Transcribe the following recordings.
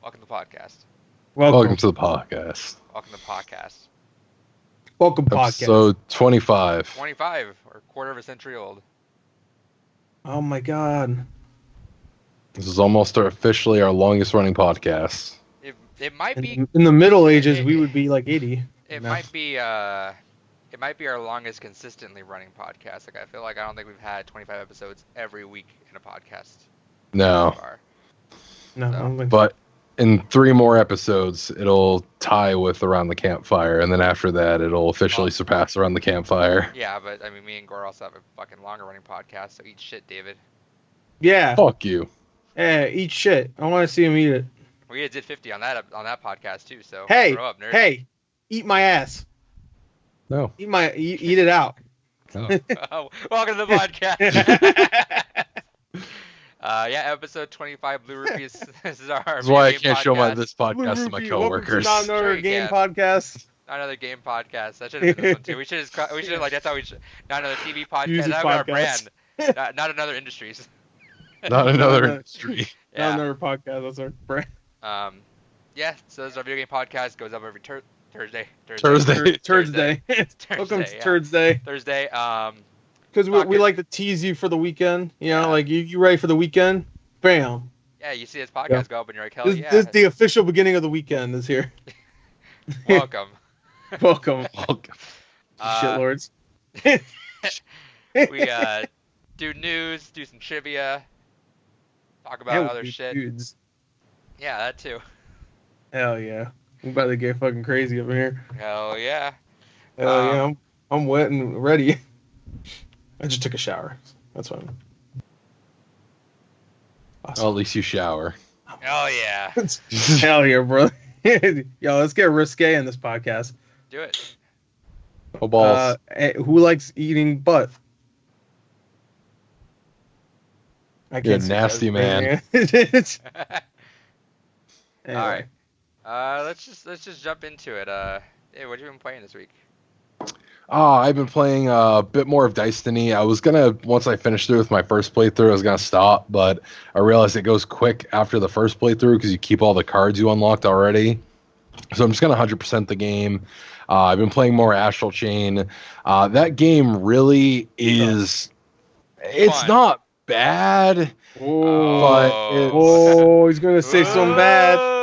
Welcome to the podcast. Welcome to the podcast. Welcome to the podcast. Welcome podcast. Episode 25. 25, or quarter of a century old. Oh my god. This is almost officially our longest running podcast. It might be In the Middle Ages, we would be like 80. It might be our longest consistently running podcast. Like I don't think we've had 25 episodes every week in a podcast. No. So far. No, I don't think But in 3 more episodes, it'll tie with Around the Campfire, and then after that, it'll officially surpass Around the Campfire. Yeah, but I mean, me and Gore also have a fucking longer running podcast, so eat shit, David. Yeah. Fuck you. Yeah, eat shit. I want to see him eat it. We did 50 on that podcast too, so Hey, grow up, nerd. hey, eat my ass. No. Eat it out. Oh, welcome to the podcast. Yeah, episode 25, Blue Rupees. This is our. That's why I game can't show podcast. this podcast to my coworkers. Not another Sure you game can. podcast. Not another game podcast. That should have been this one too. We should have like that's how we should. Not another TV podcast. Music That would be our podcast. brand. Not another industries. Not another industry. Yeah. Not another podcast. That's our brand. Yeah. So this is our video game podcast. Goes up every Thursday. Thursday. Welcome to yeah. Thursday. Thursday. Because we like to tease you for the weekend. You know, like you ready for the weekend? Bam. Yeah. You see this podcast Yeah. go up, and you're like, hell This yeah. is the official beginning of the weekend is here. Welcome. Welcome, Uh, shitlords. We do news, do some trivia, talk about Hell, other we shit. dudes. Yeah, that too. Hell yeah. I'm about to get fucking crazy over here. Hell yeah. Hell yeah. I'm wet and ready. I just took a shower. That's fine. Well, at least you shower. Oh yeah. Hell yeah, bro. Yo, let's get risque in this podcast. Do it. Oh, balls. Who likes eating butt? I You're a see nasty that. All right. Let's just jump into it. Hey, what have you been playing this week? I've been playing a bit more of Destiny. I was gonna, once I finished through with my first playthrough, I was gonna stop, but I realized it goes quick after the first playthrough because you keep all the cards you unlocked already. So I'm just gonna 100% the game. I've been playing more Astral Chain. That game really is. It's Fun. not bad. Oh, he's gonna say something bad. Oh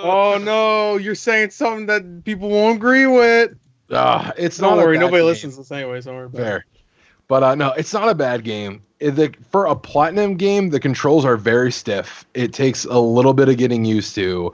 Oh no, you're saying something that people won't agree with. It's Don't not. worry, a bad nobody game. listens to this anyway, so don't worry about it. Fair. But no, it's not a bad game. For a platinum game, the controls are very stiff. It takes a little bit of getting used to.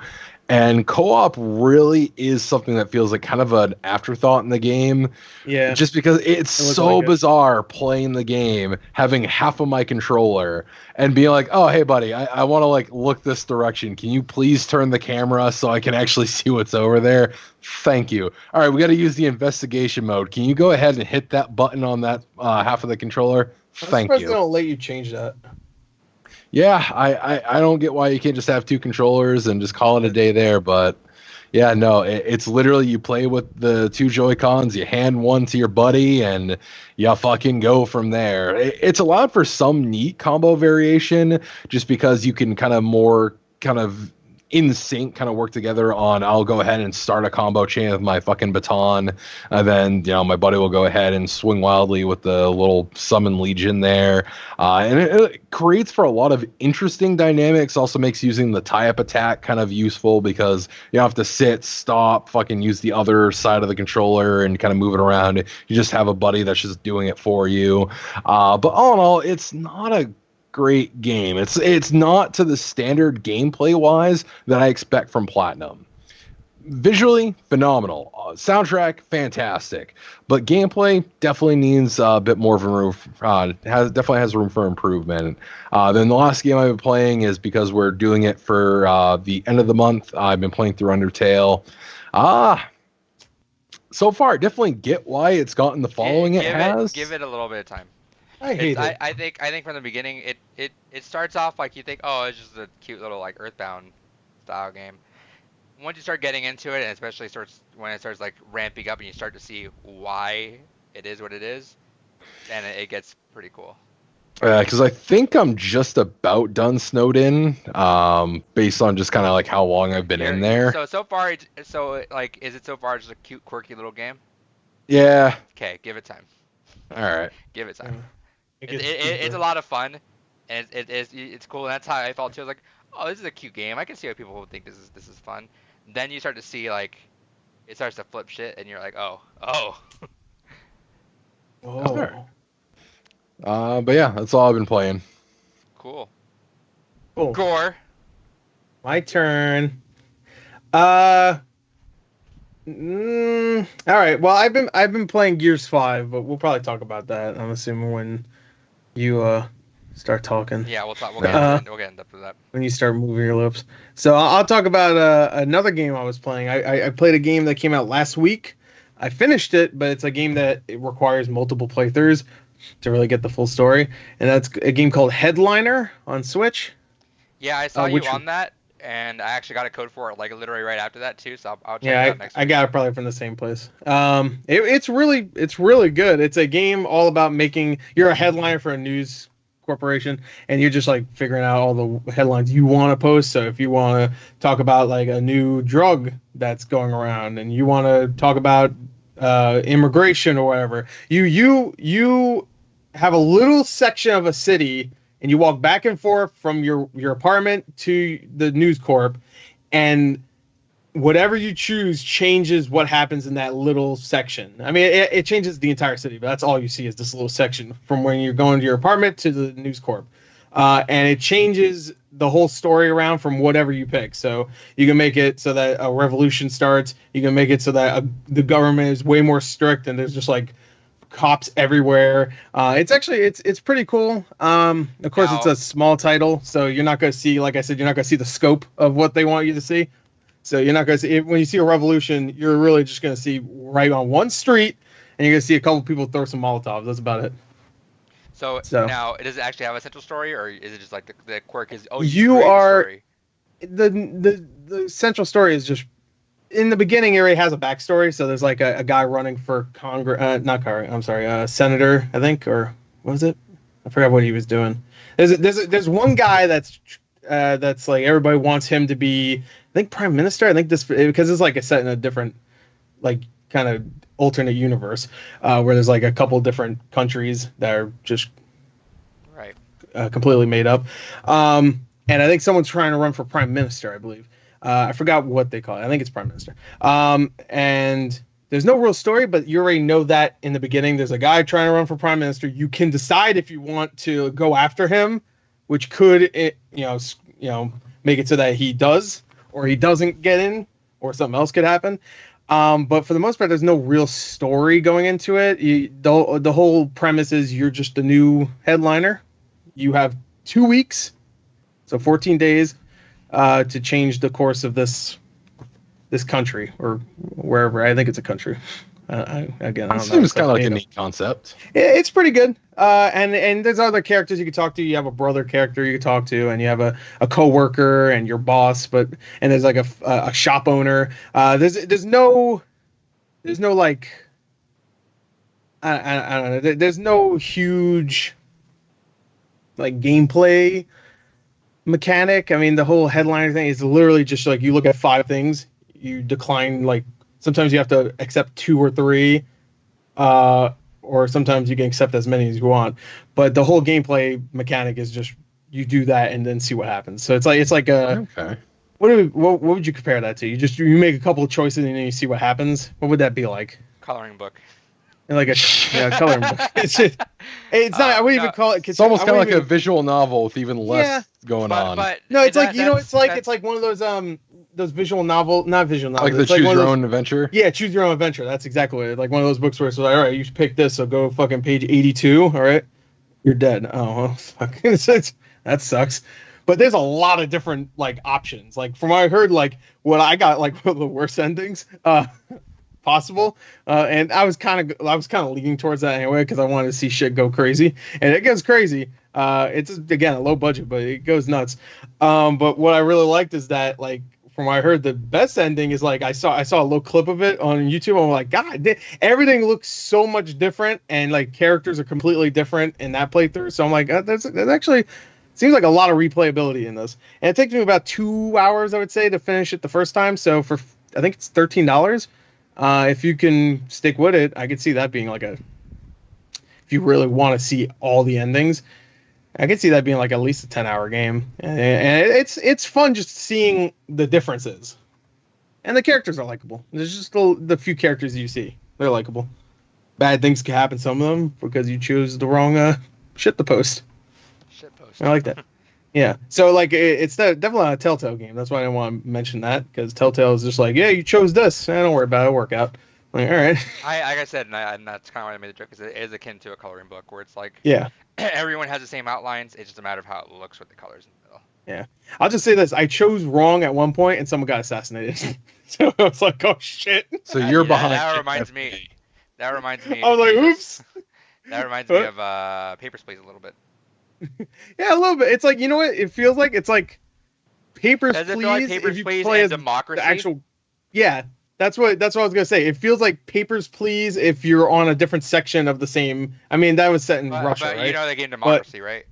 And co-op really is something that feels like kind of an afterthought in the game. Yeah. Just because it's It looks so like it. bizarre playing the game, having half of my controller, and being like, oh, hey, buddy, I want to like look this direction. Can you please turn the camera so I can actually see what's over there? Thank you. All right, we got to use the investigation mode. Can you go ahead and hit that button on that half of the controller? Thank I'm surprised you. they don't let you change that. Yeah, I don't get why you can't just have 2 controllers and just call it a day there, but yeah, no, it's literally you play with the 2 Joy-Cons, you hand one to your buddy, and you fucking go from there. It's allowed for some neat combo variation, just because you can kind of in sync kind of work together on, I'll go ahead and start a combo chain with my fucking baton, and then my buddy will go ahead and swing wildly with the little summon legion there, and it creates for a lot of interesting dynamics. Also makes using the tie-up attack kind of useful because you don't have to sit, stop, fucking use the other side of the controller and kind of move it around. You just have a buddy that's just doing it for you. But all in all, it's not a great game. It's not to the standard gameplay wise that I expect from Platinum. Visually phenomenal, soundtrack fantastic, but gameplay definitely needs a bit more of a room. Definitely has room for improvement. Then the last game I've been playing is, because we're doing it for the end of the month, I've been playing through Undertale. So far, I definitely get why it's gotten the following it has. Give it a little bit of time. I hate it. I think from the beginning it starts off like you think, oh, it's just a cute little like Earthbound style game. Once you start getting into it, and especially when it starts like ramping up and you start to see why it is what it is, then it gets pretty cool. Because I think I'm just about done snowed in, based on just kind of like how long I've been in there. So far, like, is it so far just a cute, quirky little game? Yeah. Okay, give it time. All right. Give it time. It It's a lot of fun, and it's cool. And that's how I felt too. I was like, oh, this is a cute game. I can see why people would think this is fun. Then you start to see like it starts to flip shit, and you're like, oh. Oh. But yeah, that's all I've been playing. Cool. Cool. Gore. My turn. All right. Well, I've been playing Gears 5, but we'll probably talk about that. I'm assuming when you start talking. Yeah, we'll talk. We'll get into that. When you start moving your lips. So I'll talk about another game I was playing. I played a game that came out last week. I finished it, but it's a game that it requires multiple playthroughs to really get the full story, and that's a game called Headliner on Switch. Yeah, I saw you on that, and I actually got a code for it like literally right after that too. So I'll check it out next week. I got it probably from the same place. It's really good. It's a game all about you're a headliner for a news corporation, and you're just like figuring out all the headlines you want to post. So if you want to talk about like a new drug that's going around, and you want to talk about immigration or whatever, you have a little section of a city, and you walk back and forth from your apartment to the News Corp, and whatever you choose changes what happens in that little section. I mean, it changes the entire city, but that's all you see is this little section from when you're going to your apartment to the News Corp. And it changes the whole story around from whatever you pick. So you can make it so that a revolution starts. You can make it so that the government is way more strict, and there's just like cops everywhere. It's pretty cool. Of course, it's a small title, so you're not going to see, like I said, you're not going to see the scope of what they want you to see. So you're not going to see when you see a revolution, you're really just going to see right on one street, and you're going to see a couple people throw some Molotovs. That's about it. So now, does it actually have a central story, or is it just like the quirk is? Oh, you are the central story is just in the beginning. It already has a backstory. So there's like a guy running for senator, I think, or what was it? I forgot what he was doing. There's one guy that's like everybody wants him to be, I think, prime minister. I think this because it's like set in a different like kind of alternate universe where there's like a couple different countries that are just right completely made up. And I think someone's trying to run for prime minister, I believe. I forgot what they call it. I think it's prime minister. And there's no real story, but you already know that in the beginning. There's a guy trying to run for prime minister. You can decide if you want to go after him, which could make it so that he does or he doesn't get in, or something else could happen. But for the most part, there's no real story going into it. The whole premise is you're just a new headliner. You have 2 weeks, so 14 days, to change the course of this country or wherever. I think it's a country. I don't know. Seems kind of like a neat concept. It's pretty good. And there's other characters you can talk to. You have a brother character you can talk to, and you have a coworker and your boss. And there's like a shop owner. There's no like I don't know. There's no huge like gameplay mechanic. I mean, the whole headliner thing is literally just like you look at 5 things, you decline like. Sometimes you have to accept 2 or 3, or sometimes you can accept as many as you want. But the whole gameplay mechanic is just you do that and then see what happens. So it's like a okay. What would you compare that to? You make a couple of choices and then you see what happens. What would that be like? Coloring book. Like a coloring book. It's not. I wouldn't even call it. It's almost kind of like a visual novel with even less going on. But no, it's like it's like one of those visual novel, not visual novels. Like the Choose Your Own Adventure? Yeah, Choose Your Own Adventure. That's exactly what it is. Like one of those books where it's like, all right, you pick this, so go fucking page 82, all right? You're dead. Oh, well, fuck. That sucks. But there's a lot of different, like, options. Like, from what I heard, like, what I got, like, one of the worst endings possible. And I was kind of leaning towards that anyway, because I wanted to see shit go crazy. And it goes crazy. It's, again, a low budget, but it goes nuts. But what I really liked is that, like, from what I heard, the best ending is like I saw a little clip of it on YouTube. I'm like, God, everything looks so much different, and like characters are completely different in that playthrough. So I'm like, that's actually seems like a lot of replayability in this. And it takes me about 2 hours, I would say, to finish it the first time. So for I think it's $13. If you can stick with it, I could see that being like a. If you really want to see all the endings, I could see that being like at least a 10-hour game, and it's fun just seeing the differences, and the characters are likable. There's just the few characters you see, they're likable. Bad things can happen, some of them, because you choose the wrong shit to post. Shit post. I like that. Yeah, so like it's definitely not a Telltale game. That's why I didn't want to mention that, because Telltale is just like, yeah, you chose this. Don't worry about it. It'll work out. Like, all right. Like I said, and that's kind of why I made the joke, because it is akin to a coloring book, where it's like, Yeah. everyone has the same outlines. It's just a matter of how it looks with the colors in the middle. Yeah. I'll just say this. I chose wrong at one point, and someone got assassinated. So I was like, oh, shit. So you're behind. That reminds me. That reminds me. I was like, oops. That reminds me of Papers, Please a little bit. Yeah, a little bit. It's like, you know what? It feels like it's like Papers, Does it Please. feel like Papers, if you Please play and as Democracy? the actual. Yeah. That's what I was gonna say. It feels like Papers, Please if you're on a different section of the same. I mean, that was set in Russia, but right? you know the game Democracy, right?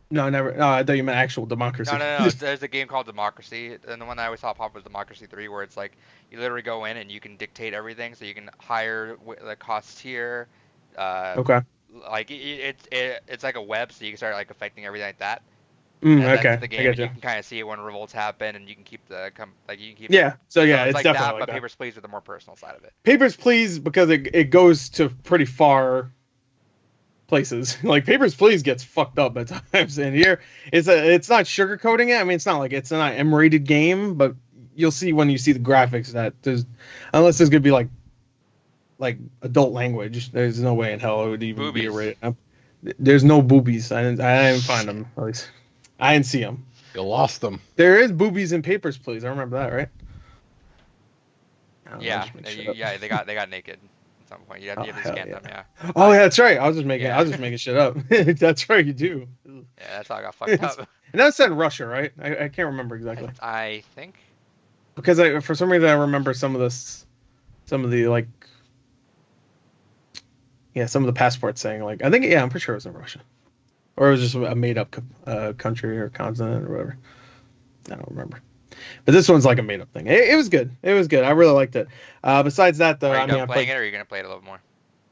No, never. No, I thought you meant actual Democracy. No. There's a game called Democracy, and the one I always saw pop was Democracy 3, where it's like you literally go in and you can dictate everything, so you can hire the cost tier. Okay. Like it's like a web, so you can start like affecting everything like that. Okay. That's the game, I and get you you. can kind of see it when revolts happen, and you can keep Yeah. So yeah, it's like definitely that, like but that. Papers, Please with the more personal side of it. Papers, Please, because it goes to pretty far places. Like Papers, Please gets fucked up at times, and here it's not sugarcoating it. I mean, it's not like it's not an M-rated game, but you'll see when you see the graphics that unless there's gonna be like adult language, there's no way in hell it would even be rated. There's no boobies. I didn't find them, at least. I didn't see them. You lost them. There is boobies in Papers, Please. I remember that, right? Yeah, they got naked at some point. You have to scan them, yeah. Oh yeah, that's right. I was just making shit up. That's right, you do. Yeah, that's how I got fucked up. And that's set in Russia, right? I can't remember exactly. I think. Because for some reason I remember some of the like. Yeah, some of the passports saying like, I'm pretty sure it was in Russia. Or it was just a made-up country or continent or whatever. I don't remember. But this one's like a made-up thing. It was good. It was good. I really liked it. Besides that, though, Are you done playing it, or are you gonna play it a little more?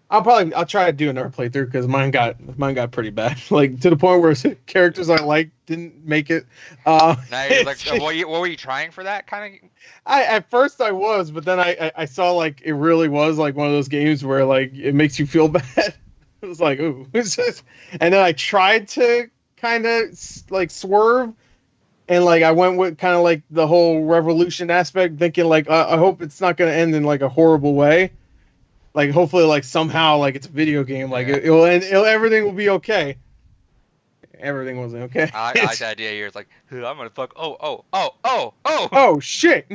I'll try to do another playthrough because mine got pretty bad. Like to the point where characters I liked didn't make it. Now you're like, what were you trying for that kind of? At first I was, but then I saw like it really was like one of those games where like it makes you feel bad. It was like, ooh. And then I tried to kind of like swerve, and like I went with kind of like the whole revolution aspect, thinking like I hope it's not going to end in like a horrible way. Like hopefully like somehow like it's a video game, like it'll end, everything will be okay. Everything wasn't okay. I like the idea here. It's like, I'm gonna fuck. Oh shit.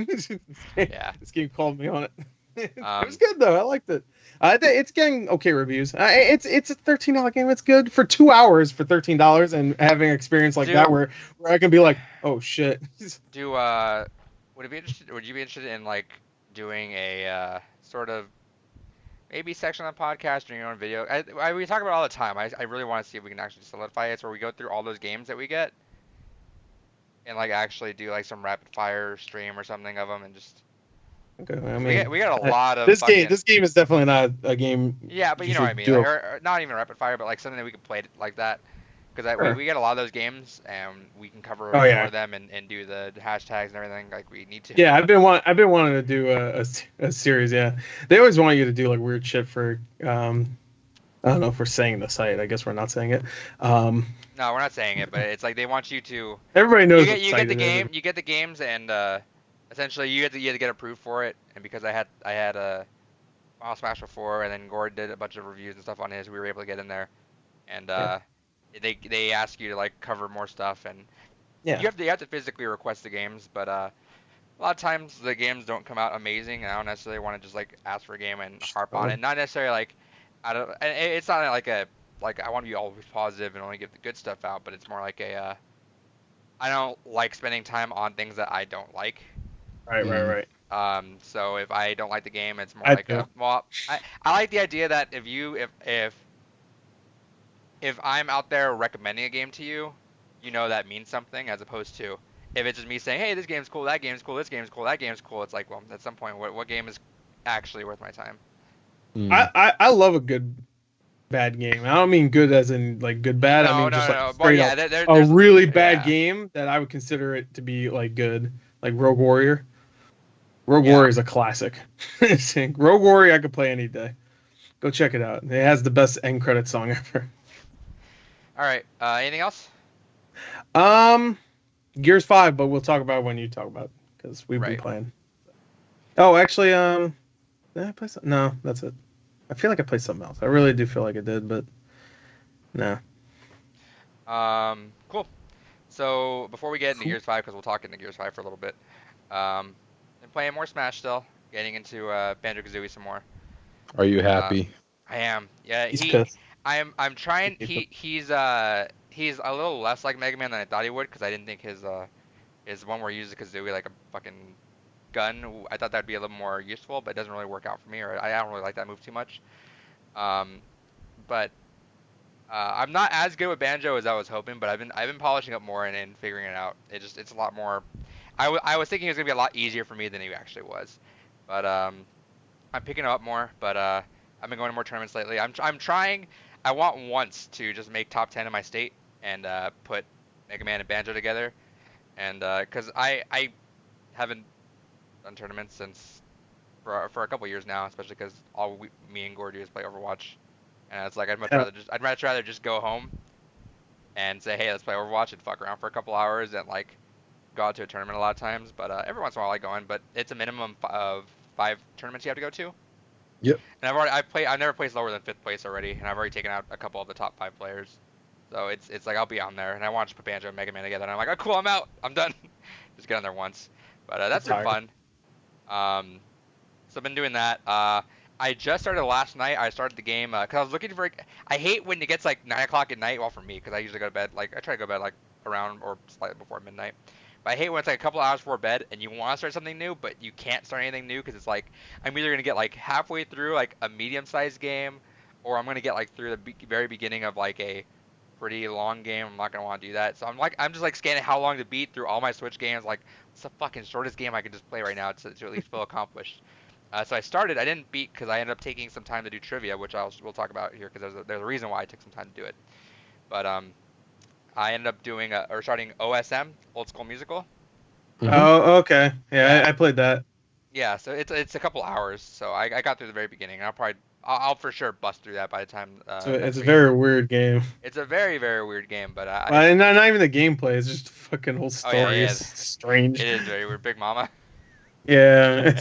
Yeah. This game called me on it. It was good though. I liked it. It's getting okay reviews. It's a $13 game. It's good for 2 hours for $13, and having an experience like that where I can be like, oh shit. Would you be interested in like doing a sort of maybe section on the podcast or your own video? We talk about it all the time. I really want to see if we can actually solidify it, so we go through all those games that we get and like actually do like some rapid fire stream or something of them, and just. Okay, I mean, we got a lot of this game is definitely not a game. Yeah, but you know what I mean. Like, or not even rapid fire, but like something that we can play like that. Because we get a lot of those games, and we can cover more of them and do the hashtags and everything like we need to. Yeah, I've been wanting to do a series. Yeah, they always want you to do like weird shit for I don't know if we're saying the site. I guess we're not saying it. No, we're not saying it, but it's like they want you to. Everybody knows. You get the game. You get the games, and essentially you had to get approved for it. And because I had a Final Smash before, and then Gord did a bunch of reviews and stuff on his, we were able to get in there, and they ask you to like cover more stuff, and you have to physically request the games, but a lot of times the games don't come out amazing, and I don't necessarily want to just like ask for a game and harp on it. Not necessarily like it's not like I want to be always positive and only get the good stuff out, but it's more like I don't like spending time on things that I don't like. Right. So if I don't like the game, it's more I like do. I like the idea that if I'm out there recommending a game to you, you know that means something, as opposed to if it's just me saying, hey, this game's cool, that game's cool, this game's cool, that game's cool. It's like, well, at some point, what game is actually worth my time? Mm. I love a good bad game. I don't mean good as in like good bad. I No, mean no, just no. like Well, straight yeah, up a there's really bad yeah, game that I would consider it to be like good. Like Rogue Warrior. Rogue yeah. Warrior is a classic. Rogue Warrior I could play any day. Go check it out. It has the best end credit song ever. All right. Anything else? Gears 5, but we'll talk about it when you talk about it because we've been Right. playing. Oh, actually, did I play something? No, that's it. I feel like I played something else. I really do feel like I did, but no. Cool. So before we get into Gears 5, because we'll talk into Gears 5 for a little bit, been playing more Smash still, getting into Banjo-Kazooie some more. Are you happy? I am. Yeah, He's pissed. I'm trying. He's a little less like Mega Man than I thought he would, because I didn't think his one where he uses a kazooie like a fucking gun. I thought that'd be a little more useful, but it doesn't really work out for me, or I don't really like that move too much. But I'm not as good with Banjo as I was hoping, but I've been polishing up more and figuring it out. It's a lot more. I was thinking it was gonna be a lot easier for me than it actually was, but I'm picking it up more. But I've been going to more tournaments lately. I'm trying. I want once to just make top 10 in my state and put Mega Man and Banjo together, and because I haven't done tournaments since for a couple years now, especially because me and Gore do is play Overwatch, and it's like I'd much rather just go home and say, hey, let's play Overwatch and fuck around for a couple hours and like go out to a tournament a lot of times. But every once in a while I like going, but it's a minimum of 5 tournaments you have to go to. Yep. And I've never placed lower than 5th place already, and I've already taken out a couple of the top 5 players. So it's like I'll be on there, and I want to just put Banjo and Mega Man together, and I'm like, oh cool, I'm out, I'm done. Just get on there once. But that's been fun. So I've been doing that. I just started last night. I started the game because I was looking for. I hate when it gets like 9 o'clock at night. Well, for me, because I usually go to bed. Like I try to go to bed like around or slightly before midnight. But I hate when it's like a couple hours before bed and you want to start something new, but you can't start anything new because it's like I'm either gonna get like halfway through like a medium-sized game, or I'm gonna get like through the very beginning of like a pretty long game. I'm not gonna want to do that. So I'm just like scanning how long to beat through all my Switch games. Like what's the fucking shortest game I can just play right now to at least feel accomplished. So I started. I didn't beat because I ended up taking some time to do trivia, which we'll talk about here because there's a reason why I took some time to do it. But I ended up doing starting OSM, Old School Musical. Mhm. Oh, okay. Yeah, I played that. Yeah, so it's a couple hours. So I got through the very beginning. I'll for sure bust through that by the time. So it's a very weird game. It's a very very weird game, but And not even the gameplay. It's just the fucking whole story. Oh, yeah, It's strange. it is very weird. Big Mama. Yeah,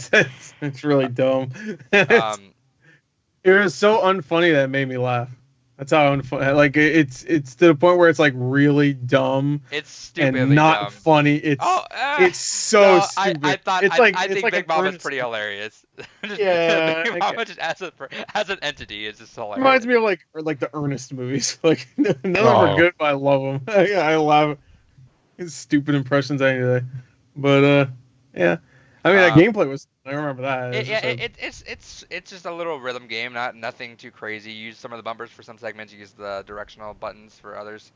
it's really dumb. It was so unfunny that it made me laugh. That's how unfunny. Like it's to the point where it's like really dumb. It's stupidly and not dumb. Funny. It's so stupid. I think Big Mama's pretty hilarious. Yeah, Big Mama just as an entity is just hilarious. Reminds me of like the Ernest movies. Like none of them are good, but I love them. I love his stupid impressions any day. But yeah. I mean, that gameplay was. I remember that. It's just a little rhythm game, nothing too crazy. You use some of the bumpers for some segments. You use the directional buttons for others.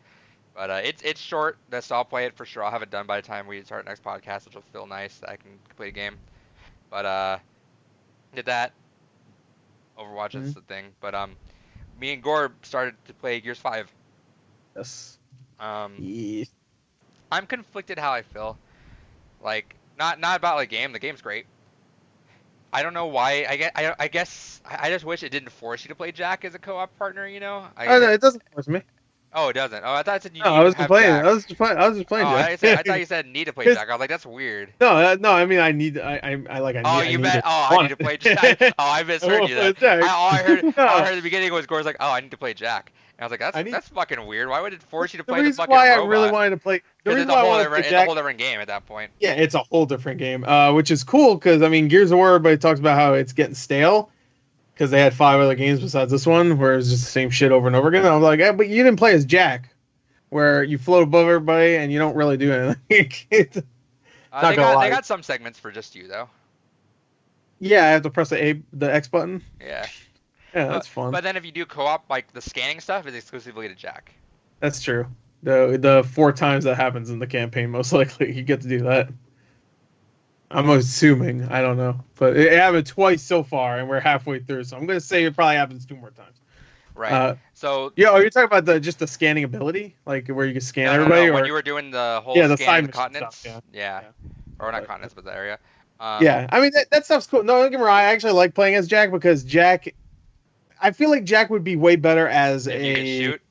But it's short. So I'll play it for sure. I'll have it done by the time we start next podcast, which will feel nice that I can complete a game. But did that. Overwatch is the thing. But me and Gore started to play Gears 5. Yes. Yeah. I'm conflicted how I feel. Like. Not about the game. The game's great. I don't know why. I guess I just wish it didn't force you to play Jack as a co-op partner. You know. No, it doesn't force me. Oh, it doesn't. Oh, I thought it said you. No, I was just playing. I was just playing Jack. Jack. I thought you said need to play Jack. I was like, that's weird. No. I mean, I need. I like. I need. Oh, you bet. Oh, I need to play Jack. Oh, I misheard you. That. All I heard at the beginning was Gore's like, oh, I need to play Jack. And I was like, that's fucking weird. Why would it force you to play the fucking robot? The reason why I really wanted to play. It's a whole different game at that point. Yeah, it's a whole different game, which is cool because I mean, Gears of War. Everybody talks about how it's getting stale because they had 5 other games besides this one where it's just the same shit over and over again. And I was like, but you didn't play as Jack, where you float above everybody and you don't really do anything. Not gonna lie. they got some segments for just you though. Yeah, I have to press the X button. Yeah. Yeah, that's fun. But then if you do co-op, like the scanning stuff is exclusively to Jack. That's true. The 4 times that happens in the campaign, most likely you get to do that. I'm assuming. I don't know, but it happened twice so far, and we're halfway through. So I'm gonna say it probably happens 2 more times. Right. So yeah, are you talking about just the scanning ability, like where you can scan everybody? No. Or When you were doing the whole the scanning side of the mission continents, stuff, yeah. Or not continents, but the area. Yeah, I mean that stuff's cool. No, don't get me wrong. I actually like playing as Jack because Jack. I feel like Jack would be way better as if you could shoot.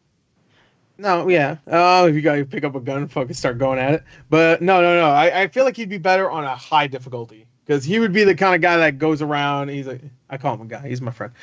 No, yeah. If you got to pick up a gun and fucking start going at it. But no. I feel like he'd be better on a high difficulty because he would be the kind of guy that goes around. He's like, I call him a guy. He's my friend.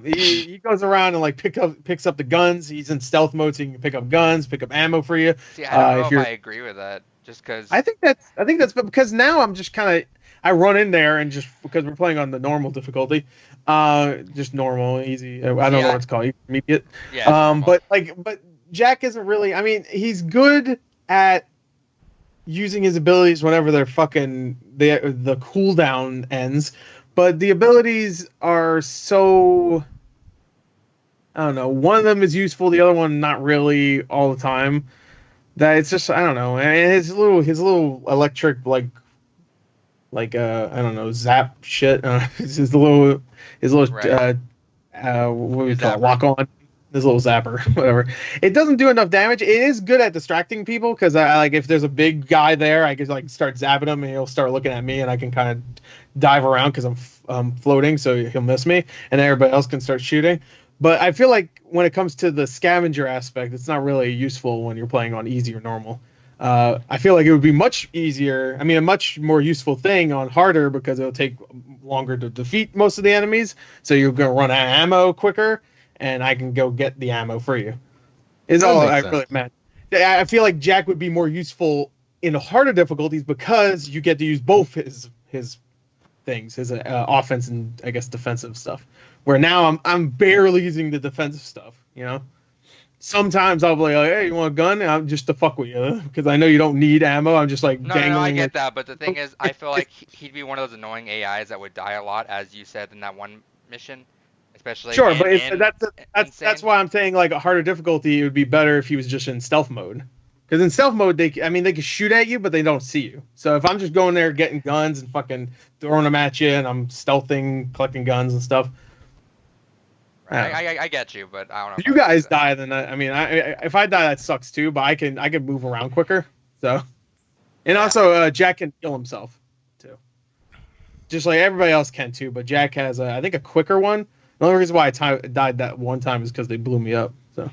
He goes around and like picks up the guns. He's in stealth mode, so he can pick up guns, pick up ammo for you. See, I don't know if I agree with that. Just because I think that's because now I'm just kind of I run in there and just because we're playing on the normal difficulty, just normal, easy. I don't know what it's called, intermediate. Yeah. But Jack isn't really. I mean, he's good at using his abilities whenever they're fucking the cooldown ends, but the abilities are so. I don't know. One of them is useful, the other one not really all the time. That it's just I don't know. And his little electric I don't know, zap shit. His little right. what do we call it? Lock on. This little zapper, whatever. It doesn't do enough damage. It is good at distracting people because I like if there's a big guy there, I can like start zapping him and he'll start looking at me and I can kind of dive around because I'm floating, so he'll miss me and everybody else can start shooting. But I feel like when it comes to the scavenger aspect, it's not really useful when you're playing on easy or normal. I feel like it would be much easier. I mean, a much more useful thing on harder because it'll take longer to defeat most of the enemies. So you're going to run out of ammo quicker, and I can go get the ammo for you. Is all I really meant. I feel like Jack would be more useful in harder difficulties because you get to use both his things, his offense and I guess defensive stuff. Where now I'm barely using the defensive stuff, you know. Sometimes I'll be like, hey, you want a gun? I'm just to fuck with you because I know you don't need ammo. I'm just like dangling. No, I get that, but the thing is, I feel like he'd be one of those annoying AIs that would die a lot, as you said in that one mission, especially. Sure, that's why I'm saying like a harder difficulty. It would be better if he was just in stealth mode, because in stealth mode they can shoot at you, but they don't see you. So if I'm just going there getting guns and fucking throwing them at you, and I'm stealthing, collecting guns and stuff. I get you, but I don't know. If you guys die, then if I die, that sucks too. But I can move around quicker. So, and also Jack can heal himself too, just like everybody else can too. But Jack has I think a quicker one. The only reason why I died that one time is because they blew me up. So.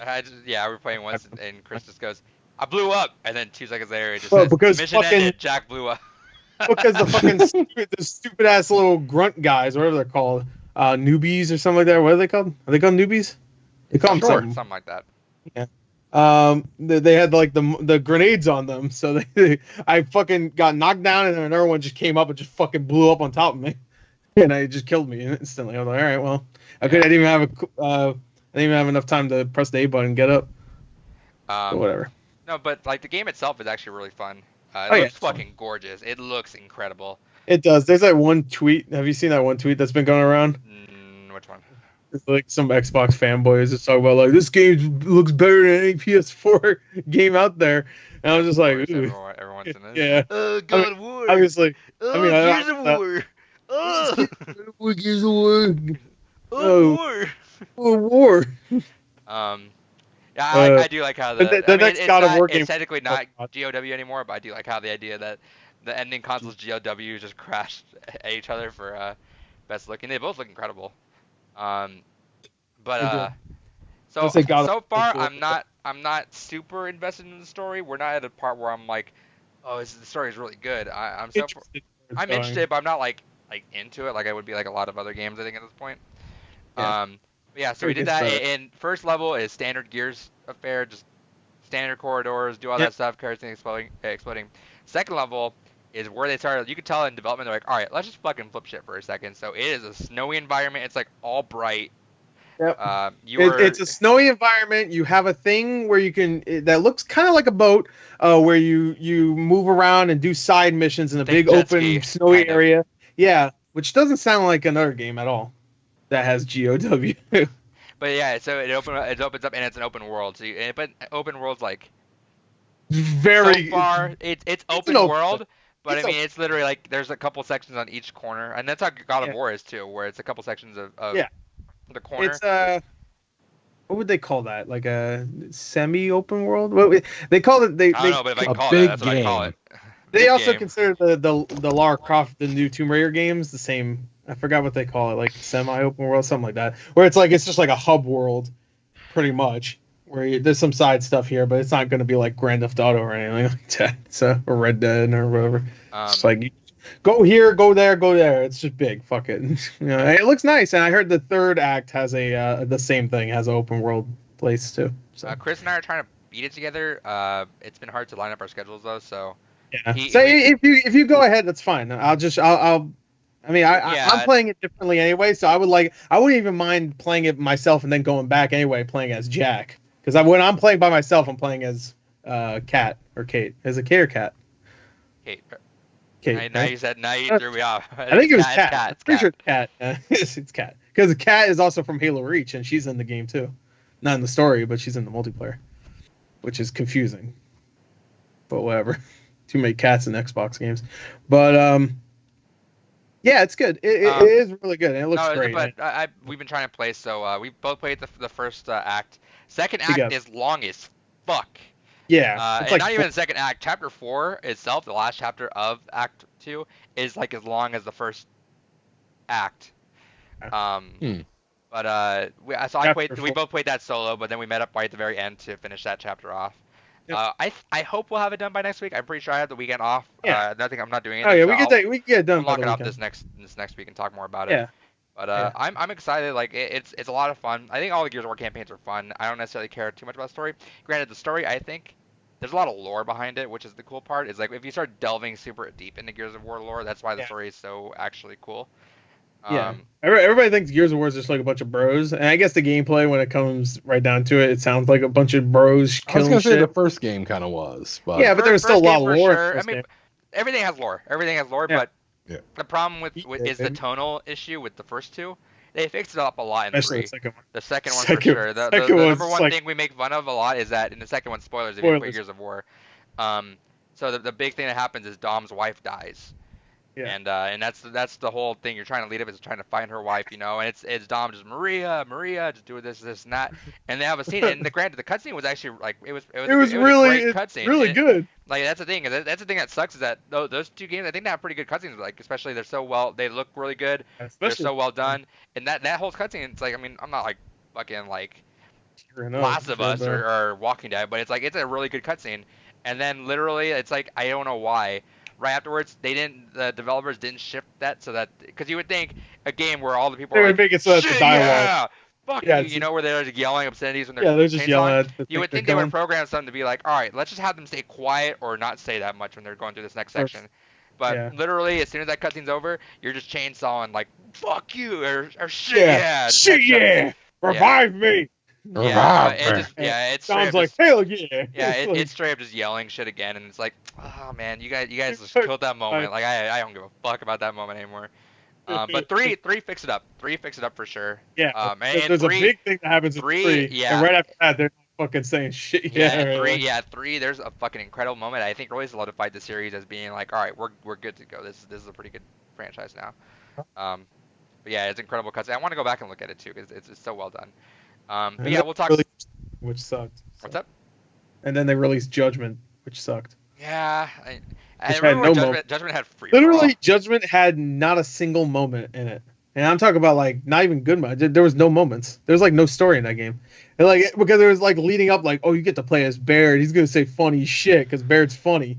We were playing once, and Chris just goes, "I blew up," and then 2 seconds later, it just says, because "Mission ended, Jack blew up." Because the fucking stupid ass little grunt guys, whatever they're called. Newbies or something like that. What are they called? Are they called newbies? They call them something like that. Yeah. They had like the grenades on them, so I fucking got knocked down, and then another one just came up and just fucking blew up on top of me, and it just killed me instantly. I was like, all right, well, I didn't even have enough time to press the A button and get up. But whatever. No, but like the game itself is actually really fun. It looks fucking gorgeous. It looks incredible. It does. There's that one tweet. Have you seen that one tweet that's been going around? Which one? It's like some Xbox fanboys just talk about like this game looks better than any PS4 game out there, and I was just like, everyone's in it. Yeah. God of War. Obviously. Gears of War. Gears of War. War. Yeah, I do like how the next God of War game. It's technically not GOW anymore, but I do like how the idea that the ending consoles GOW just crashed at each other for best looking. They both look incredible. So far I'm not super invested in the story. We're not at a part where I'm like, oh, the story is really good. I'm interested, but I'm not like into it like I would be like a lot of other games I think at this point. Yeah. So we did that. And first level is standard Gears affair, just standard corridors, do all that stuff, everything exploding. Second level is where they started. You could tell in development they're like, all right, let's just fucking flip shit for a second. So it is a snowy environment. It's like all bright. Yep. It's a snowy environment. You have a thing where you can that looks kind of like a boat, where you move around and do side missions in a big open snowy area. Yeah, which doesn't sound like another game at all that has GOW. But yeah, so it opens up and it's an open world. So but open world's like very so far it's open world. But I mean, it's literally like there's a couple sections on each corner, and that's how God of War is too, where it's a couple sections of the corner. It's what would they call that? Like a semi-open world? What they call it? I don't know, but if I can call it, that's what I call it. They also consider the Lara Croft, the new Tomb Raider games, the same. I forgot what they call it, like semi-open world, something like that, where it's just like a hub world, pretty much. Where there's some side stuff here, but it's not going to be like Grand Theft Auto or anything like that. So, or Red Dead or whatever. It's like go here, go there, go there. It's just big. Fuck it. It looks nice, and I heard the third act has the same thing, has an open world place too. So Chris and I are trying to beat it together. It's been hard to line up our schedules though. So yeah. If you go ahead, that's fine. I'm playing it differently anyway, so I wouldn't even mind playing it myself and then going back anyway, playing as Jack. Because when I'm playing by myself, I'm playing as Cat or Kate. Is it Kate or Cat? Kate. Kate. Now you threw me off. I think it was Cat. I'm pretty sure Cat. It's Cat. Because Cat is also from Halo Reach, and she's in the game too. Not in the story, but she's in the multiplayer, which is confusing. But whatever. Too many cats in Xbox games. But yeah, it's good. It is really good. And it looks great. But we've been trying to play, so we both played the first act. Second act is long as fuck. Yeah. It's not even the second act. Chapter 4 itself, the last chapter of Act 2, is like as long as the first act. We both played that solo, but then we met up right at the very end to finish that chapter off. Yep. I hope we'll have it done by next week. I'm pretty sure I have the weekend off. Yeah. I'm not doing it. Oh yeah, we can get it done. We'll lock it up this next week and talk more about it. Yeah. But I'm excited. Like it's a lot of fun. I think all the Gears of War campaigns are fun. I don't necessarily care too much about the story. Granted, the story, I think there's a lot of lore behind it, which is the cool part. Is like if you start delving super deep into Gears of War lore, that's why the story is so actually cool. Yeah. Everybody thinks Gears of War is just like a bunch of bros, and I guess the gameplay, when it comes right down to it, it sounds like a bunch of bros. I was gonna say the first game kind of was, but yeah, but there was still a lot of lore. Sure. I mean, everything has lore. But the problem with is the tonal issue with the first two. They fixed it up a lot in especially 3. The second one for sure. The number one thing we make fun of a lot is that in the second one, spoilers if you play Gears of War. So the big thing that happens is Dom's wife dies. Yeah. And that's the whole thing you're trying to lead up is trying to find her wife, and it's Dom just Maria, just do this and that, and they have a scene. And the cutscene was actually like it was really a great cutscene. Really good. Like that's the thing. That's the thing that sucks is that those two games, I think they have pretty good cutscenes. Like especially they look really good. They're so well done, and that whole cutscene. It's like I'm not like fucking like Last of Us or Walking Dead, but it's a really good cutscene. And then literally it's like I don't know why. Right afterwards, the developers didn't ship that so that because you would think a game where all the people are like, make it so that's the dialogue. Fuck you, where they're just yelling obscenities when they're just yelling. You would think they would program something to be like, all right, let's just have them stay quiet or not say that much when they're going through this next section. But literally, as soon as that cutscene's over, you're just chainsawing like, fuck you or shit revive me. It sounds like hell yeah. Yeah, it's straight up just yelling shit again, and it's like, oh man, you guys just killed that moment. Like I don't give a fuck about that moment anymore. But three fix it up. 3 fix it up for sure. Yeah. There's a big thing that happens in 3. Yeah. And right after that, they're fucking saying shit. Yeah. 3. There's a fucking incredible moment. I think really solidified the series as being like, all right, we're good to go. This is a pretty good franchise now. But yeah, it's incredible cutscene. I want to go back and look at it too because it's so well done. But yeah, we'll talk. Which sucked. What's up? And then they released Judgment, which sucked. Yeah, I remember Judgment had free. Literally, Judgment had not a single moment in it, and I'm talking about like not even good moments. There was no moments. There was like no story in that game, and like because it was like leading up, like you get to play as Baird. He's gonna say funny shit because Baird's funny.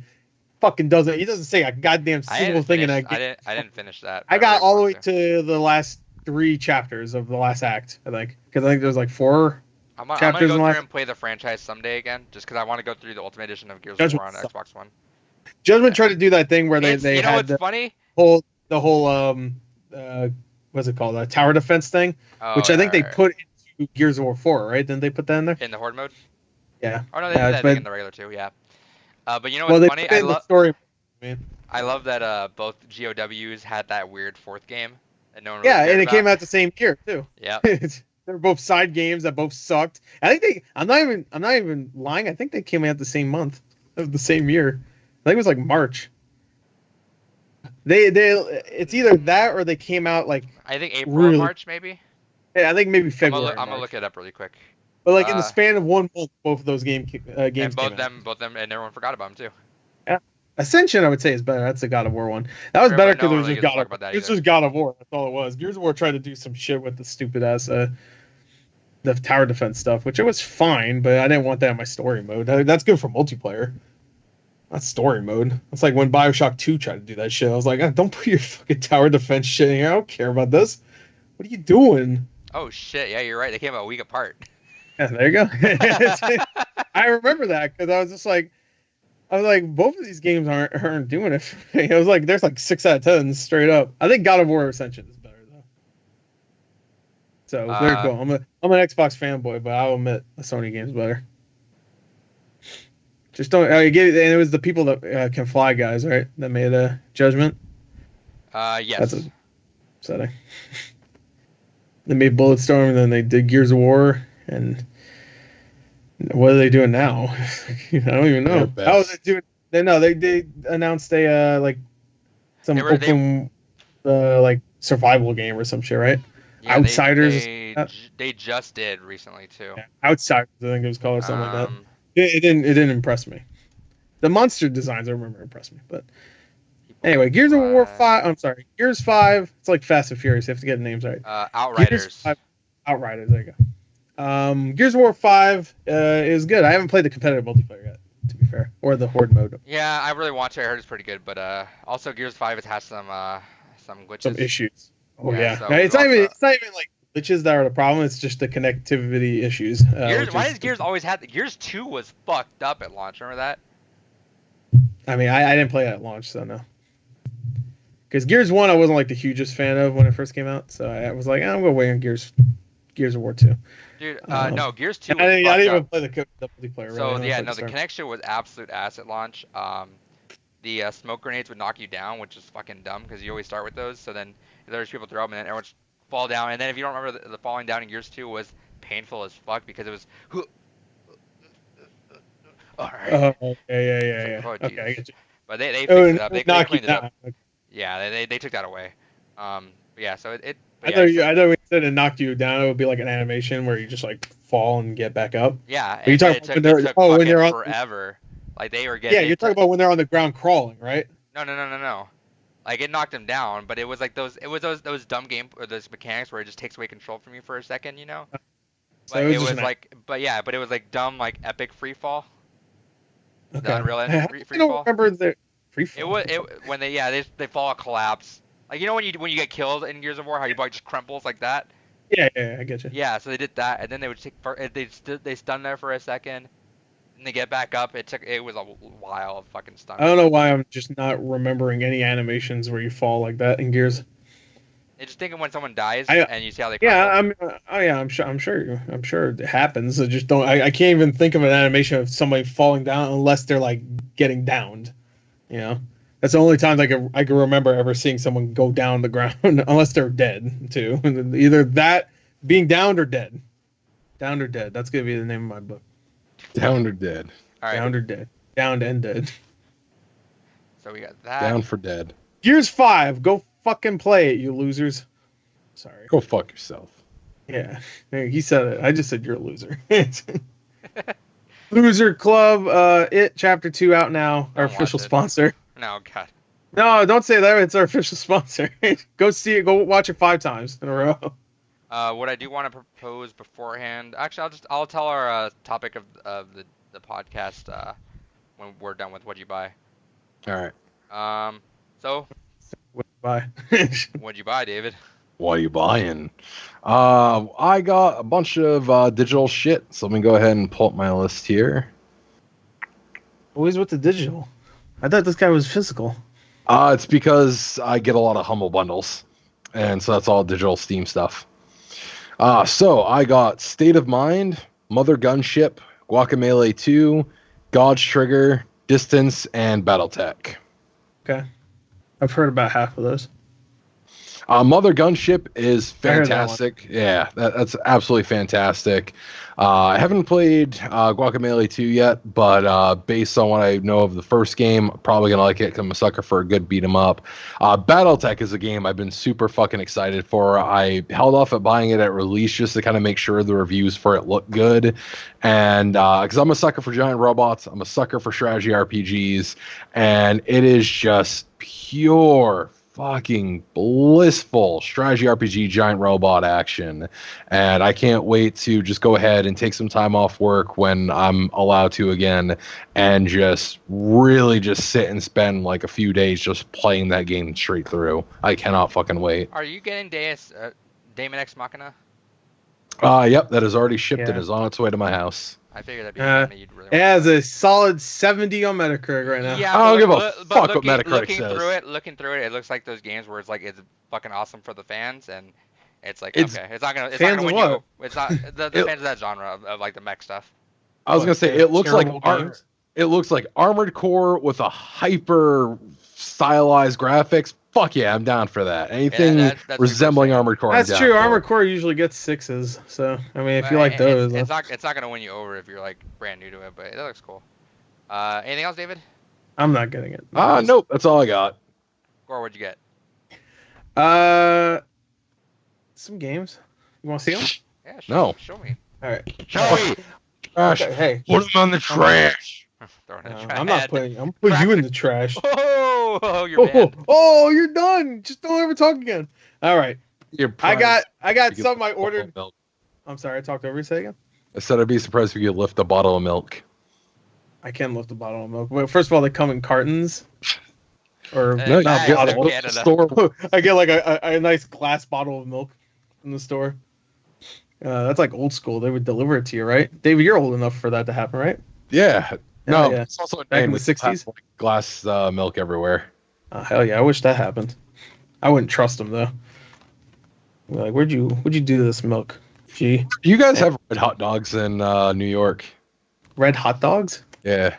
He doesn't say a goddamn single thing in that game. I didn't finish that. I got all the way to the last 3 chapters of the last act, I think, because I think there's like 4 chapters. I'm gonna go through and play the franchise someday again, just because I want to go through the Ultimate Edition of Gears of War on Xbox One. Judgment tried to do that thing where they had funny? the whole what's it called, tower defense thing, which I think they put into Gears of War 4, right? Didn't they put that in there? In the horde mode? Yeah. Oh no, they Yeah, did that thing in the regular too. Yeah. But you know well, what's they funny? put it in the story. Man. I love that both GOWs had that weird fourth game that no one really Yeah, cared and it about. came out the same year too. Yeah. They're both side games that both sucked. I think they. I'm not even lying. I think they came out the same month of the same year. I think it was like March. It's either that or they came out like I think April really, or March maybe. Yeah, I think maybe I'm February. gonna look it up really quick. But like in the span of 1 month, both of those games And both came them, and everyone forgot about them too. Yeah. Ascension, I would say, is better. That's the God of War one. That was better because it was just God of War. This was God of War. That's all it was. Gears of War tried to do some shit with the stupid ass the tower defense stuff, which it was fine, but I didn't want that in my story mode. That's good for multiplayer. That's story mode. It's like when Bioshock 2 tried to do that shit. I was like, don't put your fucking tower defense shit in here. I don't care about this. What are you doing? Oh shit! Yeah, you're right. They came out a week apart. Yeah, there you go. I remember that because I was like, both of these games aren't doing it for me. I was like, there's like 6 out of 10 straight up. I think God of War Ascension is better though. So very cool. I'm an Xbox fanboy, but I'll admit the Sony game's better. Just don't. And it was the people that Can Fly guys, right? That made a Judgment. Yes. That's upsetting. They made Bulletstorm, and then they did Gears of War, and what are they doing now? I don't even know. How is it doing? They announced a some open like survival game or some shit, right? Yeah, Outsiders. They just did recently too. Yeah, Outsiders, I think it was called or something like that. It didn't impress me. The monster designs I remember impressed me, but anyway, Gears of War 5. I'm sorry, Gears 5. It's like Fast and Furious. You have to get the names right. Outriders. Outriders. There you go. Gears of War 5 is good. I haven't played the competitive multiplayer yet, to be fair, or the horde mode. Yeah, I really want to. I heard it's pretty good, but also Gears 5 has some glitches. Some issues. Oh yeah. So it's not even like glitches that are the problem. It's just the connectivity issues. Why does Gears always have Gears 2 was fucked up at launch? Remember that? I mean, I didn't play it at launch, so no. Because Gears 1 I wasn't like the hugest fan of when it first came out, so I was like, I'm gonna wait on Gears of War 2. Dude, no, Gears 2 was I didn't even up. play the multiplayer. So yeah, no, the connection was absolute ass at launch. The smoke grenades would knock you down, which is fucking dumb because you always start with those. So then there's people throw them and then everyone fall down. And then if you don't remember, the falling down in Gears 2 was painful as fuck because it was. Alright. Yeah. Oh, okay, I get you. But they fixed it up. They cleaned it up. Okay. Yeah, they took that away. Yeah, so it. I thought when you said it knocked you down, it would be like an animation where you just like fall and get back up. Yeah, you talking it took when they're on forever. Like they were getting. Yeah, you're talking about when they're on the ground crawling, right? No. Like it knocked them down, but it was like those dumb game or those mechanics where it just takes away control from you for a second, you know. So it was like dumb like epic free fall. Okay. The Unreal Engine free fall. I don't remember the free fall. When they fall a collapse. Like you know when you get killed in Gears of War, how your body just crumbles like that. Yeah, I get you. Yeah, so they did that, and then they would they stun there for a second, and they get back up. It was a while of fucking stun. I don't know why I'm just not remembering any animations where you fall like that in Gears. It's just thinking when someone dies and you see how they. Crumble. I'm sure it happens. I just don't. I can't even think of an animation of somebody falling down unless they're like getting downed. You know. That's the only time I can remember ever seeing someone go down the ground, unless they're dead too. Either that, being downed or dead. Downed or dead. That's gonna be the name of my book. Downed or dead. All right. Downed or dead. Downed and dead. So we got that. Down for dead. Gears 5. Go fucking play it, you losers. Sorry. Go fuck yourself. Yeah. He said it. I just said you're a loser. Loser Club. It Chapter 2 out now. Our official sponsor. No, God. No, don't say that. It's our official sponsor. Go see it. Go watch it 5 times in a row. What I do want to propose beforehand. Actually, I'll tell our topic of the podcast when we're done with what you buy. All right. So. What you buy? What'd you buy, David? What are you buying? I got a bunch of digital shit. So let me go ahead and pull up my list here. Always with the digital. I thought this guy was physical. It's because I get a lot of Humble bundles, and so that's all digital Steam stuff. So I got State of Mind, Mother Gunship, Guacamelee 2, God's Trigger, Distance, and Battletech. Okay. I've heard about half of those. Mother Gunship is I heard that one. fantastic. Yeah, that's absolutely fantastic. I haven't played Guacamelee 2 yet, but based on what I know of the first game, I'm probably going to like it because I'm a sucker for a good beat 'em up. Battletech is a game I've been super fucking excited for. I held off at buying it at release just to kind of make sure the reviews for it look good. And because I'm a sucker for giant robots, I'm a sucker for strategy RPGs, and it is just pure fucking blissful strategy RPG giant robot action, and I can't wait to just go ahead and take some time off work when I'm allowed to again and just really just sit and spend like a few days just playing that game straight through. I cannot fucking wait. Are you getting Daemon X Machina? Yep, that is already shipped and Yeah. is on its way to my house. I figured that'd be a game that you'd really It has a solid 70 on Metacritic right now. Yeah, I don't but give a look- fuck but what Metacritic looking says. Looking through it, it looks like those games where it's like it's fucking awesome for the fans, and it's like It's- okay, it's not gonna Fans win of what? you. It's not the fans of that genre of like the mech stuff. I was gonna say it looks like Terrible games? it looks like Armored Core with a hyper stylized graphics. Fuck yeah, I'm down for that. Anything that's resembling super Armored Core. I'm That's down true. for. Armored Core usually gets 6s. So, I mean, if you But like those. it's not gonna win you over if you're like brand new to it, but it looks cool. Anything else, David? I'm not getting it. Nope, that's all I got. Or what'd you get? Some games. You want to see them? Yeah, No. show me. All right. Show me. Trash. Okay, hey. Put them on the trash. Throw it in the I'm trash. not putting. I'm putting you in the trash. Oh, you're banned. Oh, you're done. Just don't ever talk again. All right. You're I got You something I could- ordered. I'm sorry. I talked over you. Say again. I said I'd be surprised if you could lift a bottle of milk. I can lift a bottle of milk. Well, first of all, they come in cartons. Or Hey, No, you guys, get they're a Canada. store. I get like a nice glass bottle of milk from the store. That's like old school. They would deliver it to you, right? David, you're old enough for that to happen, right? Yeah. No, yeah. it's also a Back in name. the We just have, 60s? like, glass milk everywhere. Oh, hell yeah. I wish that happened. I wouldn't trust them, though. Like, what'd you do to this milk? Gee. You guys have red hot dogs in New York. Red hot dogs? Yeah.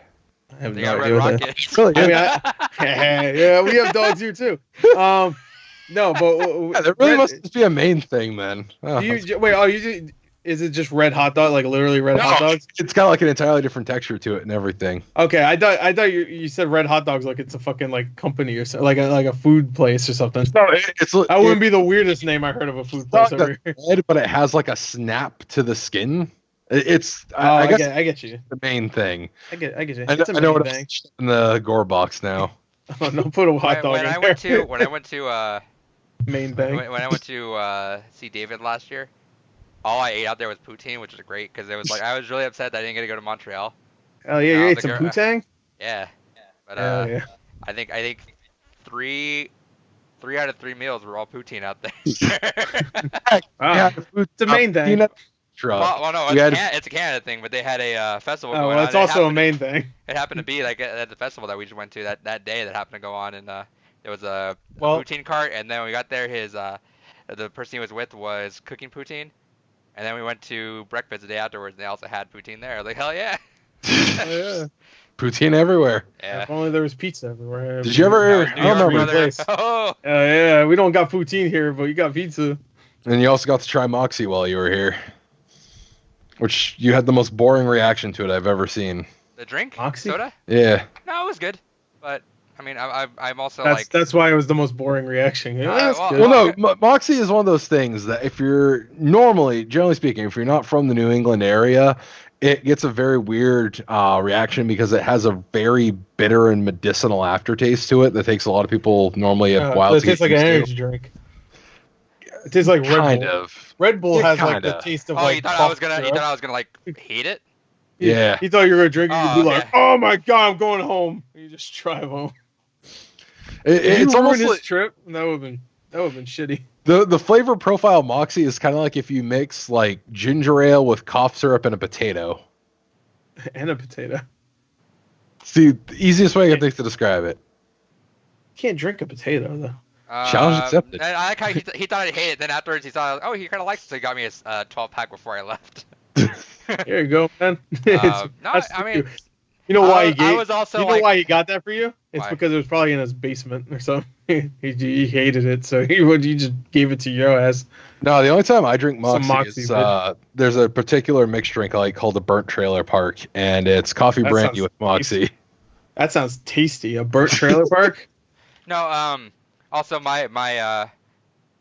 I have They no got idea Red what that Rocket. Really? I mean, yeah, we have dogs here, too. No, but... Yeah, there really must just be a main thing then. Oh, is it just red hot dog, like literally red hot dogs? It's got like an entirely different texture to it and everything. Okay, I thought you said red hot dogs like it's a fucking like company or something, like a food place or something. No, it's That wouldn't be the weirdest name I heard of a food place not ever. red, but it has like a snap to the skin. It's I guess get you. the main thing. I get you. I It's a know main what thing. else in the gore box now. Oh, no, put a hot dog when in I there. went to Main thing. when I went to see David last year, all I ate out there was poutine, which was great because it was like I was really upset that I didn't get to go to Montreal. Oh yeah, you No, ate the some girl- poutang. Yeah, but Hell yeah. I think three out of 3 meals were all poutine out there. Wow. Yeah, It's a main thing. peanut truck. well, no, You had- it's a Canada thing, but they had a festival Oh, going well, on. it's also a main thing. It happened to be like at the festival that we just went to that day that happened to go on, and there was a Well- poutine cart, and then when we got there, the person he was with was cooking poutine, and then we went to breakfast the day afterwards, and they also had poutine there. I was like, hell yeah. Oh, yeah. Poutine everywhere. Yeah. If only there was pizza everywhere. Did you ever? That was I New don't York, remember. brother. place. Oh, Yeah, we don't got poutine here, but you got pizza. And you also got to try Moxie while you were here, which you had the most boring reaction to it I've ever seen. the drink? Moxie? Soda? Yeah. No, it was good, but I mean, I'm also That's why it was the most boring reaction. Yeah, that's well, good. Well, no, Okay. Moxie is one of those things that if you're normally, generally speaking, if you're not from the New England area, it gets a very weird reaction because it has a very bitter and medicinal aftertaste to it that takes a lot of people normally a while it to tastes get like an used energy drink. It tastes like to. Red Kind Bull. of. Red Bull Yeah, has like the kinda. taste of Oh, like. you thought I was cough gonna syrup. like hate it? Yeah. You thought you were gonna drink it, you'd Oh, be like, okay. "Oh my god, I'm going home." And you just drive home. It's almost his like trip. That would have been shitty. the flavor profile of Moxie is kind of like if you mix like ginger ale with cough syrup and a potato. And a potato. See, the easiest way I can think to describe it. You can't drink a potato though. Challenge accepted. And I like how he thought I'd hate it. Then afterwards he saw, oh, he kind of likes it, so he got me a 12-pack before I left. Here you go, man. No, I mean, you know why he gave? I was also you know why he got that for you? It's Why? because it was probably in his basement or something. he hated it, so he just gave it to your ass. No, the only time I drink Moxie, Moxie, is there's a particular mixed drink I like called the Burnt Trailer Park, and it's coffee That brandy sounds with Moxie. That sounds tasty. A burnt trailer park. No, also my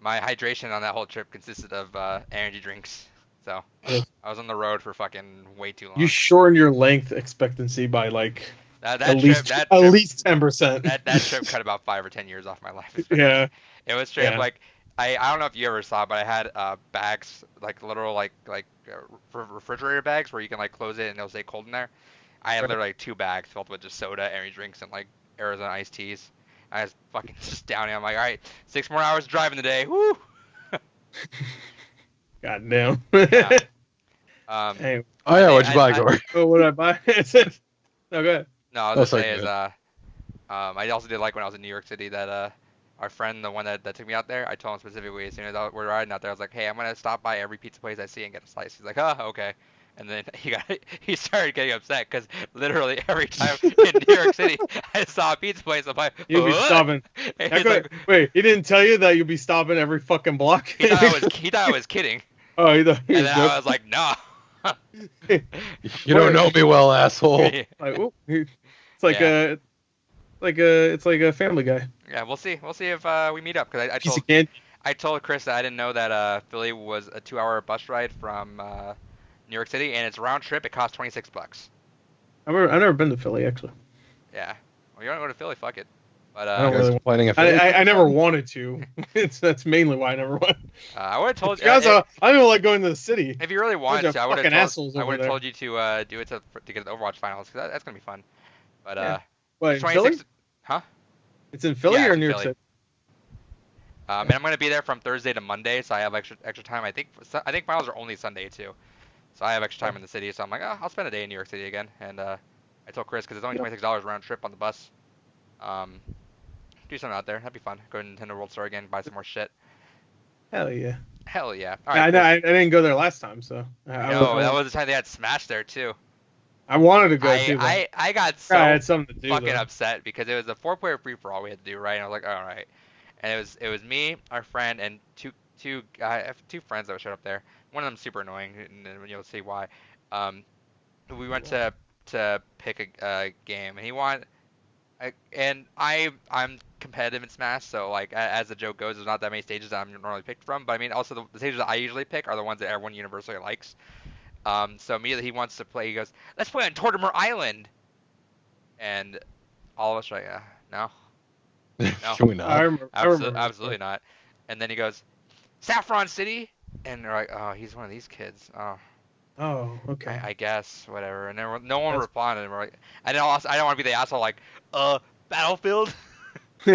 hydration on that whole trip consisted of energy drinks. So Yes. I was on the road for fucking way too long. You shorten your length expectancy by like That at trip, least 10%. that trip cut about 5 or 10 years off my life. Yeah. It was straight up Yeah. like I don't know if you ever saw it, but I had bags, like literal refrigerator bags where you can like close it and it'll stay cold in there. I had Right. literally like 2 bags filled with just soda, energy drinks, and like Arizona iced teas. I was fucking just down. I'm like, all right, 6 more hours driving today. Woo. God damn. Yeah. Hey, Oh yeah, what'd you buy, I- Gore? oh, what did I buy? No, go ahead. No, I Oh, was gonna sorry, say is go I also did like when I was in New York City that our friend, the one that took me out there, I told him specifically as soon as we're riding out there, I was like, hey, I'm gonna stop by every pizza place I see and get a slice. He's like, oh, okay. And then he started getting upset because literally every time in New York City I saw a pizza place, I'm like, You'll be "What?" stopping. And Now he's go like, ahead. Wait, he didn't tell you that you'll be stopping every fucking block? he thought I was kidding. Oh, he thought he And was then I joking. was like, no. You don't know me well, asshole. Like, oh, it's like Yeah. it's like a Family Guy. Yeah, we'll see. We'll see if we meet up because Piece of candy. I told Chris that I didn't know that Philly was a 2-hour bus ride from New York City, and it's round trip. It costs $26. I've never been to Philly actually. Yeah. Well, you want to go to Philly? Fuck it. But I don't You guys really- planning a Philly I trip? never wanted to. That's mainly why I never went. I would have told you. Guys, I don't even like going to the city. If you really wanted Bunch to, of I would fucking have assholes told, I over would have there. told you to do it to get the Overwatch finals because that's gonna be fun. But Yeah. What, in 26. Philly? Huh? It's in Philly Yeah, or it's New in York Philly. City? And I'm gonna be there from Thursday to Monday, so I have extra time. I think finals are only Sunday too, so I have extra time in the city. So I'm like, oh, I'll spend a day in New York City again. And I told Chris because it's only $26 round trip on the bus. Do something out there. That'd be fun. Go to Nintendo World Store again, buy some more shit. Hell yeah. Hell yeah. All I right. know. Chris. I didn't go there last time, so No, that was the time they had Smash there too. I wanted to go too. But I got so I had something to do. fucking though. upset because it was a 4-player free for all we had to do, right? And I was like, all right. And it was me, our friend, and two friends that showed up there. One of them super annoying, and you'll see why. We went to pick a game, and he wanted. And I'm competitive in Smash, so like as the joke goes, there's not that many stages that I'm normally picked from. But I mean, also the stages that I usually pick are the ones that everyone universally likes. So immediately he wants to play. He goes, "Let's play on Tortimer Island," and all of us are like, no, no, Can we not? I remember. absolutely not. And then he goes, "Saffron City," and they're like, "Oh, he's one of these kids." Oh, Oh, okay. I guess whatever. And then no one That's- responded. And we're like, I don't want to be the asshole like, Battlefield. I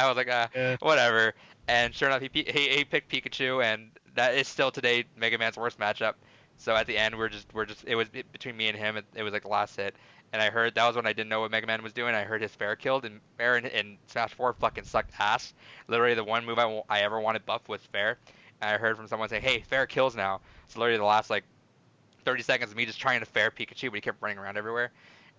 was like, Yeah. whatever. And sure enough, he picked Pikachu, and that is still today Mega Man's worst matchup. So at the end, it was between me and him. It was like the last hit, and I heard that was when I didn't know what Mega Man was doing. I heard his Fair killed, and Fair in Smash 4 fucking sucked ass. Literally, the one move I ever wanted buff was Fair, and I heard from someone say, "Hey, Fair kills now." So literally, the last like 30 seconds of me just trying to Fair Pikachu, but he kept running around everywhere,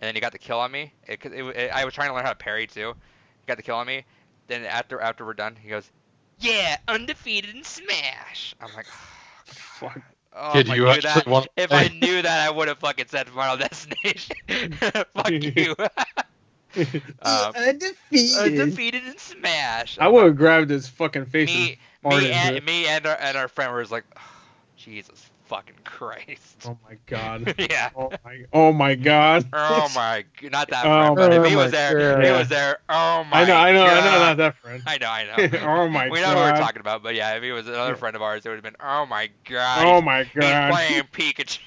and then he got the kill on me. I was trying to learn how to parry too. He got the kill on me. Then after we're done, he goes, "Yeah, undefeated in Smash." I'm like, Fuck. oh, Did if I you knew actually that, want to if play? I knew that, I would have fucking said Final Destination. Fuck you. Undefeated in Smash. I would have grabbed his fucking face. me and farted into it. me and our friend were just like, oh, Jesus fucking Christ. Oh my god. Yeah. Oh my god. Oh my, not that Oh friend, but if my he was there, he God. was there. Oh my. I know, God. not that friend. I know. Oh my We know who we're god. talking about, but yeah, if he was another friend of ours, it would have been, oh my God. Oh my He's god. playing Pikachu.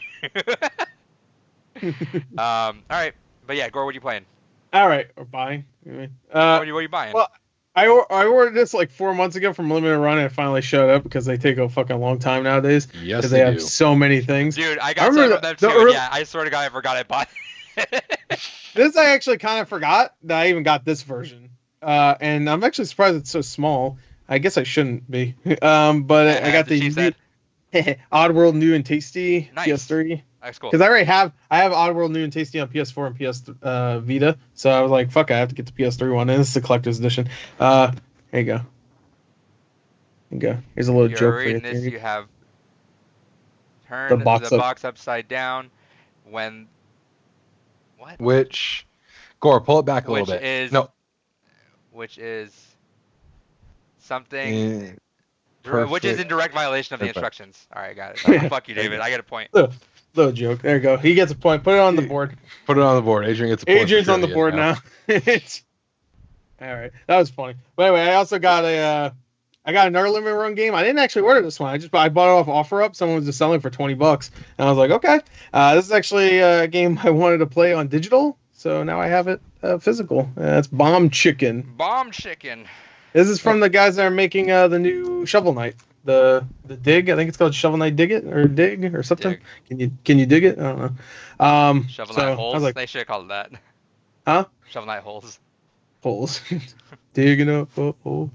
All right, but yeah, Gore, what are you playing? All right, or buying. What are you buying? well, I ordered this like 4 months ago from Limited Run, and it finally showed up because they take a fucking long time nowadays. Yes, Because they they have do. so many things. Dude, I I got some remember of them the too. early- Yeah, I swear to God, I forgot I bought it. This I actually kind of forgot that I even got this version. and I'm actually surprised it's so small. I guess I shouldn't be. But I got She said. Oddworld New and Tasty Nice. PS3. That's cool. Because I have Oddworld New and Tasty on PS4 and PS Vita, so I was like, fuck, I have to get the PS3 one, and this is a collector's edition. Here you go. Here you go. Here's a little You're joke for reading you. this. You have turned the box upside down when what? Which, Gore, pull it back a little bit. Which is something. Which is in direct violation of the instructions. All right, got it. Fuck you, David. I get a point. Little joke. There you go. He gets a point. Put it on the board. Put it on the board. Adrian gets a point. Adrian's on the board now. All right, that was funny. But anyway, I also got another limited run game. I didn't actually order this one. I bought it off OfferUp. Someone was just selling for $20, and I was like, okay. This is actually a game I wanted to play on digital, so now I have it physical. That's Bomb Chicken. Bomb Chicken. This is from the guys that are making the new Shovel Knight, the Dig. I think it's called Shovel Knight Dig or something. Dig. Can you dig it? I don't know. Shovel Knight Holes. They should have called it that. Huh? Shovel Knight Holes. Holes. Digging up holes.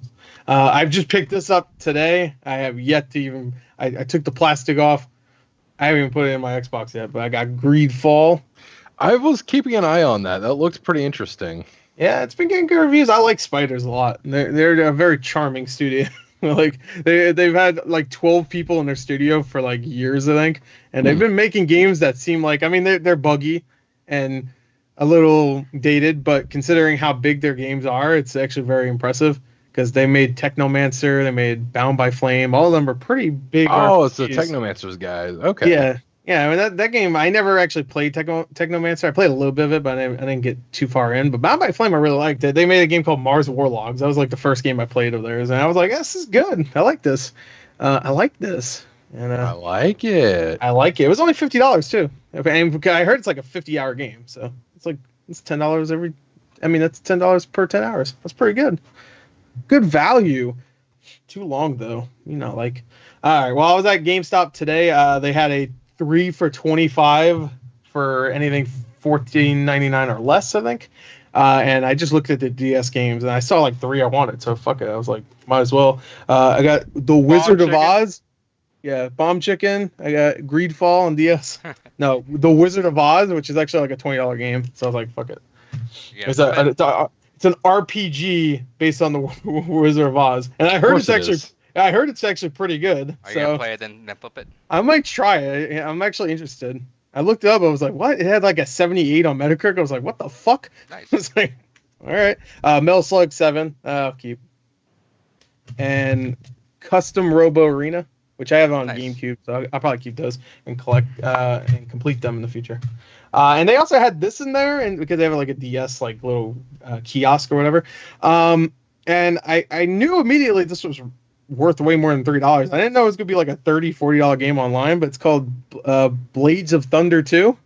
I've just picked this up today. I have yet to even. I took the plastic off. I haven't even put it in my Xbox yet, but I got Greedfall. I was keeping an eye on that. That looks pretty interesting. Yeah, it's been getting good reviews. I like spiders a lot. They're a very charming studio. Like they've had like 12 people in their studio for like years, I think, and they've been making games that seem like, I mean, they're buggy and a little dated, but considering how big their games are, it's actually very impressive. Because they made Technomancer, they made Bound by Flame. All of them are pretty big. Oh, RPGs. it's the Technomancers guys. Okay. Yeah. I mean, that game, I never actually played Technomancer. I played a little bit of it, but I didn't get too far in. But Bound by Flame, I really liked it. They made a game called Mars Warlogs. That was like the first game I played of theirs. And I was like, this is good. I like this. I like this. And I like it. I like it. It was only $50 too. And I heard it's like a 50-hour game. So it's $10 every. I mean, that's $10 per 10 hours. That's pretty good. Good value. Too long though. All right. Well, I was at GameStop today. They had a 3 for $25 for anything $14.99 or less, I think. And I just looked at the DS games and I saw like 3 I wanted. So fuck it. I was like, might as well. I got The Wizard of Oz. Yeah, Bomb Chicken. I got Greedfall on DS. No, The Wizard of Oz, which is actually like a $20 game. So I was like, fuck it. It's an RPG based on the Wizard of Oz, and I heard it's actually pretty good. Are you gonna play it then flip it? I might try it. I'm actually interested. I looked it up. I was like, what? It had like a 78 on Metacritic. I was like, what the fuck? Nice. I was like, all right. Metal Slug 7. I'll keep. And Custom Robo Arena, which I have on GameCube, so I'll probably keep those and collect and complete them in the future. And they also had this in there, and because they have like a DS like little kiosk or whatever. And I knew immediately this was worth way more than $3. I didn't know it was gonna be like a $30, $40 game online, but it's called Blades of Thunder 2.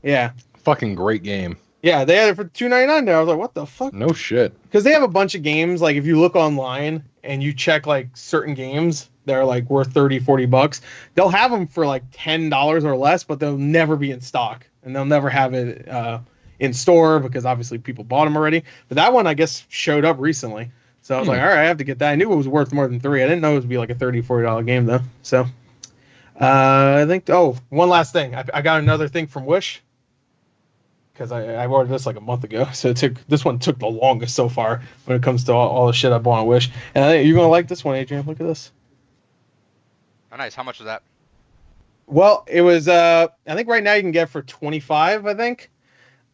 Yeah. Fucking great game. Yeah, they had it for $2.99 there. I was like, what the fuck? No shit. Because they have a bunch of games, like if you look online and you check like certain games that are like worth $30, $40, they'll have them for like $10 or less, but they'll never be in stock. And they'll never have it in store because obviously people bought them already. But that one, I guess, showed up recently. So I was like, all right, I have to get that. I knew it was worth more than $3. I didn't know it would be like a $30, $40 game though. So I think, one last thing. I got another thing from Wish. Because I ordered this like a month ago, so this one took the longest so far when it comes to all the shit I bought on Wish. And I think you're gonna like this one, Adrian. Look at this. Oh, nice. How much was that? Well, it was I think right now you can get it for $25, I think.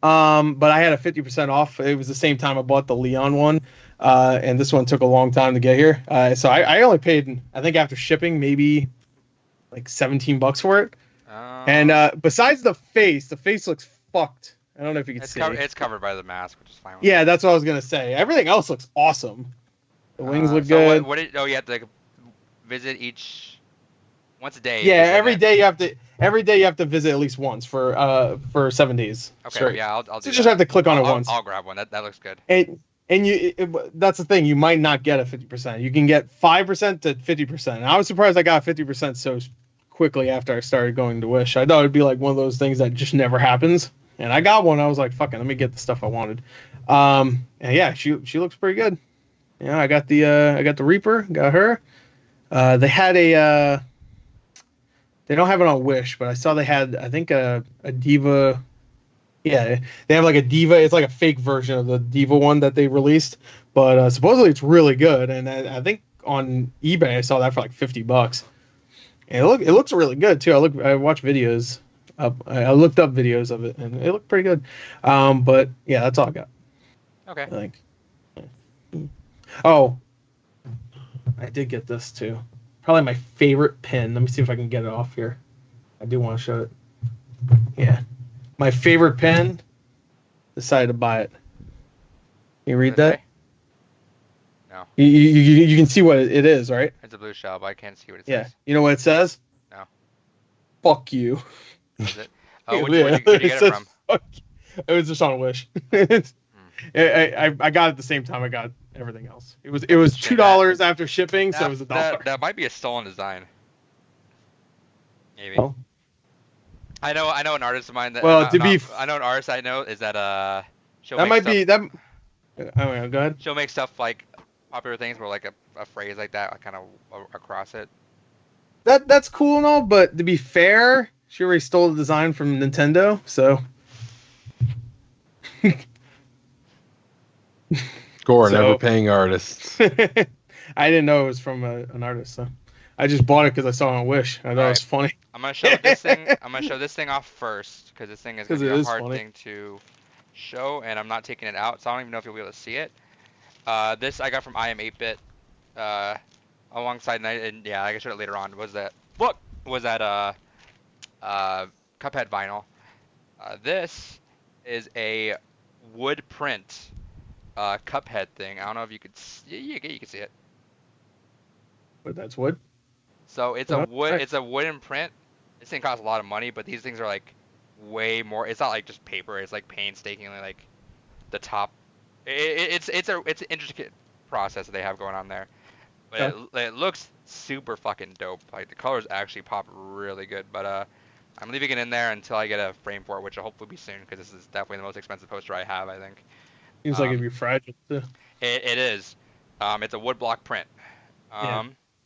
But I had a 50% off. It was the same time I bought the Leon one, and this one took a long time to get here. So I only paid, I think after shipping, maybe like $17 for it. And besides the face looks fucked. I don't know if you can see. It's covered by the mask, which is fine. Yeah, that's what I was gonna say. Everything else looks awesome. The wings look good. You have to visit once a day. Yeah, every day you have to visit at least once for 7 days. Okay, straight. yeah, I'll do so that. Just have to click on it once. I'll grab one. That looks good. And that's the thing. You might not get a 50%. You can get 5% to 50%. And I was surprised I got 50% so quickly after I started going to Wish. I thought it'd be like one of those things that just never happens. and I got one. I was like, fuck it, let me get the stuff I wanted. And yeah, she looks pretty good. Yeah, I got the Reaper, got her. They had a they don't have it on Wish, but I saw they had, I think, a Diva. Yeah, they have like a Diva. It's like a fake version of the Diva one that they released, but supposedly it's really good. And I think on eBay I saw that for like $50. And it looks really good too. I watched videos. I looked up videos of it, and it looked pretty good. But yeah, that's all I got. Okay. I think. Oh, I did get this too. Probably my favorite pin. Let me see if I can get it off here. I do want to show it. Yeah. My favorite pin. Decided to buy it. Can you read that? No. You can see what it is, right? It's a blue shell, but I can't see what it says. Yeah. You know what it says? No. Fuck you. Is it? Oh, where'd you get it from? Fuck you. It was just on Wish. I got it at the same time I got everything else. It was $2 after shipping, so it was $1. That might be a stolen design. Maybe. Oh. I know an artist of mine that. Well, I know an artist I know is that that might be that. Oh, go ahead. She'll make stuff like popular things where like a phrase like that kind of across it. That's cool and all, but to be fair, she already stole the design from Nintendo, so. Score, never paying artists. I didn't know it was from an artist, so I just bought it because I saw it on Wish. I thought it was funny. I'm gonna show this thing. I'm gonna show this thing off first because this thing is gonna be a hard thing to show, and I'm not taking it out, so I don't even know if you'll be able to see it. This I got from I Am 8-Bit, alongside, and yeah, I can show it later on. Was that Cuphead vinyl? This is a wood print Cuphead thing. I don't know if you could. You can see it. But that's wood. So it's a wood. It's a wooden print. This thing costs a lot of money, but these things are like way more. It's not like just paper. It's like painstakingly like the top. It's an intricate process that they have going on there, but it looks super fucking dope. Like the colors actually pop really good. But I'm leaving it in there until I get a frame for it, which will hopefully be soon because this is definitely the most expensive poster I have. I think. Seems like it'd be fragile too. It is. It's a wood block print. Yeah.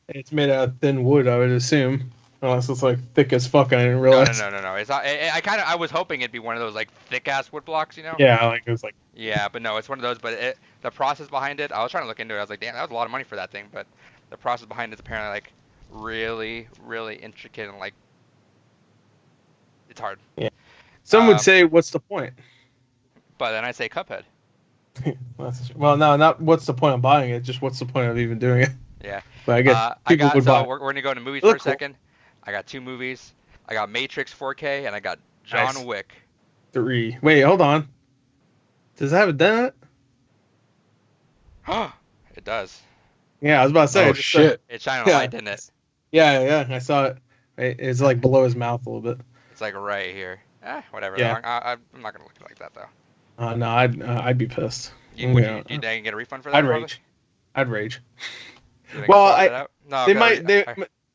It's made out of thin wood, I would assume. Unless it's like thick as fuck, I didn't realize. No. It's not. I was hoping it'd be one of those like thick ass wood blocks, you know? Yeah, like it was like. Yeah, but no, it's one of those. But the process behind it, I was trying to look into it. I was like, damn, that was a lot of money for that thing. But the process behind it's apparently like really, really intricate and like it's hard. Yeah. Some would say, what's the point? But then I say Cuphead. Well, no, not what's the point of buying it, just what's the point of even doing it. Yeah. But I guess people would buy it. We're going to go into movies for a second. I got 2 movies. I got Matrix 4K and I got John Wick 3. Wait, hold on. Does it have a dent in it? It does. Yeah, I was about to say. Oh, shit. It's shining a light, didn't it? Yeah, I saw it. It's like below his mouth a little bit. It's like right here. Whatever. Yeah. I'm not going to look like that, though. No, I'd be pissed. Do you think you can get a refund for that? I'd rage. Well,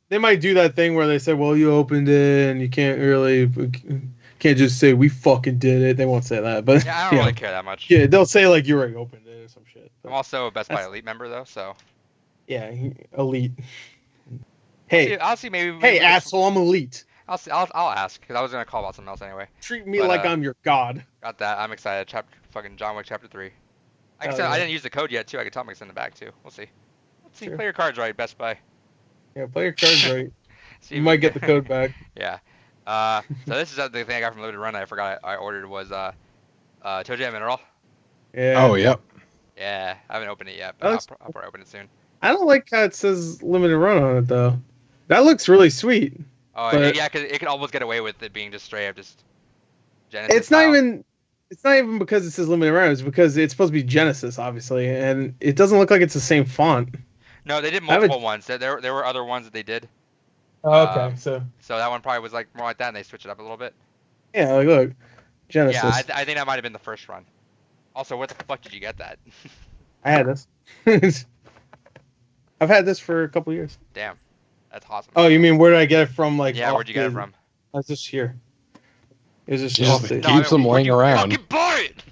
they might do that thing where they say, "Well, you opened it, and you can't just say we fucking did it." They won't say that, but yeah, I don't really care that much. Yeah, they'll say like you already opened it or some shit. I'm also a Best Buy Elite member though, so. Yeah, Elite. Hey, I'll see maybe. Hey, asshole, I'm Elite. I'll see. I'll ask because I was gonna call about something else anyway. Treat me like I'm your god. Got that. I'm excited. Fucking John Wick Chapter 3. I didn't use the code yet too. I could tell me to send it back too. We'll see. Let's see. Play your cards right, Best Buy. Yeah, play your cards right. You might get the code back. Yeah. So this is the thing I got from Limited Run. I forgot I ordered was Toe Jam Mineral. Yeah. Oh, yep. Yeah, I haven't opened it yet, but I'll probably open it soon. I don't like how it says Limited Run on it though. That looks really sweet. Oh yeah, because it could almost get away with it being just straight up just Genesis. It's not even because it says Limited Run. It's because it's supposed to be Genesis, obviously, and it doesn't look like it's the same font. No, they did multiple ones. There were other ones that they did. Oh, okay, so that one probably was like more like that, and they switched it up a little bit. Yeah, like look, Genesis. Yeah, I think that might have been the first run. Also, where the fuck did you get that? I had this. I've had this for a couple years. Damn, that's awesome. Oh, you mean where did I get it from? Like, yeah, where'd you get it from? I was just here. It was just Just off the. keeps them laying around. Fucking buy it.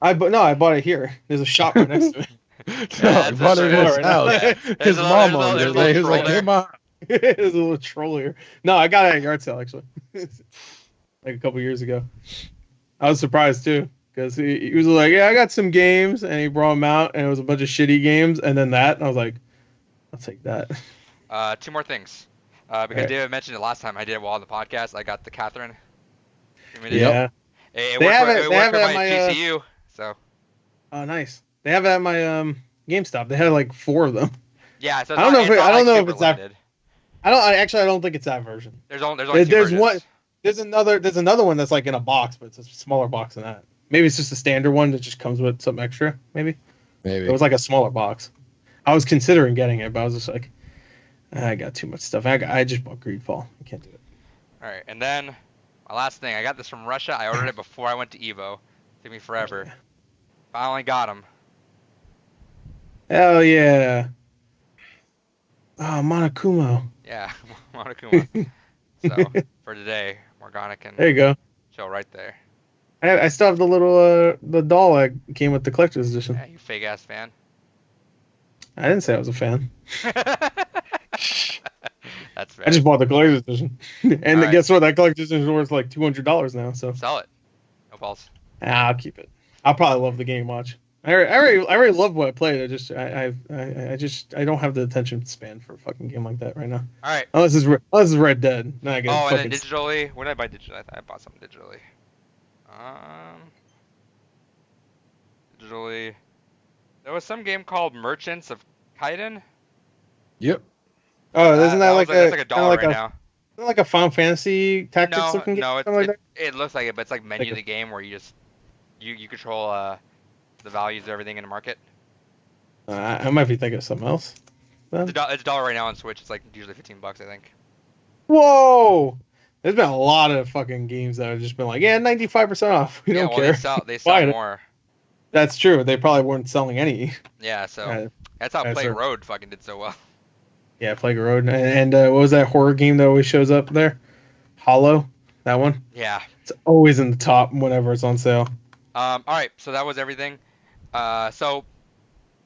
I bought it here. There's a shop right next to it. No, I bought it in his house. Yeah. His mom owned there's it. a He was like, troll "Hey, mom." There's a little troll here. No, I got it at a yard sale actually, like a couple years ago. I was surprised too because he was like, "Yeah, I got some games," and he brought them out, and it was a bunch of shitty games, and then that, and I was like, "I'll take that." Two more things. Because Right. David mentioned it last time I did it while on the podcast. I got the Catherine. Yeah. It They worked have for, it- it they worked have for it at my my, GCU. So Oh, nice. They have it at my GameStop. They had like 4 of them. yeah, so it's I don't not, know if it's it- not I don't like know if super it's that- limited. I don't think it's that version. There's only two There's versions. one. There's another one that's like in a box, but it's a smaller box than that. Maybe it's just a standard one that just comes with something extra. Maybe Maybe. it was like a smaller box. I was considering getting it, but I was just like, I got too much stuff. I just bought Greedfall. I can't do it. All right, and then my last thing. I got this from Russia. I ordered it before I went to Evo. Took me forever. Finally got them. Hell yeah. Oh, Monokuma. Yeah, Monokuma. So for today, Morgana can There you go. chill right there. I still have the little the doll that came with the collector's edition. Yeah, you fake ass fan. I didn't say I was a fan. That's fair. I just bought the collector's edition, and Alright. guess what? That collector's edition is worth like $200 now. So Sell it. No balls. I'll keep it. I'll probably love the game watch. I already love what I played. I just don't have the attention span for a fucking game like that right now. All right. Unless it's Red Dead. Then I get Oh, and fucking then digitally. When did I buy digitally? I thought I bought something digitally. Digitally. There was some game called Merchants of Kaiden. Yep. Oh, isn't that like that's like kinda a dollar like right a now. isn't it like a Final Fantasy Tactics No, looking game? no, Something like that? it looks like it, but it's like menu Like of the game where you just you control the values of everything in the market. I might be thinking of something else. It's a dollar right now on Switch. It's like usually $15, I think. Whoa! There's been a lot of fucking games that have just been like, yeah, 95% off. We don't well, care. they Buy sell it. more. That's true. They probably weren't selling any. Yeah, so Yeah, that's how that's Plague right. Road fucking did so well. Yeah, Plague Road. And what was that horror game that always shows up there? Hollow? That one? Yeah. It's always in the top whenever it's on sale. All right, so that was everything. So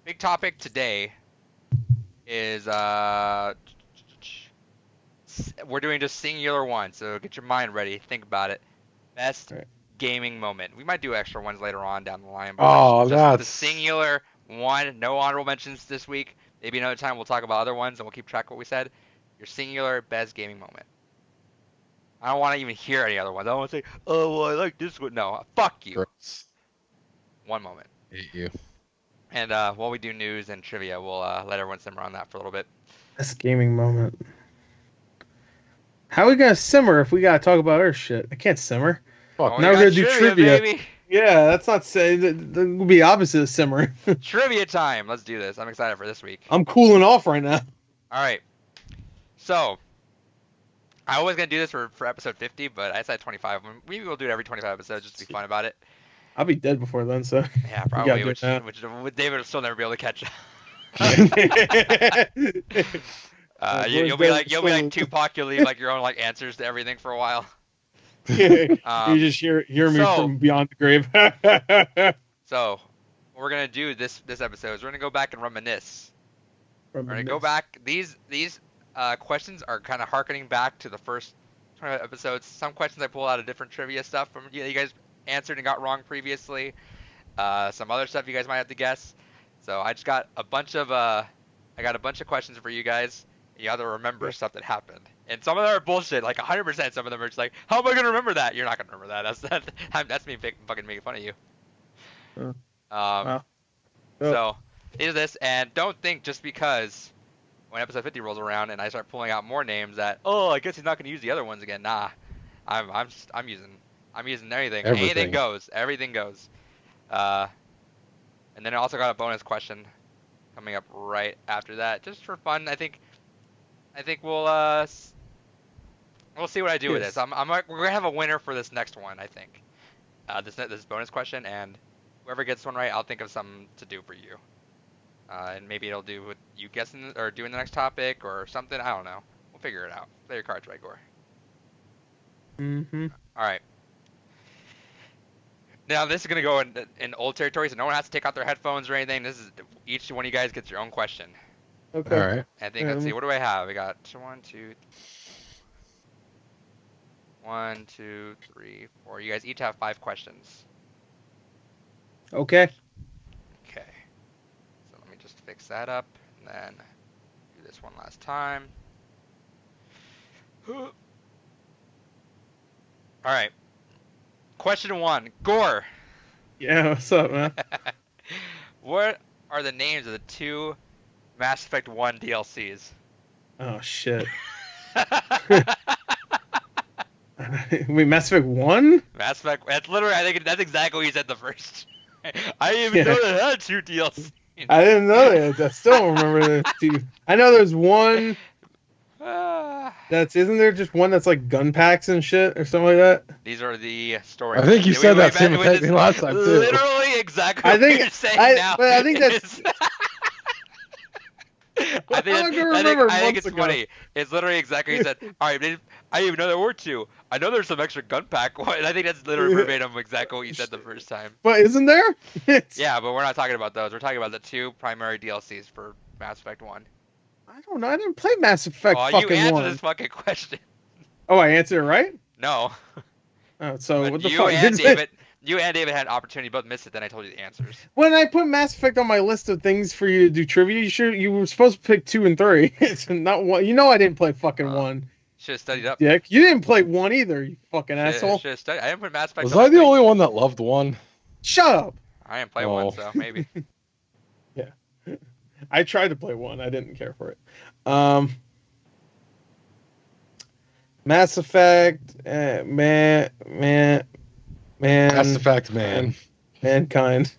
big topic today is we're doing just singular one. So get your mind ready. Think about it. Best Right. gaming moment. We might do extra ones later on down the line. But Oh, just the that's singular one. No honorable mentions this week. Maybe another time we'll talk about other ones and we'll keep track of what we said. Your singular best gaming moment. I don't want to even hear any other ones. I don't want to say, oh, well, I like this one. No, fuck you. gross. One moment. Hate you. And while we do news and trivia, we'll let everyone simmer on that for a little bit. Best gaming moment. How are we gonna simmer if we gotta talk about our shit? I can't simmer. Fuck. Oh, now you we're got gonna do trivia. baby. Yeah, that's not saying that would be opposite of simmer. Trivia time. Let's do this. I'm excited for this week. I'm cooling off right now. All right. So, I was going to do this for episode 50, but I said 25. Maybe we'll do it every 25 episodes just to be fun about it. I'll be dead before then, so. Yeah, gotta probably, do it now. which David will still never be able to catch up. Boys You'll be better like still- Tupac. You'll leave like your own like answers to everything for a while. You just hear me so- from beyond the grave. So, what we're gonna do this episode is we're gonna go back and reminisce. We're gonna go back. These questions are kind of harkening back to the first 20 episodes. Some questions I pulled out of different trivia stuff from you guys answered and got wrong previously. Some other stuff you guys might have to guess. So I just got a bunch of questions for you guys. You have to remember stuff that happened. And some of them are bullshit, like 100%. Some of them are just like, how am I gonna remember that? You're not gonna remember that. That's me fucking making fun of you. Wow. So do this, and don't think just because when episode 50 rolls around and I start pulling out more names that, oh, I guess he's not gonna use the other ones again. Nah, I'm using everything. Anything goes. Everything goes. And then I also got a bonus question coming up right after that, just for fun. I think we'll see what I do with Yes. this. We're gonna have a winner for this next one. I think this bonus question, and whoever gets one right, I'll think of something to do for you. And maybe it'll do with you guessing or doing the next topic or something. I don't know. We'll figure it out. Play your cards right, Gore. Mm-hmm. All right. Now this is gonna go in old territory, so no one has to take out their headphones or anything. This is each one of you guys gets your own question. Okay. All right. I think let's see, what do I have? I got 1, 2, 1, 2, 3, 4. You guys each have 5 questions. Okay. Okay. So let me just fix that up and then do this one last time. All right. Question 1. Gore. Yeah, what's up, man? What are the names of the 2 Mass Effect 1 DLCs? Oh shit. Wait, Mass Effect 1? Mass Effect. That's literally. I think that's exactly what you said the first. I didn't even know they had 2 DLCs. I didn't know that. I still don't remember the two. I know there's one isn't there just one that's like gun packs and shit or something like that? These are the stories. I think you said that same thing last time too. Literally exactly what you're saying now. But I think that's. I think it's funny. It's literally exactly what you said. All right, I didn't even know there were 2. I know there's some extra gun pack one. I think that's literally verbatim exactly what you said the first time. But isn't there? Yeah, but we're not talking about those. We're talking about the 2 primary DLCs for Mass Effect 1. I don't know. I didn't play Mass Effect Oh, fucking you answered 1. this fucking question. Oh, I answered it right? No. Oh, so But what the you fuck? and David had an opportunity, both missed it. Then I told you the answers. When I put Mass Effect on my list of things for you to do trivia, you were supposed to pick 2 and 3. It's not 1. You know I didn't play fucking 1. Should have studied up. Dick, you didn't play 1 either, you fucking asshole. Should have studied. I didn't put Mass Effect. Was I the only one that loved 1? Shut up. I didn't play 1, so maybe. Yeah. I tried to play 1. I didn't care for it. Mass Effect, Mass Effect, man. Mankind.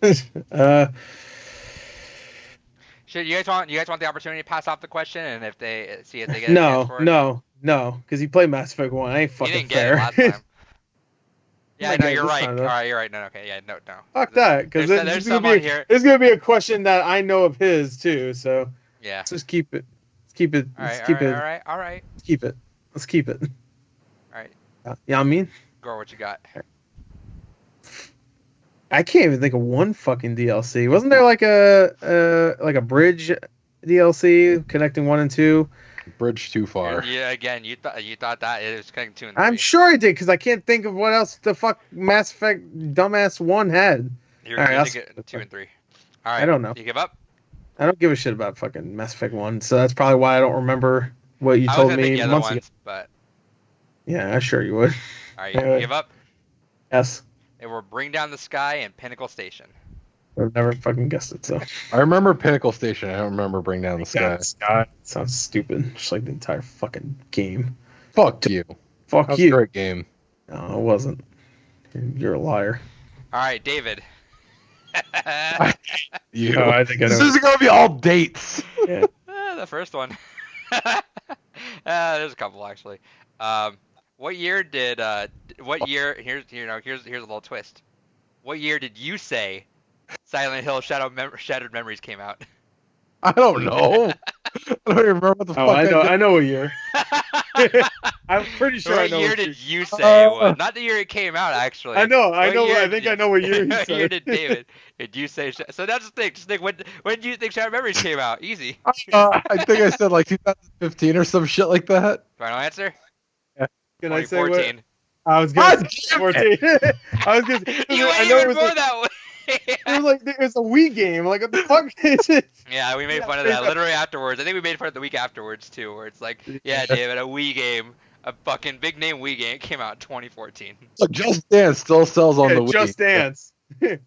Should you guys want the opportunity to pass off the question, and if they see if they get a No, chance for it? no, because he played Mass Effect 1. I ain't fucking You didn't fair. get it last time. Yeah, Might no, get it you're this right. time, All though. right, you're right. No, okay, yeah, no. Fuck that, because There's some on here. there's gonna be a question that I know of his too. So Yeah. let's just keep it. Let's keep it. All Let's right, keep it. all right. Let's keep it. Let's keep it. All right. Yeah, I mean, Gore, what you got? I can't even think of one fucking DLC. Wasn't there like a bridge DLC connecting 1 and 2? Bridge too far. Yeah, again, you thought that it was connecting 2 and 3. I'm sure I did because I can't think of what else the fuck Mass Effect dumbass 1 had. You're thinking 2 and 3. All right. I don't know. You give up? I don't give a shit about fucking Mass Effect 1, so that's probably why I don't remember what you told me months ago. But Yeah, I'm sure you would. all right, you give up? Yes. It will Bring Down the Sky and Pinnacle Station. I've never fucking guessed it, so. I remember Pinnacle Station. I don't remember Bring Down the Sky. Sounds stupid. Just like the entire fucking game. Fuck you. Fuck That was you. a great game. No, it wasn't. You're a liar. All right, David. You. Oh, I think I know. This isn't gonna be all dates. Yeah. The first one. There's a couple actually. What year did here's a little twist. What year did you say Silent Hill Shattered Memories came out? I don't know. I don't even remember what the fuck. I know a year. I'm pretty sure I know. What year did you say it was? Not the year it came out, actually. I know. I What think I know what year he What said. year did David? Did you say? So that's the thing. Just think. When do you think Shattered Memories came out? Easy. I think I said like 2015 or some shit like that. Final answer. Can I say what? 2014. I was gonna say 14. I was gonna. You I went know it even was more like, that way. it was like it was a Wii game. Like what the fuck is it? Yeah, we made fun of that literally afterwards. I think we made fun of it the week afterwards too, where it's like, yeah, David, a Wii game, a fucking big name Wii game came out in 2014. Look, Just Dance still sells on the Wii. Just Dance.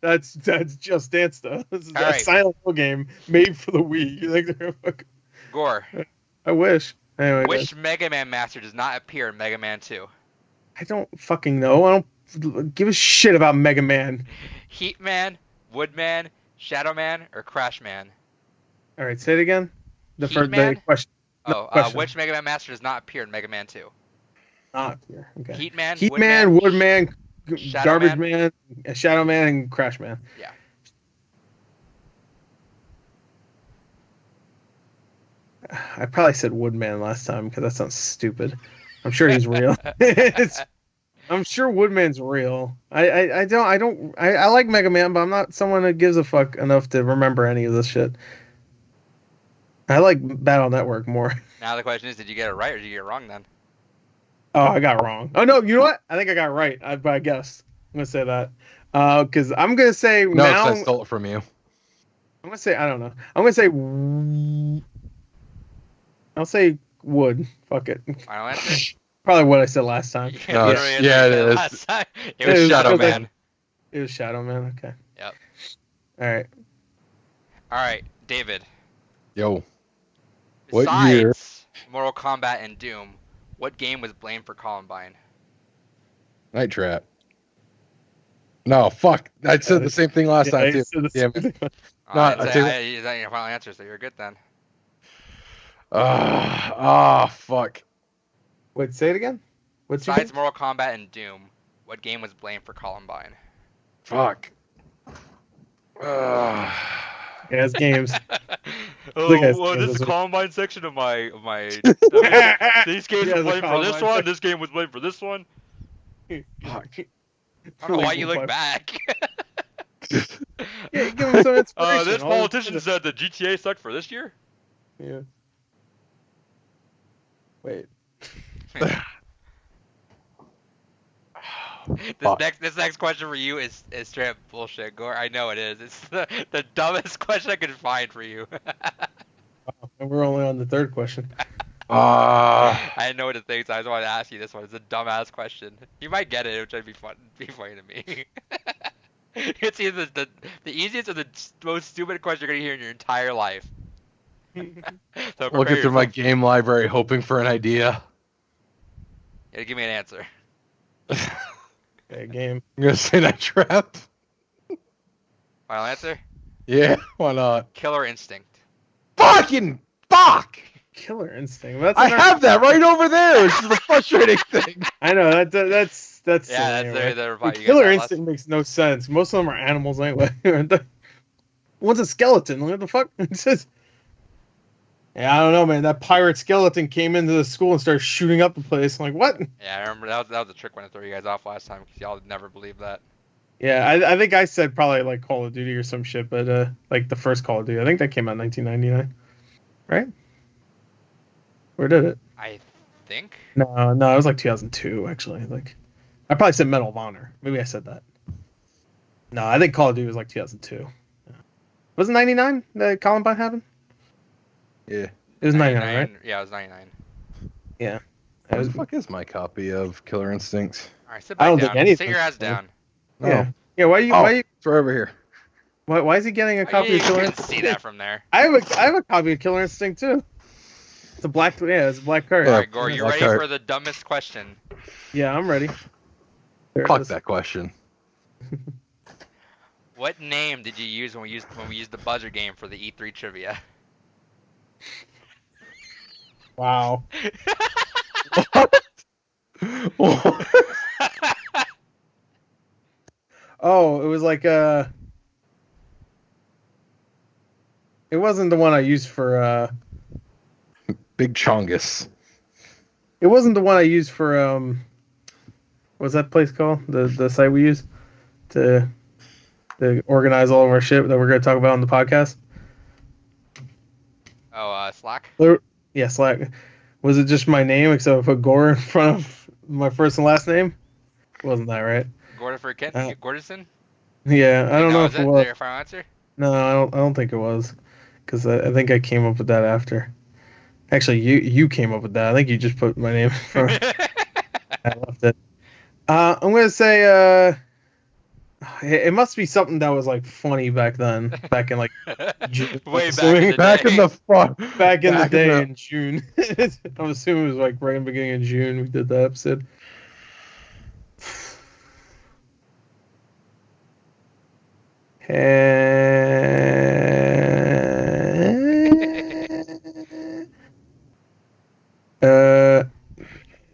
That's Just Dance though. This is All a right. Silent Hill game made for the Wii. Like they're fucking. Gore, I wish. Anyway, which Mega Man master does not appear in Mega Man 2? I don't fucking know. I don't give a shit about Mega Man. Heat Man, Wood Man, Shadow Man, or Crash Man? All right, say it again. The Heat first Man? question. Oh, question. which Mega Man master does not appear in Mega Man 2? Not here. Okay. Heat Man, Heat Man, Wood Man, Shadow Garbage Man? Man, Shadow Man, and Crash Man. Yeah. I probably said Woodman last time because that sounds stupid. I'm sure he's real. It's I'm sure Woodman's real. I like Mega Man, but I'm not someone that gives a fuck enough to remember any of this shit. I like Battle Network more. Now the question is, did you get it right or did you get it wrong then? Oh, I got it wrong. Oh no, you know what? I think I got it right. I guess I'm gonna say that. Because I'm gonna say No, now. 'cause I stole it from you. I'm gonna say I don't know. I'm gonna say. I'll say wood. Fuck it. Final answer? Probably what I said last time. No, Literally as yeah, I it said is. last time. It It was was Shadow because I- Man. It was Shadow Man. Okay. Yep. All right. All right, David. Yo. What Besides year? Mortal Kombat and Doom, what game was blamed for Columbine? Night Trap. No, fuck. I said the same thing last time, too. Damn it. Oh, No, I didn't I say, is that your final answer? So you're good then. Fuck. Wait, say it again. What's your Besides Mortal Kombat and Doom, what game was blamed for Columbine? Fuck. Yeah, it's games. Oh, Look at well, this this is is- Columbine section of my these games Yeah, were the blamed for this Columbine one. This game was blamed for this one. Fuck. I don't know why you look back. Yeah, give him some inspiration. This All politician this- said the GTA sucked for this year. Yeah. Wait. Fuck. This next question for you is straight up bullshit, Gore. I know it is. It's the dumbest question I could find for you. And we're only on the third question. I didn't know what to think, so I just wanted to ask you this one. It's a dumbass question. You might get it, which would be funny to me. It's either the easiest or the most stupid question you're gonna hear in your entire life. So Looking prepare through my yourself. game library, hoping for an idea. Yeah, give me an answer. Okay, game. I'm gonna say Night Trap. Final answer? Yeah, why not? Killer Instinct. Fucking fuck! Killer Instinct. That's I another- have that right over there, which is the frustrating thing. I know that's Yeah, silly that's anyway. the The reply you guys Killer had last- Instinct makes no sense. Most of them are animals anyway. aren't they? What's a skeleton? What the fuck? It says. Yeah, I don't know, man. That pirate skeleton came into the school and started shooting up the place. I'm like, what? Yeah, I remember that was a trick when I threw you guys off last time because y'all never believed that. Yeah, I think I said probably like Call of Duty or some shit, but like the first Call of Duty. I think that came out in 1999, right? Where did it? I think. No, it was like 2002 actually. Like, I probably said Medal of Honor. Maybe I said that. No, I think Call of Duty was like 2002. Yeah. Was it 99 that Columbine happened? Yeah. It was 99, right? Yeah, it was 99. Yeah. Where the fuck is my copy of Killer Instinct? All right, sit I back don't down. think anything- Sit your ass down. Yeah. Oh. Yeah. Why you? Oh, Why you? it's right over here. Why is he getting a copy You of Killer can Instinct? see that from there. I have a copy of Killer Instinct too. It's a black. Yeah, it's a black card. All Yeah. right, Gore, you Black ready card. for the dumbest question? Yeah, I'm ready. There it Fuck is. that question. What name did you use when we used the buzzer game for the E3 trivia? Wow. Oh, it was like it wasn't the one I used for Big Chongus. it wasn't the one I used for what's that place called? The site we use to organize all of our shit that we're gonna talk about on the podcast. Oh, Slack. Yeah, Slack. Was it just my name except I put Gore in front of my first and last name? Wasn't that right? Gordon? Yeah, I don't know if it Is was. that your final answer? No, I don't think it was, because I think I came up with that after. Actually, you came up with that. I think you just put my name. For, I left it. I'm gonna say it must be something that was like funny back then, back in like June. Way Assuming back in the day. Back in the fuck. back in the back in day the- in June. I'm assuming it was like right in the beginning of June we did that episode.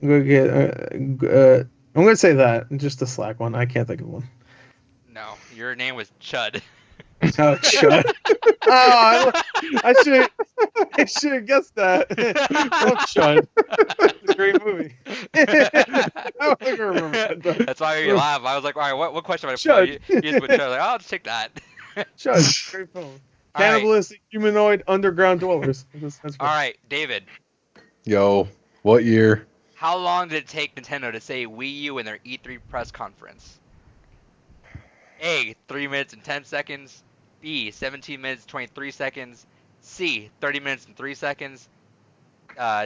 I'm gonna get. I'm gonna say that just the Slack one. I can't think of one. No, your name was Chud. Oh, shut. Oh, I should have guessed that. Oh, shut. It's a great movie. I don't think I remember that. That's why you laugh. I was like, all right, what question am I Shut. put? You just put Chud. Like, I'll just take that. Shut. Great film. All right. Cannibalistic humanoid underground dwellers. That's All right, David. Yo, what year? How long did it take Nintendo to say Wii U in their E3 press conference? A, 3 minutes and 10 seconds. B, 17 minutes and 23 seconds. C, 30 minutes and 3 seconds.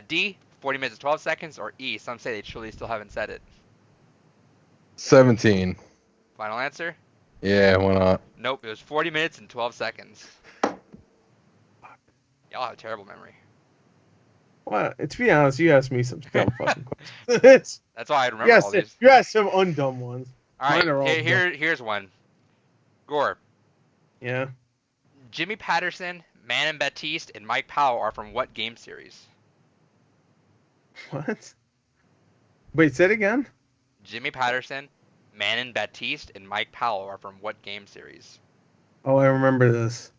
D, 40 minutes and 12 seconds. Or E, some say they truly still haven't said it. 17. Final answer? Yeah, why not? Nope, it was 40 minutes and 12 seconds. Y'all have a terrible memory. Well, to be honest, you asked me some dumb fucking questions. That's why I remember all these. You asked some undumb ones. All Mine are all right, dumb. here's one. Gore. Yeah. Jimmy Patterson, Manon Baptiste, and Mike Powell are from what game series? What? Wait, say it again? Jimmy Patterson, Manon Baptiste, and Mike Powell are from what game series? Oh, I remember this.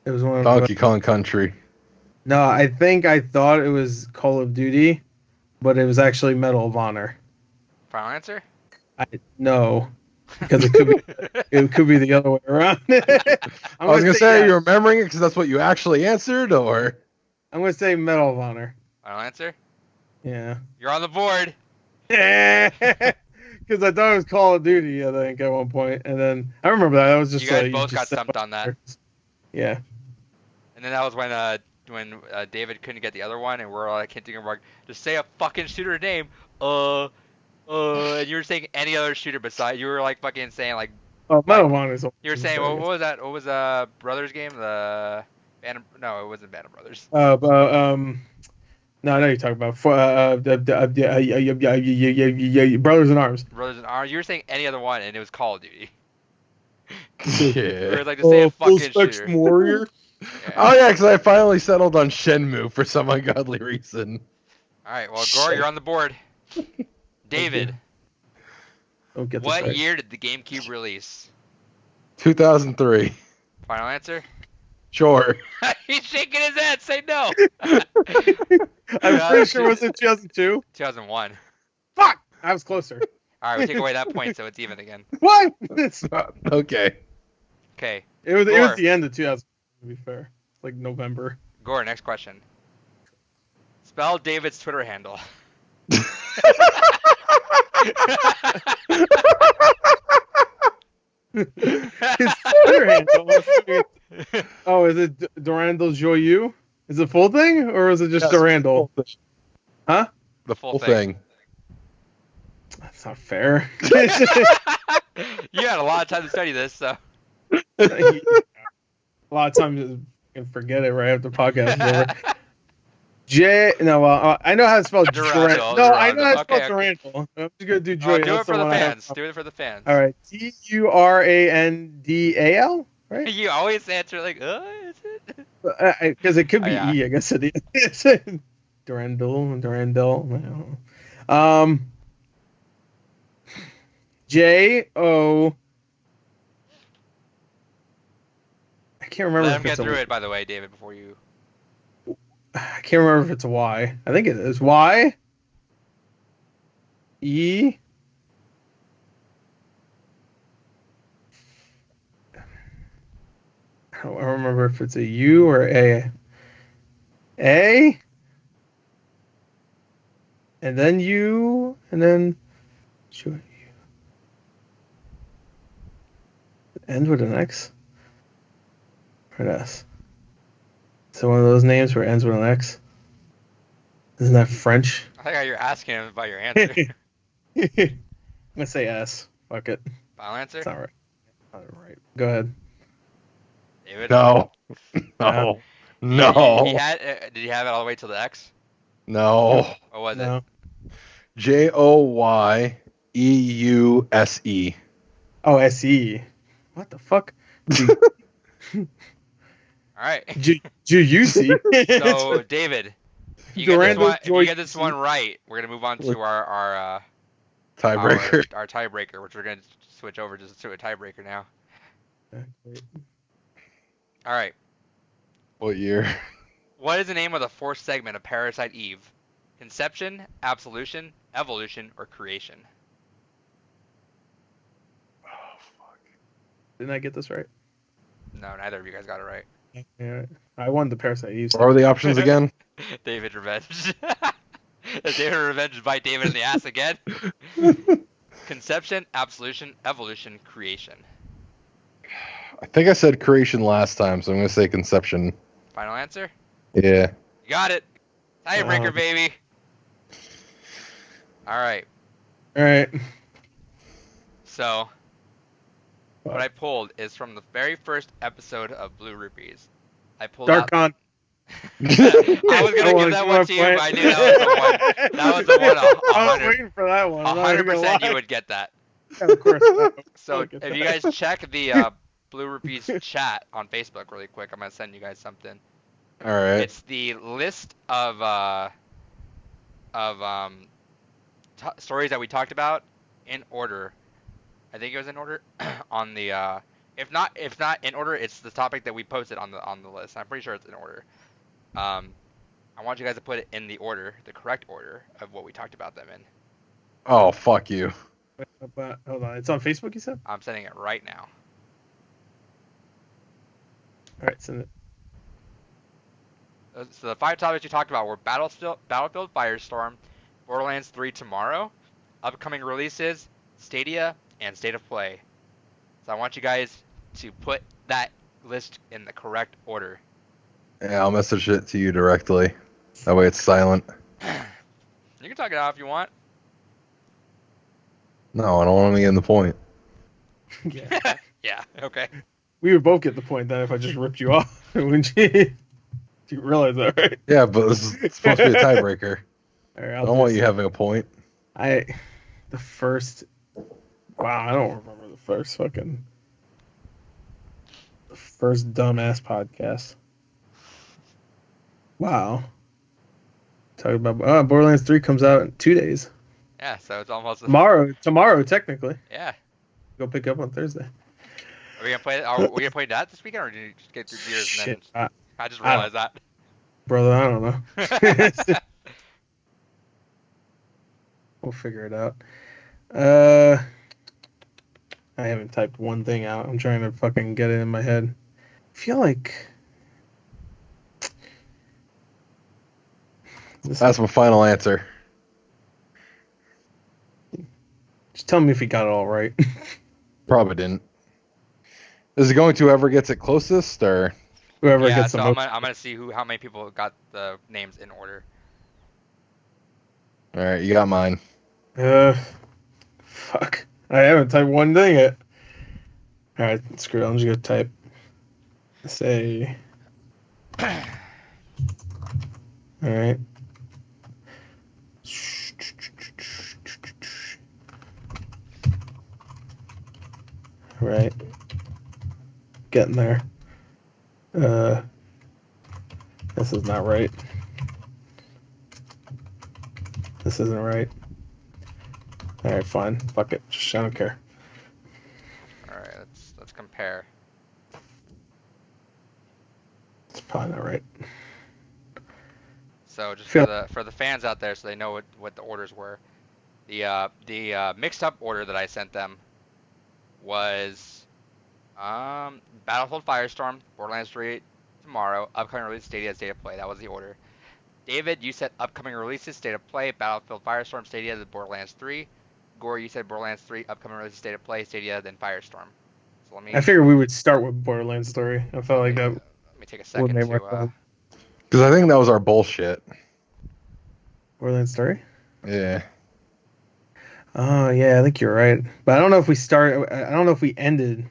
It was one of Donkey Kong Country. No, I think I thought it was Call of Duty, but it was actually Medal of Honor. Final answer? No, because it could be the other way around. I was gonna say, are you remembering it because that's what you actually answered, or? I'm gonna say Medal of Honor. Final answer? Yeah. You're on the board. Because I thought it was Call of Duty, I think, at one point, and then I remember that. I was just You guys like, both got stumped on that. Yeah. And then that was when David couldn't get the other one, and we're all like hinting him like, just say a fucking shooter name. And you were saying any other shooter besides. You were like fucking saying like. Oh, Medal of Honor is. You were saying what was that? What was Brothers game? The Band of, no, it wasn't Band of Brothers. No, I know you're talking about Brothers in Arms. Brothers in Arms. You were saying any other one, and it was Call of Duty. Yeah. You were like to say a fucking shooter. Warrior. Yeah. Oh yeah, because I finally settled on Shenmue for some ungodly reason. All right, well, Gore, you're on the board. David, what year did the GameCube release? 2003. Final answer? Sure. He's shaking his head. Say no. I'm pretty sure was it 2002? 2001. Fuck! I was closer. All right, we take away that point, so it's even again. What? Okay. Okay. It was Gore. the end of 2000. To be fair, like November. Gore, next question. Spell David's Twitter handle. His Twitter handle. Oh, is it Durandal Joyeux? Is it full thing or is it just Durandal? Huh? The full thing. That's not fair. You had a lot of time to study this, so. A lot of times you can forget it right after the podcast is over. I know how to spell Durandal. No, I know how to spell Durandal. I'm just gonna do Joy. Do it for the fans. Do it for the fans. All right, Turandal, right? You always answer like, is it? Because it could be yeah. E, I guess it is. Durandal. J-O. I can't remember. Let him get through it, by the way, David, before you. I can't remember if it's a Y. I think it is Y. E. I don't remember if it's a U or A. A. And then U. And then. Sure. End with an X. Or an S. So one of those names where it ends with an X. Isn't that French? I think you're asking him about your answer. I'm gonna say S. Fuck it. Final answer? It's not right. Not right. Go ahead. David? No. No. No. He had, did he have it all the way to the X? No. What was No. it? Joyeuse. Oh, SE. What the fuck? All right. Juicy. So, David, you get this one right. We're going to move on to our Tiebreaker. Our tiebreaker, which we're going to switch over just to a tiebreaker now. Great. All right. What year? What is the name of the fourth segment of Parasite Eve? Conception, absolution, evolution, or creation? Oh, fuck. Didn't I get this right? No, neither of you guys got it right. Yeah, I won the Parasite Eve. What are the options again? David Revenge. Does David Revenge bite David in the ass again? Conception, absolution, evolution, creation. I think I said creation last time, so I'm going to say conception. Final answer? Yeah. You got it. Tiebreaker, baby. All right. All right. So, what I pulled is from the very first episode of Blue Rupees. I pulled out. Darkon. I was gonna give that one to you, but I knew that was the one. That was the one. I was waiting for that one. 100% you would get that. Yeah, of course. So if you guys check the Blue Rupees chat on Facebook really quick, I'm gonna send you guys something. All right. It's the list of stories that we talked about in order. I think it was in order on the if not in order, it's the topic that we posted on the list. I'm pretty sure it's in order. I want you guys to put it in the order, the correct order of what we talked about them in. Oh, fuck you. But hold on, it's on Facebook. You said. I'm sending it right now. All right, send it. So the 5 topics you talked about were Battlefield Firestorm, Borderlands 3 Tomorrow, upcoming releases, Stadia, and State of Play. So I want you guys to put that list in the correct order. Yeah, I'll message it to you directly. That way it's silent. You can talk it out if you want. No, I don't want to get in the point. Yeah. Yeah, okay. We would both get the point then if I just ripped you off. Wouldn't you? You realize that, right? Yeah, but this is supposed to be a tiebreaker. All right, I don't want you having a point. The first. Wow, I don't remember the first dumbass podcast. Wow. Talk about Borderlands 3 comes out in 2 days. Yeah, so it's almost Tomorrow, technically. Yeah. Go pick up on Thursday. Are we gonna play? Are we gonna play that this weekend, or do you just get through years and Shit. then? I just realized that. Brother, I don't know. We'll figure it out. I haven't typed one thing out. I'm trying to fucking get it in my head. I feel like That's my final answer. Just tell me if you got it all right. Probably didn't. Is it going to whoever gets it closest, or Whoever Yeah, gets so the I'm most. gonna see how many people got the names in order. all right? You got mine. Fuck. I haven't typed one thing yet. All right, screw it. I'm just gonna type. Say. All right. All right. Getting there. This is not right. This isn't right. All right, fine. Fuck it. Just I don't care. All right, let's compare. It's probably not right. So just Feel- for the fans out there, so they know what the orders were. The mixed up order that I sent them was Battlefield Firestorm, Borderlands 3 Tomorrow, upcoming release, Stadia, State of Play. That was the order. David, you said upcoming releases, State of Play, Battlefield Firestorm, Stadia, then Borderlands 3. Gore, you said Borderlands 3, upcoming releases, State of Play, Stadia, then Firestorm. So let me. I figured we would start with Borderlands 3. I felt like that. Let me take a second make more to. sense. Because I think that was our bullshit. Borderlands 3? Yeah. Oh, yeah, I think you're right. But I don't know if we ended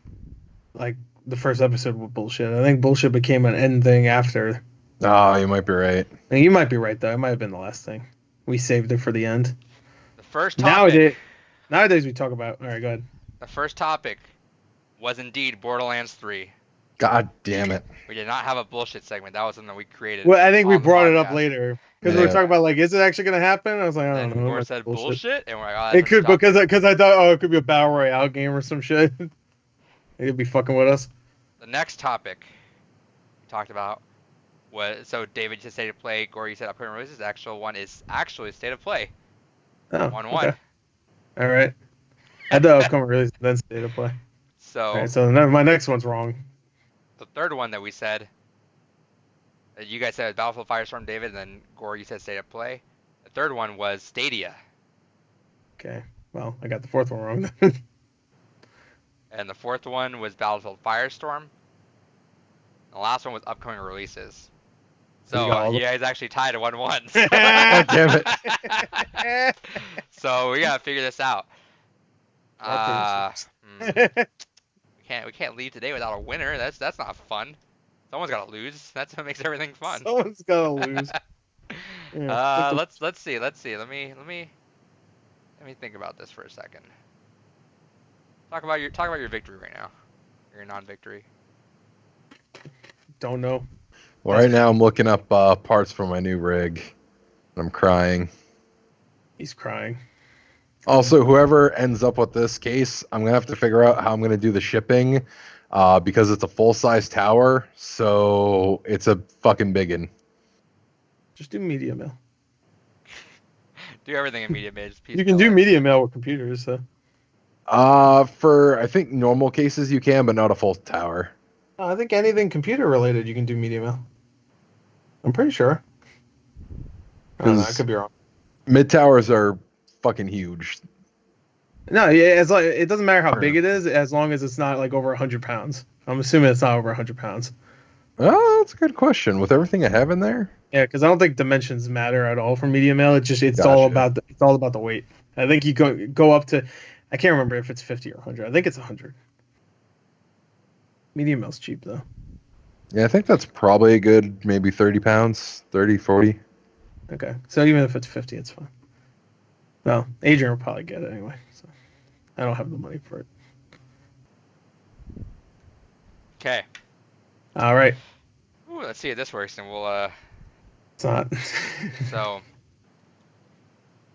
like the first episode with bullshit. I think bullshit became an end thing after. Oh, you might be right. And you might be right, though. It might have been the last thing. We saved it for the end. The first topic. Nowadays we talk about. All right, go ahead. The first topic was indeed Borderlands 3. God damn it. We did not have a bullshit segment. That was something we created. Well, I think we on the brought it up podcast. later because we were Yeah. talking about like, is it actually going to happen? I was like, I And don't know. Gore That's said bullshit, and we're like, oh, It could because I thought, oh, it could be a battle royale game or some shit. He'd be fucking with us. The next topic we talked about was, so David just state of play. Gore, you said upcoming releases. The actual one is actually state of play. Oh, 1-1. okay. All right. I the upcoming release, then state of play. So, All right, so my next one's wrong. the third one that we said, you guys said Battlefield Firestorm, David, and then Gore, you said state of play. The third one was Stadia. Okay. Well, I got the fourth one wrong. And the fourth one was Battlefield Firestorm. The last one was upcoming releases. So you So got all you the- guys actually tied at 1-1. God damn it. So we gotta figure this out. That We can't leave today without a winner. That's not fun. Someone's gotta lose. That's what makes everything fun. Someone's gotta lose. Yeah, Let's see. Let me think about this for a second. Talk about your victory right now. Your non-victory. don't know. Well, right now I'm looking up parts for my new rig. I'm crying. He's crying. Also, whoever ends up with this case, I'm gonna have to figure out how I'm gonna do the shipping, because it's a full-size tower, so it's a fucking biggin. Just do media mail. Do everything in media base. You can do media mail with computers. So. For I think normal cases you can, but not a full tower. I think anything computer related you can do media mail. I'm pretty sure. I don't know, I could be wrong. Mid towers are fucking huge. No, yeah, it doesn't matter how big it is, as long as it's not like over 100 pounds. I'm assuming it's not over 100 pounds. Oh, that's a good question. With everything I have in there, Yeah, because I don't think dimensions matter at all for media mail. It's Gotcha. all about the weight. I think you go up to, I can't remember if it's 50 or 100. I think it's 100. Media mail's cheap though. yeah, I think that's probably a good maybe 30 pounds, 30, 40. Okay, so even if it's 50, it's fine. Well, Adrian will probably get it anyway. So I don't have the money for it. Okay. All right. Ooh, let's see if this works, and we'll It's not. So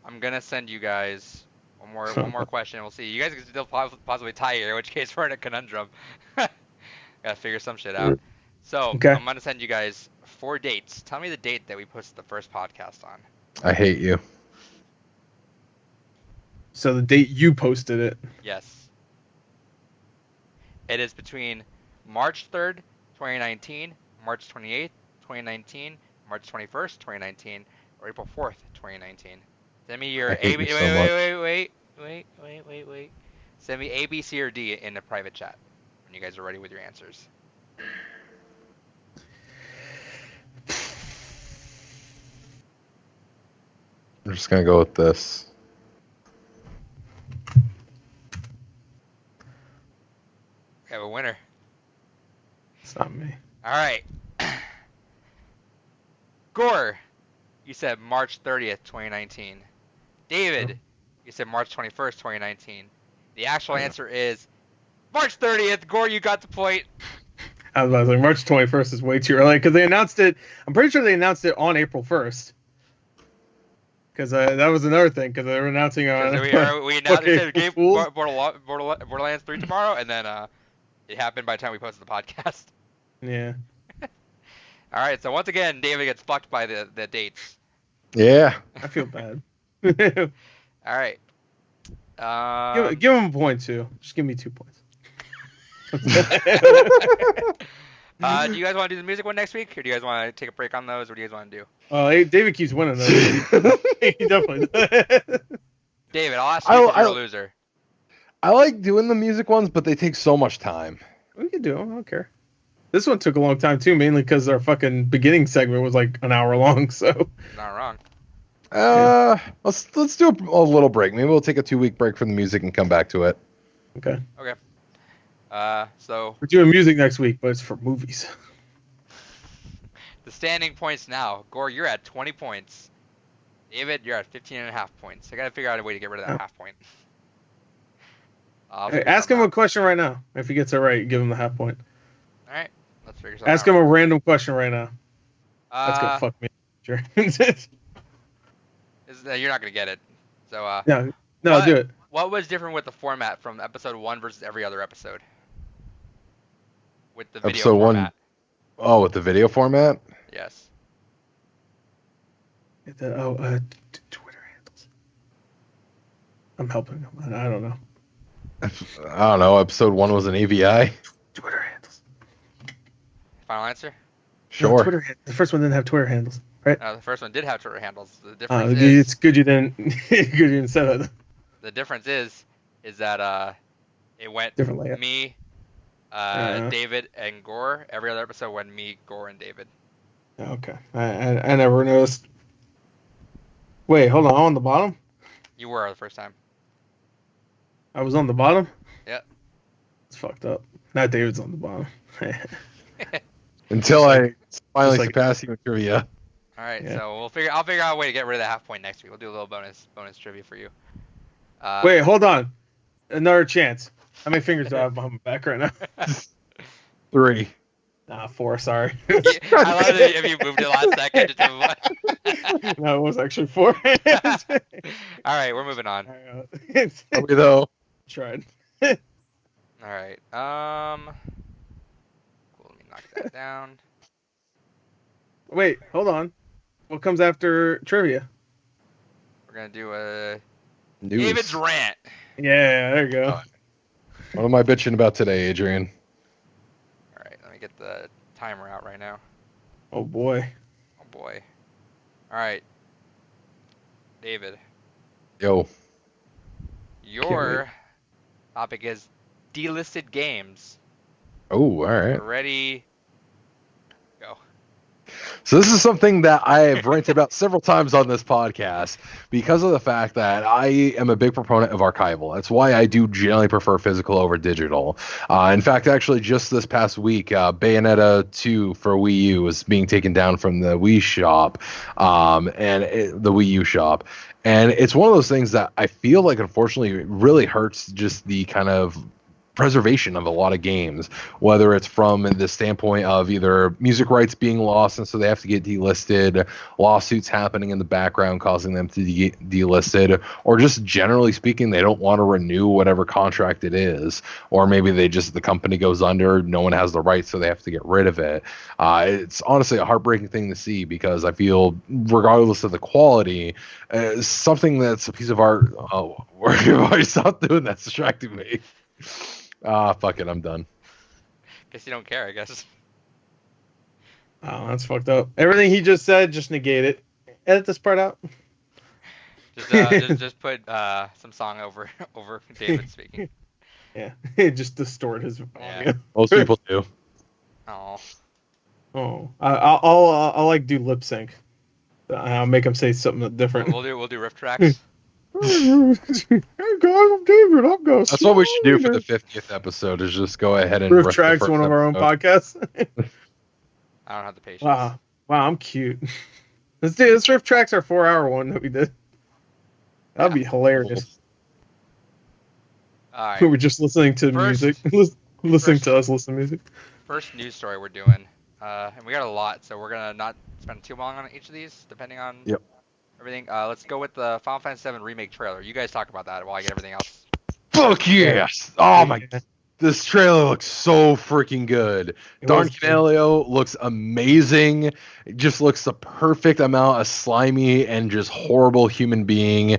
I'm gonna send you guys one more question. We'll see. You guys can still possibly tie here, in which case we're in a conundrum. Gotta figure some shit out. So Okay. I'm gonna send you guys 4 dates. Tell me the date that we posted the first podcast on. I hate you. So the date you posted it. Yes. It is between March 3rd, 2019, March 28th, 2019, March 21st, 2019, or April 4th, 2019. Send me your I hate you so much. wait. Send me A, B, C, or D in the private chat when you guys are ready with your answers. I'm just gonna go with this. We have a winner. It's not me. All right. Gore, you said March 30th, 2019. David, you said March 21st, 2019. The actual answer is March 30th. Gore, you got the point. I was about to say March 21st is way too early because they announced it. I'm pretty sure they announced it on April 1st. Because that was another thing. Because they were announcing on. We announced Okay, game fools. Borderlands 3 tomorrow, and then it happened by the time we posted the podcast. Yeah. All right, so once again, David gets fucked by the dates. Yeah. I feel bad. All right. Give him a point too. Just give me 2 points. Do you guys want to do the music one next week, or do you guys want to take a break on those? What do you guys want to do? David keeps winning those. He definitely does. David, I'll ask you if you're a loser. I like doing the music ones, but they take so much time. We can do them. I don't care. This one took a long time too, mainly because our fucking beginning segment was like an hour long. So. Not wrong. Let's do a little break. Maybe we'll take a 2-week break from the music and come back to it. Okay. Okay. So We're doing music next week, but it's for movies. the standing points now. Gore, you're at 20 points. David, you're at 15.5 points. I gotta figure out a way to get rid of that half point. Hey, ask him a question right now. If he gets it right, give him the half point. All right, let's figure something out. Ask him a random question right now. That's gonna fuck me. Sure. You're not gonna get it. So No, do it. What was different with the format from episode 1 versus every other episode? with the video Episode format. 1. Oh, with the video format? Yes. Twitter handles. I'm helping him. I don't know. I don't know. Episode 1 was an AVI. Twitter handles. Final answer? Sure. No, the first one didn't have Twitter handles, right? No, the first one did have Twitter handles. The difference is It's good you didn't. Good you didn't say that. the difference is that it went Different layout. me, David, and Gore. Every other episode went me, Gore, and David. Okay, I never noticed. Wait, hold on. I'm on the bottom. You were the first time. I was on the bottom. Yep. It's fucked up. Now David's on the bottom. Until I finally like- surpass you in trivia. All right, Yeah. so I'll figure out a way to get rid of the half point next week. We'll do a little bonus trivia for you. Wait, hold on. Another chance. How many fingers do I have behind my back right now? 3. 4. Sorry. I love it if you moved it last second just to move on. No, it was actually 4. All right, we're moving on. Are we though? Tried. All right. Cool, let me knock that down. Wait, hold on. What comes after trivia? We're gonna do a News. David's rant. Yeah, there you go. Oh. What am I bitching about today, Adrian? All right, let me get the timer out right now. Oh boy. Oh boy. All right, David. Yo. Your topic is delisted games. Oh, all right. Ready? Go. So this is something that I have ranted about several times on this podcast because of the fact that I am a big proponent of archival. That's why I do generally prefer physical over digital. In fact, actually, just this past week, Bayonetta 2 for Wii U was being taken down from the Wii shop, the Wii U shop. And it's one of those things that I feel like, unfortunately, it really hurts just the kind of preservation of a lot of games, whether it's from the standpoint of either music rights being lost and so they have to get delisted, lawsuits happening in the background causing them to get delisted, or just generally speaking they don't want to renew whatever contract it is, or maybe the company goes under, no one has the rights so they have to get rid of it. It's honestly a heartbreaking thing to see because I feel regardless of the quality, something that's a piece of art. Oh, why stop doing that? It's distracting me. Fuck it, I'm done. Guess you don't care, I guess. Oh, that's fucked up. Everything he just said, just negate it. Edit this part out. Just put some song over David speaking. Yeah, just distort his audio. Most people do. Oh. Oh, I'll like do lip sync. I'll make him say something different. We'll do riff tracks. Hey guys, I'm David. I'm going. That's what we should do for the 50th episode. Is just go ahead and Riff riff the tracks, first one of our own episode. podcasts. I don't have the patience. Wow, I'm cute. Let's riff tracks our 4-hour one that we did. That'd be hilarious. All right. We were just listening to music, listening to us listen to music. First news story we're doing, and we got a lot, so we're gonna not spend too long on each of these, depending on everything. Let's go with the Final Fantasy VII Remake trailer. You guys talk about that while I get everything else. Fuck yes! Oh my, this trailer looks so freaking good. Darn Canelio looks amazing. It just looks the perfect amount of slimy and just horrible human being.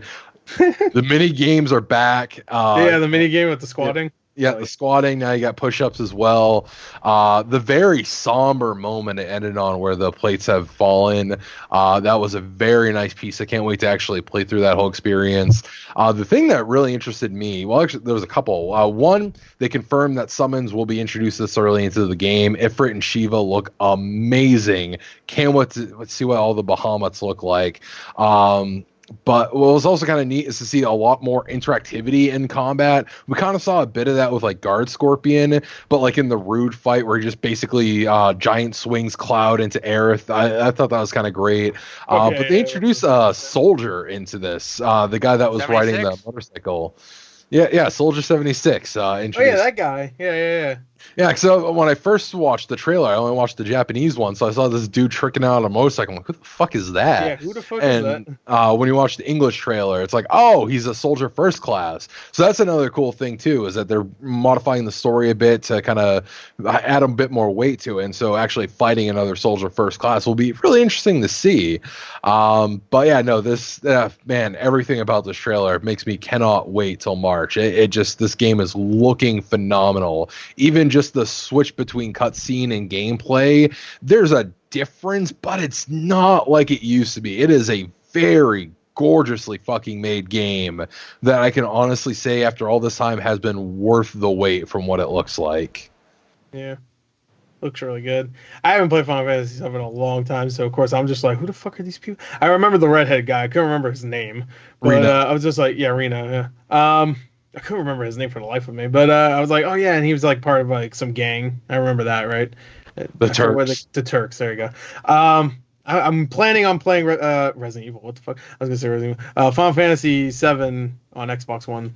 The mini games are back. The mini game with the squatting. Yeah, the squatting. Now you got push-ups as well. The very somber moment it ended on where the plates have fallen. That was a very nice piece. I can't wait to actually play through that whole experience. The thing that really interested me, well, actually, there was a couple. One, they confirmed that summons will be introduced this early into the game. Ifrit and Shiva look amazing. Can't wait to see what all the Bahamut's look like. But what was also kind of neat is to see a lot more interactivity in combat. We kind of saw a bit of that with like Guard Scorpion, but like in the Rude fight where he just basically giant swings Cloud into Aerith. I thought that was kind of great. But they introduced a soldier into this, the guy that was riding the motorcycle. Yeah, Soldier 76. Oh yeah, Introduced. that guy. Yeah. Yeah, so when I first watched the trailer, I only watched the Japanese one, so I saw this dude tricking out on a motorcycle. I'm like, who the fuck is that? Yeah, who the fuck is And that? when you watch the English trailer, it's like, oh, he's a soldier first class. So that's another cool thing too, is that they're modifying the story a bit to kind of add a bit more weight to it. And so actually fighting another soldier first class will be really interesting to see. But yeah, no, this man, everything about this trailer makes me cannot wait till March. It just, this game is looking phenomenal. Even just the switch between cutscene and gameplay, there's a difference, but it's not like it used to be. It is a very gorgeously fucking made game that I can honestly say after all this time has been worth the wait from what it looks like. Yeah. Looks really good. I haven't played Final Fantasy VII in a long time, so of course I'm just like, who the fuck are these people? I remember the redhead guy. I couldn't remember his name, but I was just like, yeah, Rena. Yeah. I couldn't remember his name for the life of me, but I was like, oh yeah, and he was like part of like some gang. I remember that, right? The Turks. The Turks. There you go. I'm planning on playing Resident Evil. What the fuck? I was gonna say Resident Evil. Final Fantasy VII on Xbox One.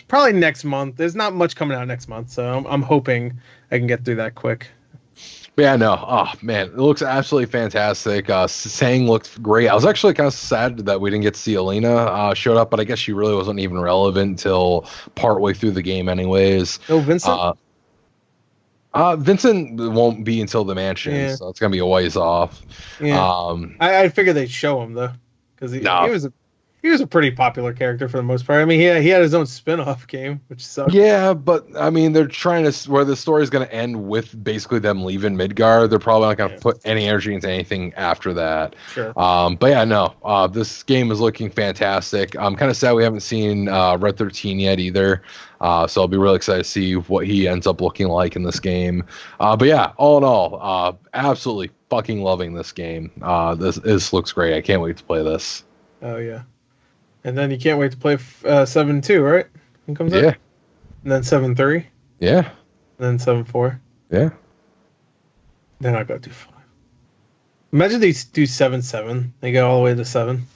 Probably next month. There's not much coming out next month, so I'm hoping I can get through that quick. Yeah, no. Oh, man. It looks absolutely fantastic. Sang looks great. I was actually kind of sad that we didn't get to see Alina showed up, but I guess she really wasn't even relevant until partway through the game anyways. Oh, Vincent? Vincent won't be until the mansion, so it's going to be a ways off. Yeah. I figured they'd show him, though, because he was a pretty popular character for the most part. I mean, he had his own spin-off game, which sucked. Yeah, but I mean, they're trying to where the story is going to end with basically them leaving Midgard. They're probably not going to put any energy into anything after that. Sure. But yeah, no, this game is looking fantastic. I'm kind of sad we haven't seen Red 13 yet either. So I'll be really excited to see what he ends up looking like in this game. But yeah, all in all, absolutely fucking loving this game. This looks great. I can't wait to play this. Oh yeah. And then you can't wait to play 7-2, right? It comes out? Yeah. And then 7-3? Yeah. And then 7-4? Yeah. Then I go do 5. Imagine they do 7-7. They go all the way to 7.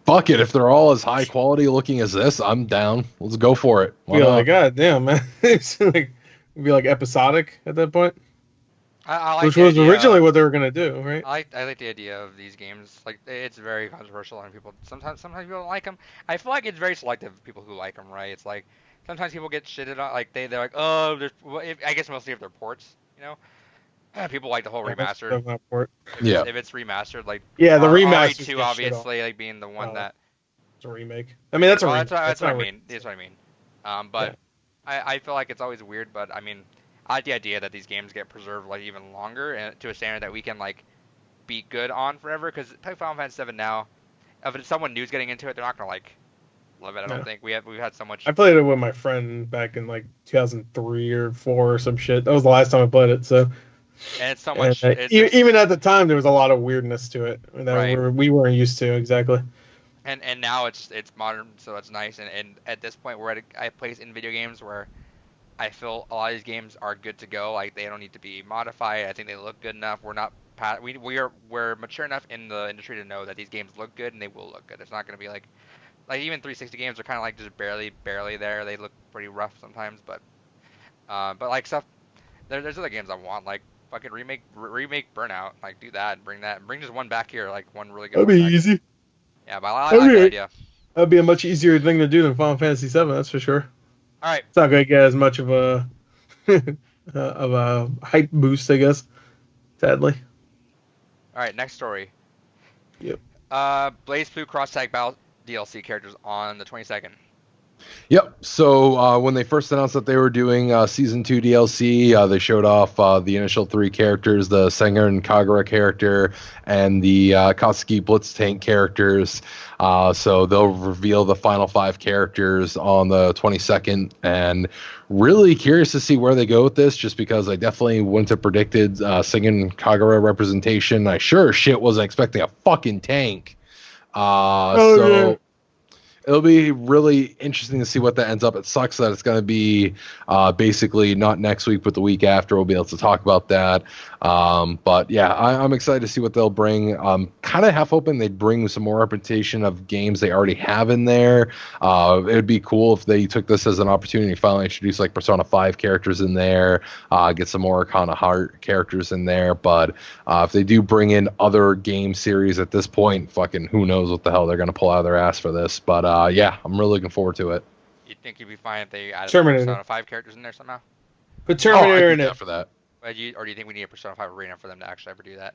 Fuck it. If they're all as high quality looking as this, I'm down. Let's go for it. Why not? God damn, man. It's like, it'd be like episodic at that point. I like which was originally what they were gonna do, right? I like the idea of these games. Like, it's very controversial, and people sometimes people don't like them. I feel like it's very selective of people who like them, right? It's like sometimes people get shitted on, like they're like, oh, I guess mostly if they're ports, you know. People like the whole remastered. If it's remastered, like the remastered RE2 obviously, like being the one that. It's a remake. I mean, that's a remake. That's what I mean. That's what I mean. But yeah. I feel like it's always weird, but I mean. I like the idea that these games get preserved like even longer and to a standard that we can like be good on forever. Because play Final Fantasy VII now, if someone new's getting into it, they're not gonna like love it. I don't think we've had so much. I played it with my friend back in like 2003 or 4 or some shit. That was the last time I played it. So. And it's so much. Even at the time, there was a lot of weirdness to it that we weren't used to exactly. And now it's modern, so it's nice. And at this point, we're at a place in video games where. I feel a lot of these games are good to go. Like they don't need to be modified. I think they look good enough. We're mature enough in the industry to know that these games look good and they will look good. It's not going to be like even 360 games are kind of like just barely there. They look pretty rough sometimes, but like stuff. There's other games I want like fucking remake Burnout. Like do that and bring just one back here, like one really good. That'd be easy. Yeah, but I like the idea. That'd be a much easier thing to do than Final Fantasy VII. That's for sure. All right. It's not going to get as much of a of a hype boost, I guess. Sadly. All right, next story. Yep. BlazBlue Cross Tag Battle DLC characters on the 22nd. Yep. So when they first announced that they were doing Season 2 DLC, they showed off the initial 3 characters, the Sengoku and Kagura character, and the Katsuki Blitz Tank characters. So they'll reveal the final 5 characters on the 22nd, and really curious to see where they go with this, just because I definitely wouldn't have predicted Sengoku and Kagura representation. I sure as shit wasn't expecting a fucking tank. Yeah. it'll be really interesting to see what that ends up. It sucks that it's going to be basically not next week, but the week after. We'll be able to talk about that. But yeah, I'm excited to see what they'll bring. Kind of half hoping they'd bring some more representation of games they already have in there. It would be cool if they took this as an opportunity to finally introduce like Persona 5 characters in there, get some more kind of Heart characters in there. But if they do bring in other game series at this point, fucking who knows what the hell they're going to pull out of their ass for this. But yeah, I'm really looking forward to it. You think you'd be fine if they added Terminator. Persona 5 characters in there somehow? Put Terminator in it it. for that. Or do you think we need a Persona 5 arena for them to actually ever do that?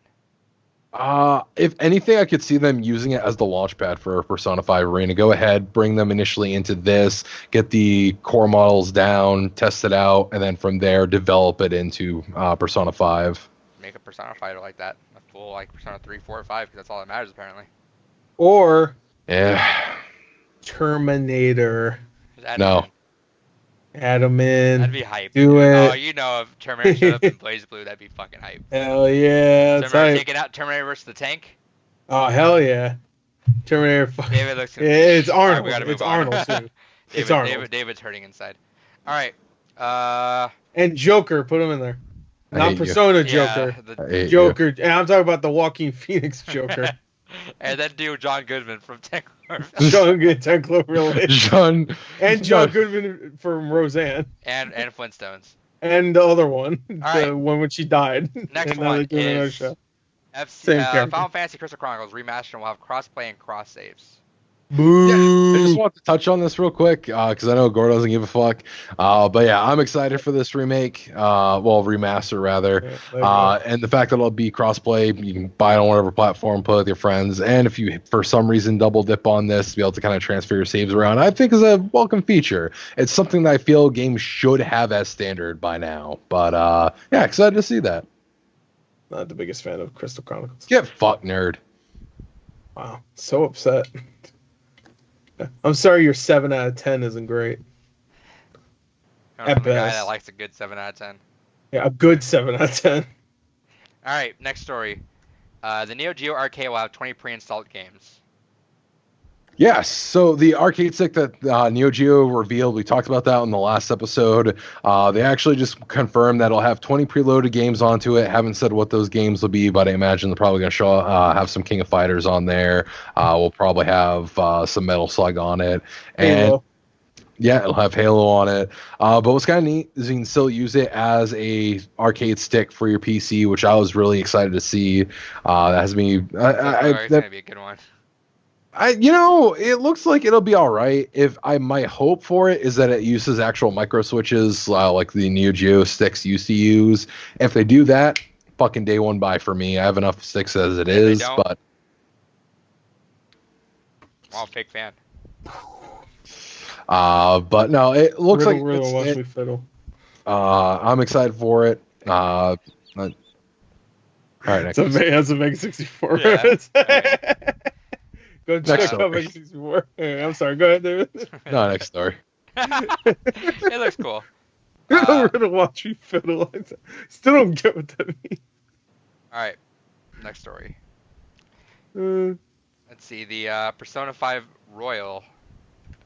If anything, I could see them using it as the launch pad for Persona 5 Arena. Go ahead, bring them initially into this, get the core models down, test it out, and then from there develop it into Persona 5. Make a Persona fighter like that, a full like Persona 3, 4, 5, because that's all that matters apparently. Or Yeah. Terminator. Just add No. them Add them in. in. That'd be hype. Do it. Oh, you know, if Terminator showed up in BlazBlue, that'd be fucking hype. Hell yeah. That's Terminator right. taking out Terminator versus the tank. Oh, hell yeah. Terminator. David looks. Yeah, it's All right, Arnold. we gotta move It's on. Arnold, too. It's Arnold. David's hurting inside. All right. And Joker. Put him in there. I Not hate you. Persona Joker. Yeah, I hate Joker. And I'm talking about the Joaquin Phoenix Joker. and then do John Goodman from Tank. John Good, 10 Cloverfield. John. And John Goodman from Roseanne. and Flintstones. And the other one. right. The one when she died. Next And now one they're doing another is show. FC, Same character. Final Fantasy Crystal Chronicles Remastered will have cross-play and cross-saves. Boo. I just want to touch on this real quick because I know Gore doesn't give a fuck. But yeah, I'm excited for this remake. Remaster rather. Yeah, And the fact that it'll be crossplay, you can buy it on whatever platform, play with your friends. And if you, for some reason, double dip on this, to be able to kind of transfer your saves around, I think is a welcome feature. It's something that I feel games should have as standard by now. But yeah, excited to see that. Not the biggest fan of Crystal Chronicles. Get fucked, nerd. Wow. So upset. I'm sorry your 7 out of 10 isn't great. Coming At from a guy best. that likes a good 7 out of 10. Yeah, a good 7 out of 10. All right, next story. The Neo Geo arcade will have 20 pre-installed games. Yes, so the arcade stick that Neo Geo revealed, we talked about that in the last episode. They actually just confirmed that it'll have 20 preloaded games onto it. Haven't said what those games will be, but I imagine they're probably going to show have some King of Fighters on there. We'll probably have some Metal Slug on it. And Halo. yeah, it'll have Halo on it. But what's kind of neat is you can still use it as a arcade stick for your PC, which I was really excited to see. That has me. It's going to be a good one. It looks like it'll be all right. If I might hope for it is that it uses actual micro switches like the Neo Geo sticks used to use. If they do that, fucking day one buy for me. I have enough sticks as it is, but I'm a big fan. but no, it looks like Riddle, watch it's, me fiddle. I'm excited for it. All right, next. That's a Mega 64 Yeah. reference. Go Next check out story. Mega 64. I'm sorry, go ahead, David. No, next story. It looks cool. Riddle, watch me fiddle. I still don't get what that means. All right, next story. Uh, Let's see. The Persona 5 Royal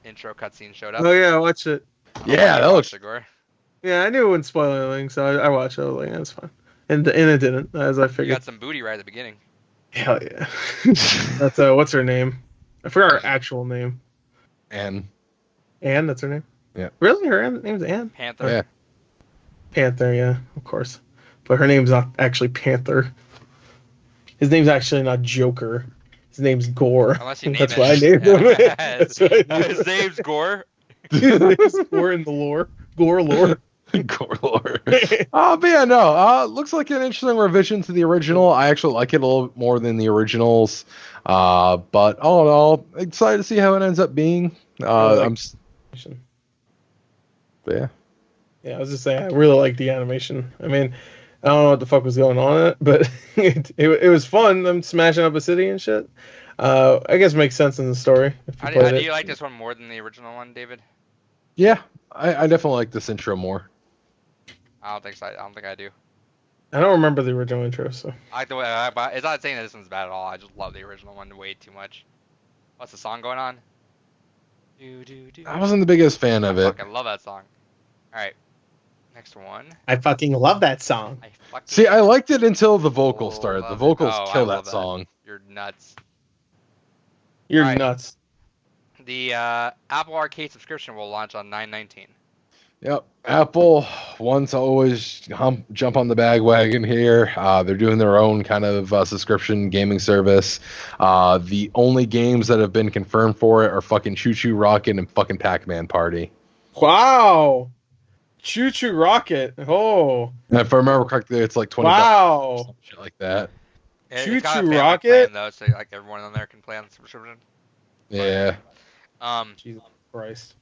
intro cutscene showed up. oh yeah, watch it. Yeah, that looks. Gore. Yeah, I knew it wouldn't spoil anything, so I watched it. I was like, yeah, it's fine. And it didn't, as I You figured. got some booty right at the beginning. Hell yeah. That's what's her name? I forgot her actual name. And Anne, that's her name? Yeah. Really? Her name's Anne? Panther. yeah, Panther, yeah, of course. But her name's not actually Panther. His name's actually not Joker. His name's Gore. Unless you name That's it. why I named him. Yeah. That's why I named His name's Gore. His name's Gore in the lore. Gore lore. Gore Lord. But yeah, no. Looks like an interesting revision to the original. I actually like it a little bit more than the originals. But all in all, excited to see how it ends up being. But yeah. Yeah, I was just saying, I really like the animation. I mean, I don't know what the fuck was going on in it, but it was fun. Them smashing up a city and shit. I guess it makes sense in the story. If you How played do it. you like this one more than the original one, David? Yeah, I definitely like this intro more. I don't think so. I don't think I do. I don't remember the original intro, so. I like the way. It's not saying that this one's bad at all. I just love the original one way too much. What's the song going on? Do, do, do. I wasn't the biggest fan I of it. fucking love that song. All right, next one. I fucking love that song. I fucking See, I liked it until the vocals started. The love it. vocals Oh, I kill love that song. You're nuts. You're Alright. nuts. The Apple Arcade subscription will launch on 9/19. Yep. Apple wants to always jump on the bandwagon here. They're doing their own kind of subscription gaming service. The only games that have been confirmed for it are fucking Choo Choo Rocket and fucking Pac-Man Party. Wow. Choo Choo Rocket. Oh. And if I remember correctly, it's like $20. Wow. Some shit like that. It got a Choo-Choo family Rocket? plan, though, so like everyone on there can play on the subscription. Yeah. Jesus Christ.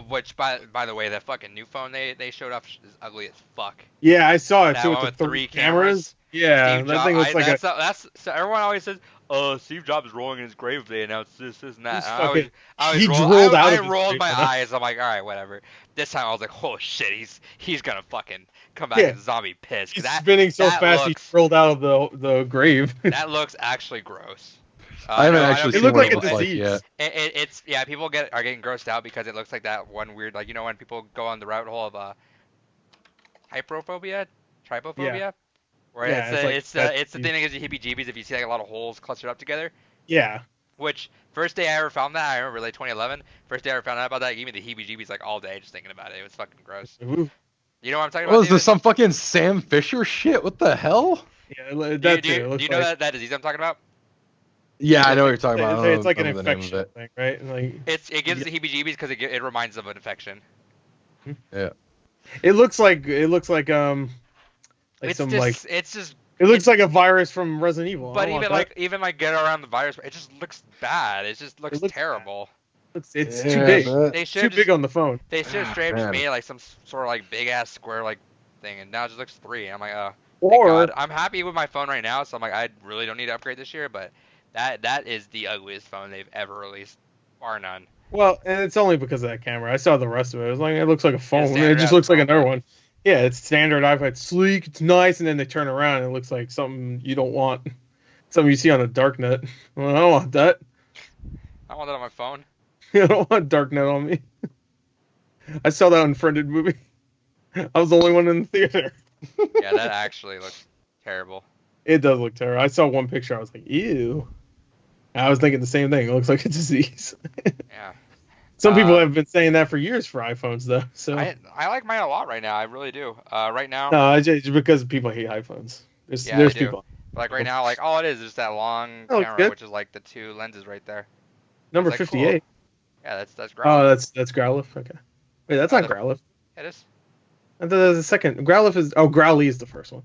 Which by the way, that fucking new phone they showed off is ugly as fuck. Yeah, I saw it That too one with the with three 3 cameras. Yeah, Steve that thing looks like that's so everyone always says, "Oh, Steve Jobs is rolling in his grave. They announced this and that." He's And fucking- I he rolled, drooled out I of his rolled grave, my man. eyes. I'm like, all right, whatever. This time I was like, oh shit, he's gonna fucking come back Yeah. as a zombie piss. he's That spinning so that fast looks, he rolled out of the grave. that looks actually gross. I haven't know actually It seen looked what like it a looks like disease. yet. It's yeah. People are getting grossed out because it looks like that one weird, like, you know when people go on the rabbit hole of trypophobia, where Yeah, it's like it's that- the thing that gives you heebie-jeebies if you see like a lot of holes clustered up together. Yeah. Which first day I ever found that, I remember like 2011. First day I ever found out about that, it gave me the heebie-jeebies like all day just thinking about it. It was fucking gross. Ooh. You know what I'm talking What about? is this, some fucking Sam Fisher shit? What the hell? Yeah, David? that's Do you, it. It do looks you know like, that disease I'm talking about? Yeah, I know what you're talking about. I don't it's like an remember the name of infection it. thing, right? Like It gives the heebie-jeebies because it reminds of an infection. Yeah. it looks like like It's some just like it's just. it looks like a virus from Resident Evil. I But don't want even like get around the virus, it just looks bad. It just looks looks terrible. that. It's Yeah, too big. but- They It's should too just, big on the phone. they should straight up just Man. made it like some sort of like big ass square like thing, and now it just looks 3. I'm like, oh, thank Or God. I'm happy with my phone right now, so I'm like, I really don't need to upgrade this year. But that is the ugliest phone they've ever released, bar none. well, and it's only because of that camera. I saw the rest of it. It was like it looks like a phone. It standard just ass looks like phone. another one. Yeah, it's standard iPhone. It's sleek. It's nice, and then they turn around and it looks like something you don't want. Something you see on a darknet. Well, I don't want that. I want that on my phone. I don't want darknet on me. I saw that Unfriended movie. I was the only one in the theater. Yeah, that actually looks terrible. It does look terrible. I saw one picture. I was like, ew. I was thinking the same thing. It looks like a disease. Yeah. Some people have been saying that for years for iPhones, though. So I like mine a lot right now. I really do. Right now, no, it's just because people hate iPhones. There's Yeah, I do. people. like right now, like all it is that long Oh, it's camera, good. which is like the 2 lenses right there. Number It's, like, 58. Yeah, that's great. Oh, that's Growlithe. Okay. Wait, that's not the- Growlithe. It is. I thought that was the second. Growlithe is. Oh, Growly is the first one.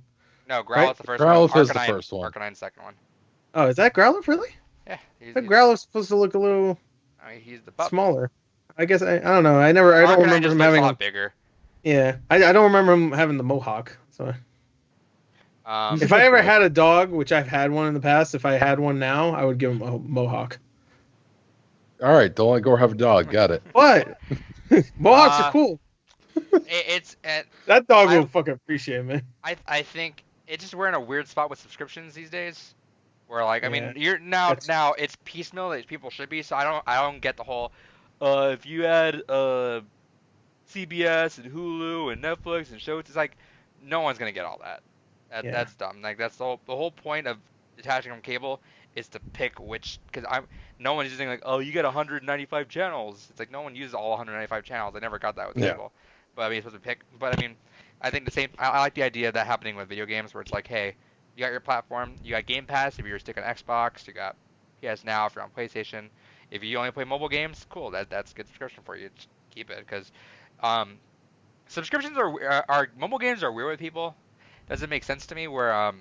No, Growlithe's Right? the first Growlithe one. is the first one. Arcanine's the second one. Oh, is that Growlithe really? Yeah, I thought Growlithe's supposed to look a little I mean, he's the pup. smaller. I guess I don't know. I don't Arcanine remember just him looks having. a lot bigger. Yeah, I don't remember him having the mohawk. So if I ever had a dog, which I've had one in the past, if I had one now, I would give him a mohawk. All right, don't let go have a dog. Got it. What? Mohawks are cool. it's That dog I- will fucking appreciate it, man. I think it's just we're in a weird spot with subscriptions these days. Where like I mean Yeah. you're now That's- it's piecemeal that people should be, so I don't get the whole if you add CBS and Hulu and Netflix and shows, it's like no one's gonna get all that. Yeah. That's dumb. Like that's the whole point of detaching from cable is to pick which, because no one's using like, oh, you get 195 channels. It's like no one uses all 195 channels. I never got that with Yeah. cable. But I mean, you're supposed to pick. But I mean, I think the same. I like the idea of that happening with video games, where it's like, hey, you got your platform, you got Game Pass if you're stick on Xbox, you got PS Now if you're on PlayStation. If you only play mobile games, cool. That's a good subscription for you. Just keep it, because subscriptions are mobile games are weird with people. Doesn't make sense to me where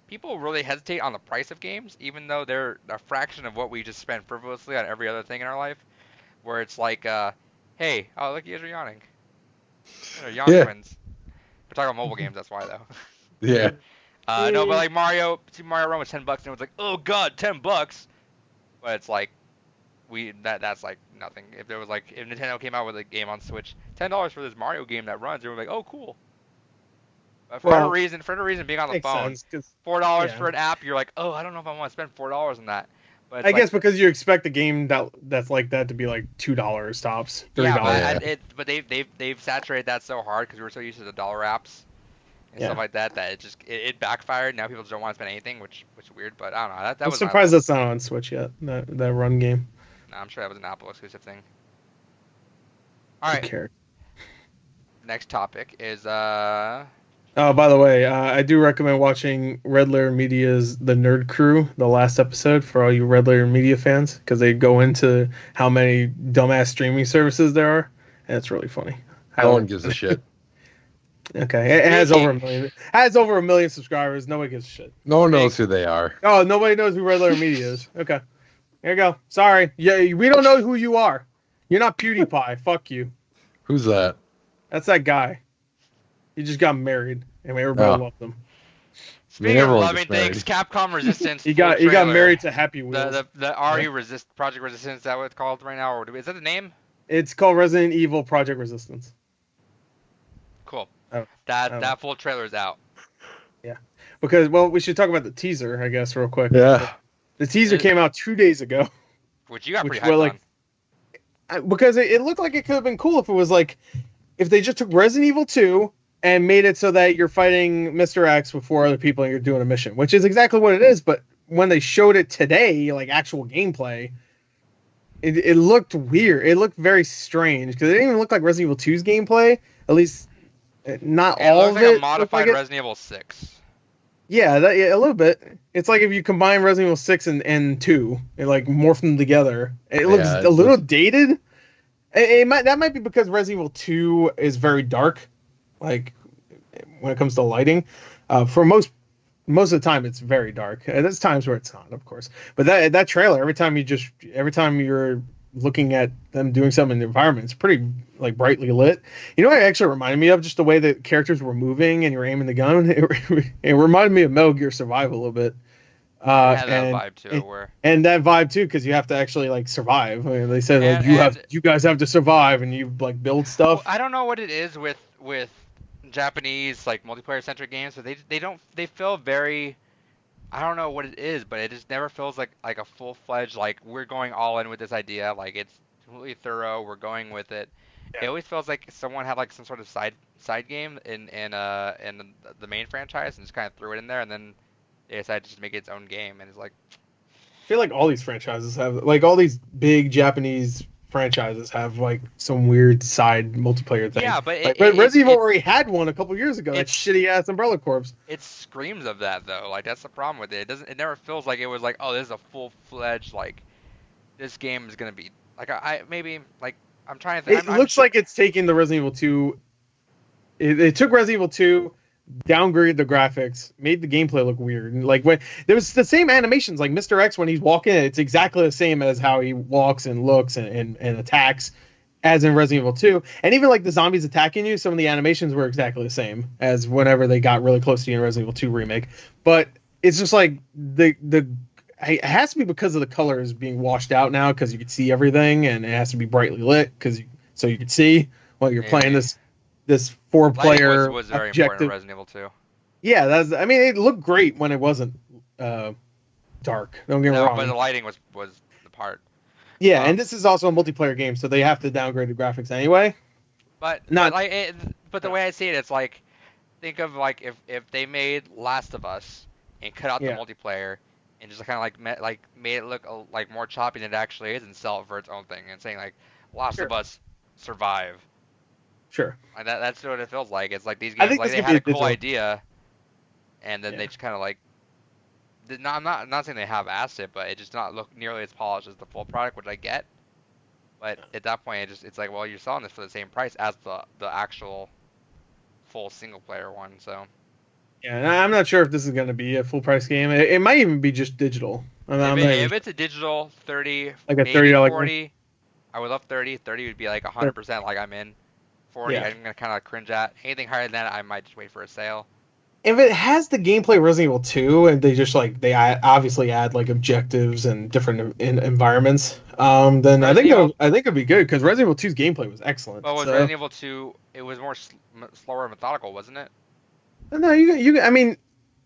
people really hesitate on the price of games, even though they're a fraction of what we just spend frivolously on every other thing in our life. Where it's like, hey, oh look, you guys are yawning. They're yawn Yeah. twins. We're talking about mobile games, that's why though. Yeah. No, but like Super Mario Run was $10, and it was like, oh god, $10. But it's like, that's like nothing. If there was like, if Nintendo came out with a game on Switch, $10 for this Mario game that runs, everyone's like, oh cool. But for Well, whatever reason, being on the Makes phone, sense, 'cause- $4 yeah. for an app, you're like, oh, I don't know if I want to spend $4 on that. But I guess because you expect a game that's like that to be like $2 tops, $3. yeah, Yeah. but they've saturated that so hard because we're so used to the dollar apps and Yeah. stuff like that it backfired. Now people just don't want to spend anything, which is weird. But I don't know. That I'm was my surprised that's not on Switch yet. That run game. No, I'm sure that was an Apple exclusive thing. All Who right. cares? Next topic is Oh, by the way, I do recommend watching Red Letter Media's The Nerd Crew, the last episode, for all you Red Letter Media fans, because they go into how many dumbass streaming services there are, and it's really funny. No one gives a shit. Okay, it has over a million. It has over 1 million subscribers. Nobody gives a shit. No one knows who they are. Oh, nobody knows who Red Letter Media is. Okay, here you go. Sorry, yeah, we don't know who you are. You're not PewDiePie. Fuck you. Who's that? That's that guy. He just got married, and everybody loved him. Speaking of everyone loving gets married. things, Capcom Resistance. He got married to Happy Wheels. The Project Resistance. Is that what it's called right now, or is that the name? It's called Resident Evil Project Resistance. Cool. Oh, that full trailer is out. Yeah, because we should talk about the teaser, I guess, real quick. Yeah. The teaser came out 2 days ago. Which you got pretty were, hyped on. Because it looked like it could have been cool if it was like, if they just took Resident Evil 2 and made it so that you're fighting Mr. X with 4 other people and you're doing a mission, which is exactly what it is. But when they showed it today, like actual gameplay, it looked weird. It looked very strange because it didn't even look like Resident Evil 2's gameplay. At least, not all of it. It looks like a modified Resident Evil 6. Yeah, a little bit. It's like if you combine Resident Evil 6 and 2 and like morph them together. It looks a little dated. That might be because Resident Evil 2 is very dark, like when it comes to lighting. For most of the time, it's very dark. There's times where it's not, of course. But that trailer, every time you're looking at them doing something in the environment, it's pretty like brightly lit. You know what it actually reminded me of? Just the way that characters were moving and you're aiming the gun. It reminded me of Metal Gear Survive a little bit. That vibe too, and that vibe too, because you have to actually like survive. I mean, they said you guys have to survive, and you like build stuff. I don't know what it is with Japanese like multiplayer centric games, but they feel very. I don't know what it is, but it just never feels like a full fledged like we're going all in with this idea. Like it's completely thorough. We're going with it. Yeah. It always feels like someone had like some sort of side game in the main franchise and just kind of threw it in there, and then they decided to just make its own game, and it's like. I feel like all these franchises have like all these big Japanese franchises have like some weird side multiplayer thing. Yeah, but Resident Evil already had one a couple years ago. That shitty ass Umbrella Corps. It screams of that though. Like that's the problem with it. It never feels like it was like, oh, this is a full fledged like this game is gonna be like I'm trying to think. It looks like it's taking the Resident Evil 2. It took Resident Evil 2, downgraded the graphics, made the gameplay look weird. And like when there was the same animations, like Mr. X when he's walking, it's exactly the same as how he walks and looks and attacks as in Resident Evil 2. And even like the zombies attacking you, some of the animations were exactly the same as whenever they got really close to you in Resident Evil 2 Remake. But it's just like it has to be because of the colors being washed out now, because you can see everything, and it has to be brightly lit so you can see while you're playing this 4-player was very objective. important in Resident Evil 2. Yeah, it looked great when it wasn't dark. Don't get me wrong. But the lighting was the part. Yeah, and this is also a multiplayer game, so they have to downgrade the graphics anyway. But the way I see it, it's like think of like if they made Last of Us and cut out the multiplayer and just kind of like made it look like more choppy than it actually is and sell it for its own thing and saying like Last of Us Survive. Sure. Like that's what it feels like. It's like these games like they had a cool idea, and then they just kind of like. I'm not saying they have assed it, but it just not look nearly as polished as the full product, which I get. But at that point, it's like, well, you're selling this for the same price as the actual full single player one, so. Yeah, and I'm not sure if this is going to be a full price game. It might even be just digital. If it's a digital 30, like a $30 40, I would love 30. 30 would be like 100% like I'm in. 40, I'm gonna kind of cringe at. Anything higher than that, I might just wait for a sale. If it has the gameplay Resident Evil 2, and they just like obviously add like objectives and different environments, then I think it'd be good because Resident Evil 2's gameplay was excellent. Well, with Resident Evil 2, it was more slower and methodical, wasn't it? No, I mean,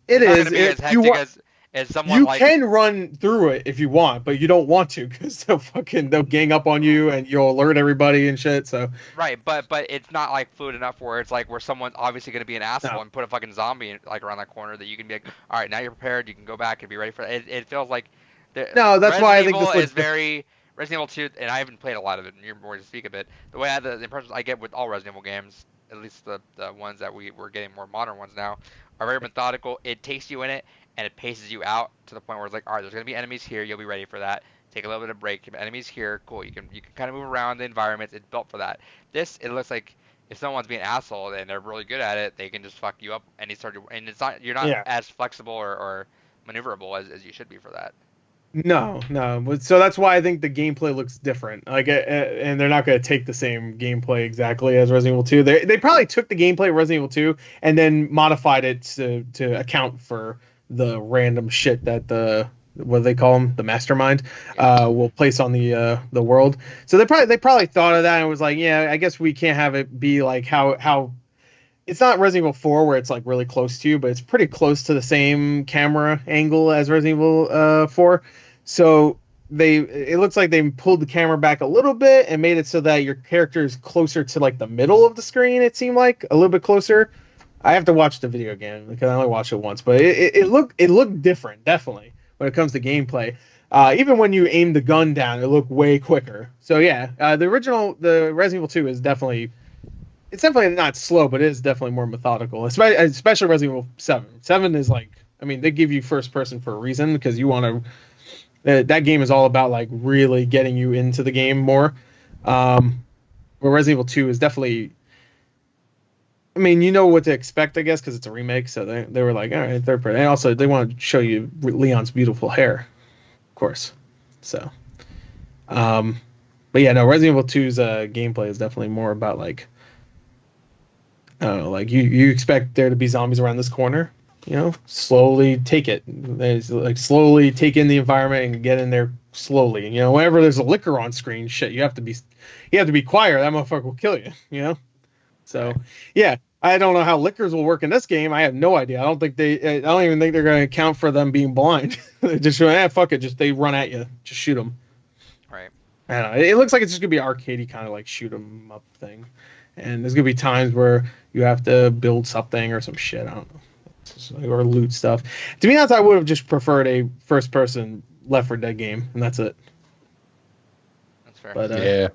it is. It's not gonna be as hectic Is someone You like can run through it if you want, but you don't want to because they'll gang up on you and you'll alert everybody and shit. So right, but it's not like fluid enough where it's like where someone's obviously gonna be an asshole no, and put a fucking zombie like around that corner that you can be like, all right, now you're prepared, you can go back and be ready for it. It feels like no, that's why Resident I think Evil this looks is very Resident Evil 2, and I haven't played a lot of it, and you're more to speak of it. The way the impressions I get with all Resident Evil games, at least the ones that we're getting more modern ones now, are very methodical. It takes you in it, and it paces you out to the point where it's like, all right, there's gonna be enemies here, you'll be ready for that. Take a little bit of break. Enemies here, cool. You can kind of move around the environments. It's built for that. This it looks like if someone's being an asshole and they're really good at it, they can just fuck you up and and it's not you're not yeah. as flexible or maneuverable as you should be for that. No. So that's why I think the gameplay looks different. Like, and they're not going to take the same gameplay exactly as Resident Evil 2. They probably took the gameplay of Resident Evil 2 and then modified it to account for the random shit that what do they call them, the mastermind, will place on the world. So they probably thought of that and was like, yeah, I guess we can't have it be like how. It's not Resident Evil 4 where it's like really close to you, but it's pretty close to the same camera angle as Resident Evil 4. So it looks like they pulled the camera back a little bit and made it so that your character is closer to like the middle of the screen. It seemed like a little bit closer. I have to watch the video again because I only watched it once, but it looked different definitely when it comes to gameplay. Even when you aim the gun down, it looked way quicker. So yeah, the Resident Evil 2 is definitely. It's definitely not slow, but it is definitely more methodical, especially Resident Evil 7. 7 is like, I mean, they give you first person for a reason because you want to. That game is all about like really getting you into the game more. Where Resident Evil 2 is definitely. I mean, you know what to expect, I guess, because it's a remake. So they were like, all right, third person. And also, they want to show you Leon's beautiful hair, of course. So, but yeah, no, Resident Evil 2's gameplay is definitely more about like. I don't know, like you expect there to be zombies around this corner, slowly take it. There's like slowly take in the environment and get in there slowly. Whenever there's a liquor on screen, shit, you have to be quiet. That motherfucker will kill you. So yeah, I don't know how liquors will work in this game. I have no idea. I don't even think they're going to account for them being blind. They just fuck it. Just they run at you. Just shoot them. Right. I don't know. It looks like it's just gonna be arcadey kind of like shoot 'em up thing. And there's gonna be times where you have to build something or some shit. I don't know, or loot stuff. To be honest, I would have just preferred a first-person Left 4 Dead game, and that's it. That's fair. But yeah.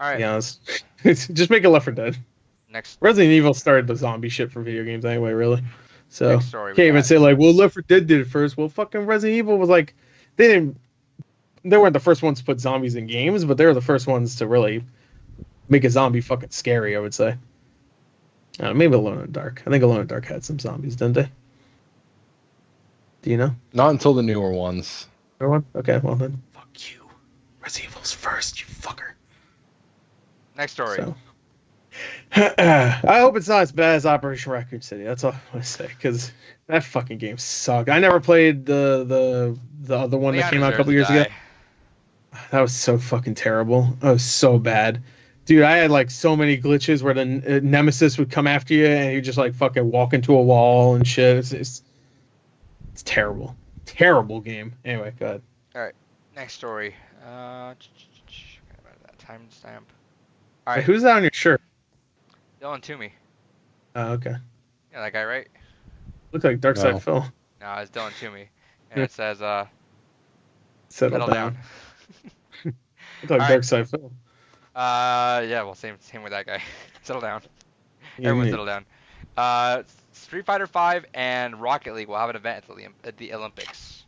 All right. To be honest, just make it Left 4 Dead. Next Resident Evil started the zombie shit for video games anyway, really. So next story we can't even got. say like, well, Left 4 Dead did it first. Well, fucking Resident Evil was like, they weren't the first ones to put zombies in games, but they were the first ones to really make a zombie fucking scary, I would say. Maybe Alone in the Dark. I think Alone in the Dark had some zombies, didn't they? Do you know? Not until the newer ones. Newer one? Okay, well then, fuck you. Resident Evil's first, you fucker. Next story. So. I hope it's not as bad as Operation Raccoon City. That's all I'm gonna say, because that fucking game sucked. I never played the other one that came out a couple years ago. That was so fucking terrible. That was so bad. Dude, I had like so many glitches where the nemesis would come after you and you just like fucking walk into a wall and shit. It's terrible. Terrible game. Anyway, go ahead. All right. Next story. Timestamp. All right. Wait, who's that on your shirt? Dylan Toomey. Oh, okay. Yeah, that guy, right? Looks like Dark Side Phil. No, it's Dylan Toomey. And it says, Settle down. Looks like All Dark right. Side Phil. Yeah, well, same with that guy. Settle down. Everyone settle down. Street Fighter V and Rocket League will have an event at the Olympics.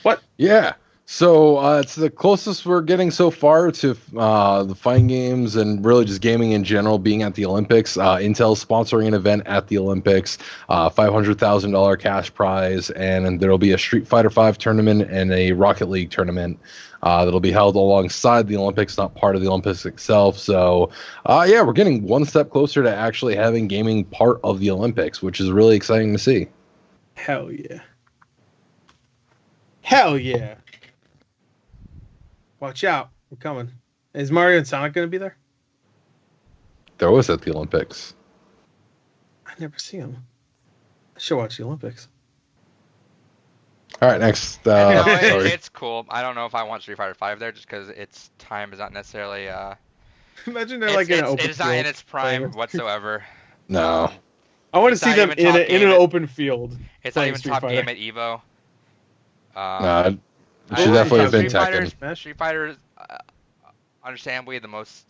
What? Yeah. So it's the closest we're getting so far to the fighting games and really just gaming in general being at the Olympics. Intel's sponsoring an event at the Olympics, $500,000 cash prize, and there'll be a Street Fighter V tournament and a Rocket League tournament that'll be held alongside the Olympics, not part of the Olympics itself. So, yeah, we're getting one step closer to actually having gaming part of the Olympics, which is really exciting to see. Hell yeah. Hell yeah. Watch out. We're coming. Is Mario and Sonic going to be there? They're always at the Olympics. I never see them. I should watch the Olympics. All right, next. It's cool. I don't know if I want Street Fighter V there, just because its time is not necessarily. Imagine they're like in an open It's not in its prime field. whatsoever. No. I want to It's see not them even top in an open field. It's not playing even Street top Fighter. game at Evo. No, it should definitely have been Tekken. Street Fighter is understandably the most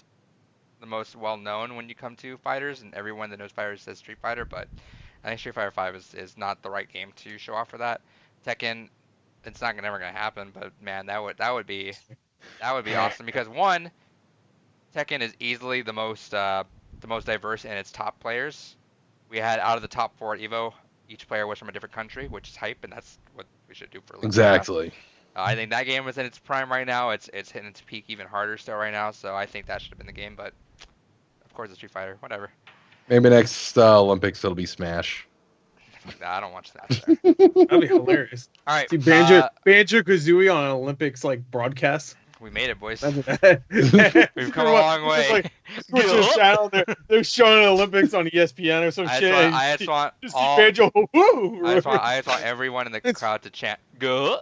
well known when you come to fighters, and everyone that knows fighters says Street Fighter. But I think Street Fighter V is not the right game to show off for that. Tekken, it's not never gonna happen. But man, that would be awesome, because one, Tekken is easily the most diverse in its top players. We had out of the top 4 at Evo, each player was from a different country, which is hype, and that's what we should do for Olympics. Exactly. I think that game was in its prime right now. It's hitting its peak even harder still right now, so I think that should have been the game. But of course, it's Street Fighter. Whatever. Maybe next Olympics it'll be Smash. Fuck that, I don't watch Smash there. That'd be hilarious. All right. See Banjo-Kazooie on an Olympics like broadcast. We made it, boys. We've come a long way. Just like switch the channel. They're showing Olympics on ESPN or some shit. I just want Banjo. Woo! I just want everyone in the crowd to chant "Go."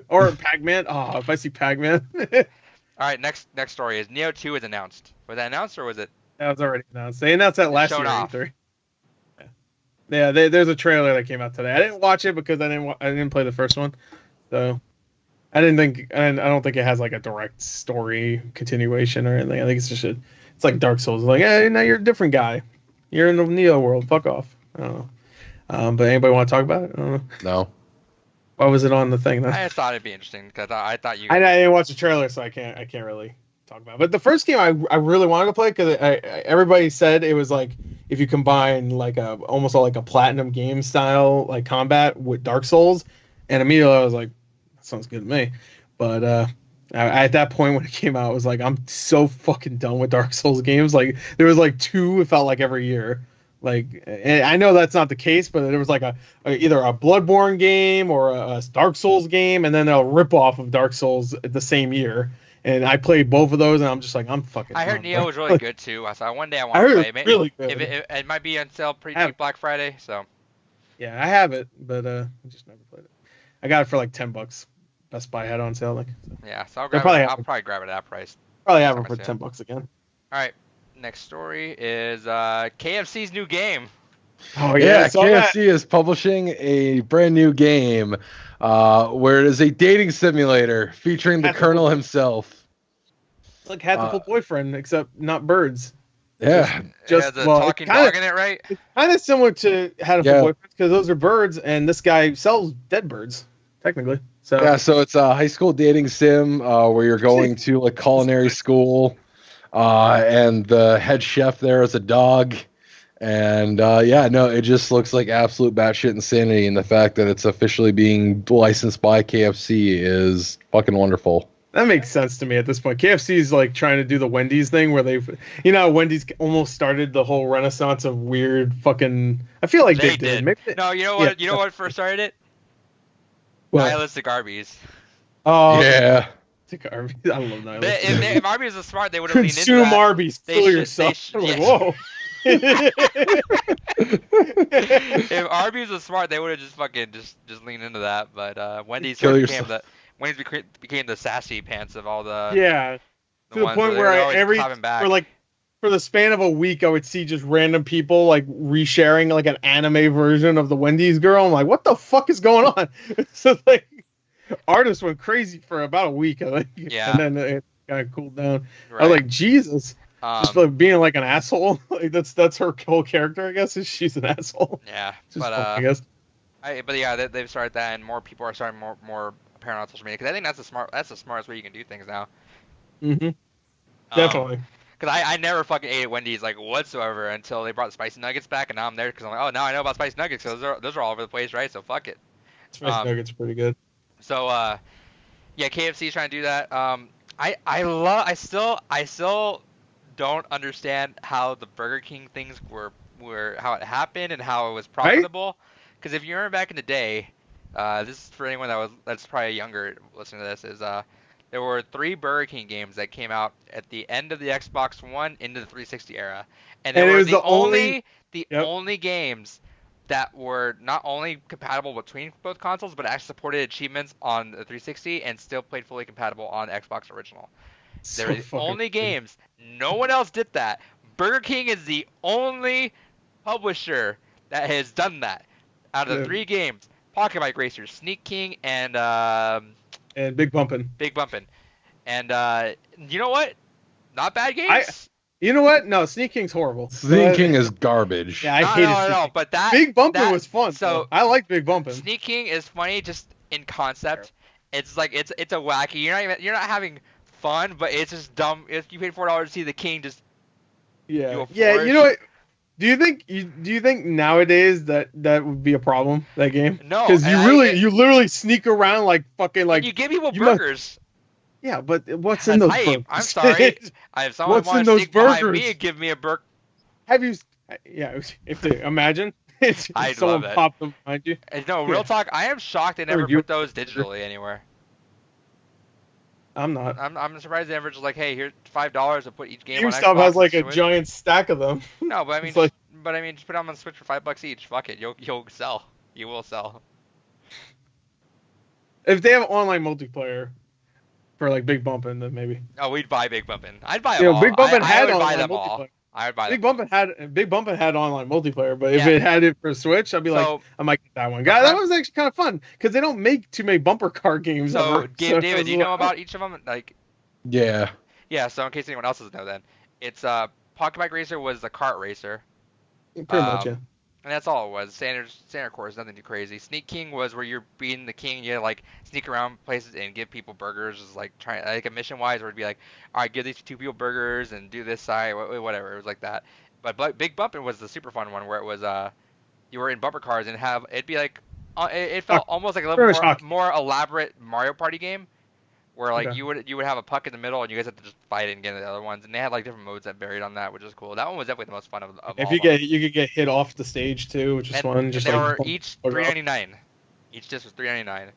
Or Pac-Man. Oh, if I see Pac-Man. All right, next story is Nioh 2 is announced. Was that announced or was it? That was already announced. They announced that last year. Off. Yeah, there's a trailer that came out today. I didn't watch it because I didn't play the first one, so I don't think it has like a direct story continuation or anything. I think it's just it's like Dark Souls. Like, hey, now you're a different guy. You're in the Nioh world. Fuck off. I don't know. But anybody want to talk about it? I don't know. No. Why was it on the thing? I just thought it'd be interesting because I thought you. I didn't watch the trailer, so I can't really talk about it. But the first game I really wanted to play because everybody said it was like if you combine like almost like a platinum game style like combat with Dark Souls, and immediately I was like, that sounds good to me. But at that point when it came out, I was like, I'm so fucking done with Dark Souls games. Like there was like 2, it felt like every year. Like, and I know that's not the case, but there was like either a Bloodborne game or a Dark Souls game, and then a rip-off of Dark Souls the same year. And I played both of those, and I'm just like, I'm fucking. I heard Nioh was really good too. I thought one day I want to play it. Really good. It might be on sale pretty cheap Black Friday, so. Yeah, I have it, but I just never played it. I got it for like $10. Best Buy had on sale, like. So. Yeah, so I'll probably grab it at that price. Probably have it for $10 again. All right. Next story is KFC's new game. Oh yeah, KFC is publishing a brand new game where it is a dating simulator featuring the Colonel himself. It's like Hatful Boyfriend, except not birds. Yeah, just the talking dog in it, right? It's kind of similar to Hatful Boyfriend because those are birds, and this guy sells dead birds, technically. So yeah, so it's a high school dating sim where you're going to like culinary school. And the head chef there is a dog. And it just looks like absolute batshit insanity. And the fact that it's officially being licensed by KFC is fucking wonderful. That makes sense to me at this point. KFC is like trying to do the Wendy's thing where they've, Wendy's almost started the whole renaissance of weird fucking. I feel like they did. Maybe no, you know what? You know what first started it? Nihilistic Arby's. Oh yeah. Arby's. I love Nihilistic. If Arby's was smart, they would have leaned into that. Consume Arby's. Kill yourself. Like, whoa. If Arby's was smart, they would have just fucking just leaned into that. But Wendy's became the sassy pants of all the to the point where for the span of a week, I would see just random people like resharing like an anime version of the Wendy's girl. I'm like, what the fuck is going on? So like. Artists went crazy for about a week, I think. Yeah. And then it kind of cooled down. Right. I was like, Jesus. Just like being like an asshole. Like that's her whole character, I guess, is she's an asshole. Yeah. But I guess. They've started that, and more people are starting more apparent on social media, because I think that's the smartest way you can do things now. Mm-hmm. Definitely. Because I never fucking ate at Wendy's like whatsoever until they brought the spicy nuggets back, and now I'm there because I'm like, oh, now I know about spicy nuggets, because those are all over the place, right? So fuck it. Spicy nuggets are pretty good. So KFC is trying to do that. I still don't understand how the Burger King things were how it happened and how it was profitable. Because if you remember back in the day, this is for anyone that's probably younger listening to this, is there were 3 Burger King games that came out at the end of the Xbox One into the 360 era, and it was the only games that were not only compatible between both consoles, but actually supported achievements on the 360 and still played fully compatible on Xbox Original. So They're the fucking only weird. games. No one else did that. Burger King is the only publisher that has done that. Out of the Yeah. 3 games, Pocket Bike Racer, Sneak King, and And Big Bumpin'. Big Bumpin'. And you know what? Not bad I games. You know what? No, Sneak King's horrible. Sneak King is garbage. Yeah, I No, hated no, Sneak no, King. but that Big Bumpin' that- was fun. so- So I like Big Bumpin'. Sneak King is funny just in concept. It's like it's a wacky. You're not having fun, but it's just dumb. If you paid $4 to see the king just Yeah, do a yeah. flourish. You know what? Do you think nowadays that would be a problem, that game? No, because and you literally sneak around like fucking like you give people you must- burgers. yeah, but what's in That's those hype. burgers? I'm sorry. If someone What's in wants to those sneak behind burgers? me and give me a burger, Have you? Yeah, if they imagine I'd someone love it. popped up behind you. no, real talk. I am shocked they never you- put those digitally anywhere. I'm not. I'm surprised they never just like, hey, here's $5 to put each game on GameStop Xbox has like and a Switch. giant stack of them. No, but I mean, It's like- just put them on the Switch for $5 each. Fuck it, you'll sell. You will sell. If they have online multiplayer for like Big Bumpin', then maybe. Oh, we'd buy Big Bumpin'. I'd buy them Yeah, all. Big Bumpin' I had would buy online them all. multiplayer. I would buy Big them. Bumpin' had online multiplayer, but if Yeah. it had it for Switch, I'd be like, So- I might get that one. Guy, that was actually kind of fun because they don't make too many bumper car games. So, ever. David, it do you was know like- about each of them? Like, Yeah. yeah. So in case anyone else doesn't know, then it's Pocket Bike Racer was the kart racer. Pretty much, yeah. And that's all it was. Standard course, nothing too crazy. Sneak King was where you're being the king. You like sneak around places and give people burgers. Just like trying like a mission wise, where it'd be like, all right, give these 2 people burgers and do this side, whatever. It was like that. But Big Bumpin' was the super fun one where it was you were in bumper cars and it'd be like it felt almost like a Very little much more elaborate Mario Party game. Where like Okay. you would have a puck in the middle and you guys have to just fight it and get the other ones, and they had like different modes that varied on that, which is cool. That one was definitely the most fun of If all you of them. you could get hit off the stage too, which is And, fun. and Just they like were each $3.99. Each disc was $3.99.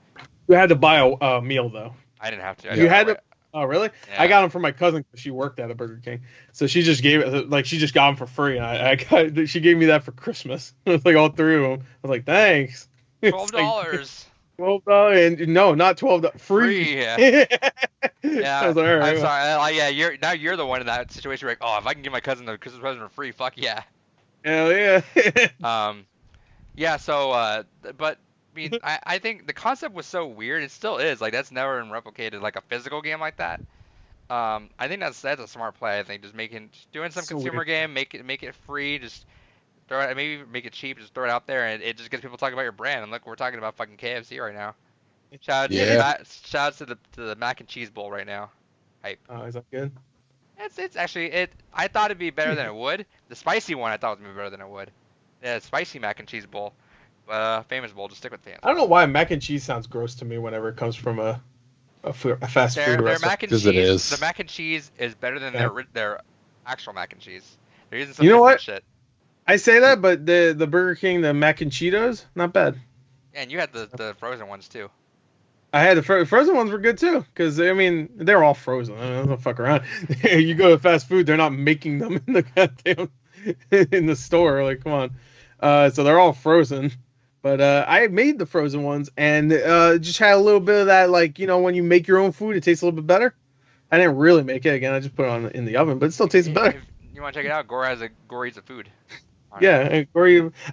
you had to buy a meal though. I didn't have to. I You got had it. to. Oh really? Yeah. I got them from my cousin because she worked at a Burger King, so she just gave it like she just got them for free, and I got she gave me that for Christmas. It was like all 3 of them. I was like, thanks. $12. $12 and no, not $12. Free. Yeah. Yeah. Yeah. I was like, all right. I'm sorry. Yeah. You're the one in that situation. Where like, oh, if I can give my cousin the Christmas present for free, fuck yeah. Hell yeah. Yeah. So, but I mean, I think the concept was so weird. It still is. Like that's never been replicated. Like a physical game like that. I think that's a smart play. I think just doing some So consumer weird. game, make it free, just throw it, maybe make it cheap, just throw it out there, and it just gets people talking about your brand. And look, we're talking about fucking KFC right now. Shout out to the mac and cheese bowl right now. Oh, is that good? It's actually I thought it'd be better than it would. The spicy one I thought would be better than it would. Yeah, spicy mac and cheese bowl. Famous bowl. Just stick with fans. I don't know why mac and cheese sounds gross to me whenever it comes from a fast food Their restaurant. mac and 'Cause cheese. it is. The mac and cheese is better than Yeah. their actual mac and cheese. They're using some You know different what? shit. I say that, but the Burger King, the mac and Cheetos, not bad. And you had the frozen ones too. I had the frozen ones were good too, because I mean they're all frozen. I mean, don't fuck around. You go to fast food, they're not making them in the goddamn in the store. Like, come on. So they're all frozen. But I made the frozen ones and just had a little bit of that, like, you know, when you make your own food, it tastes a little bit better. I didn't really make it again. I just put it on in the oven, but it still tastes better. If you want to check it out, Gore eats a food. Yeah,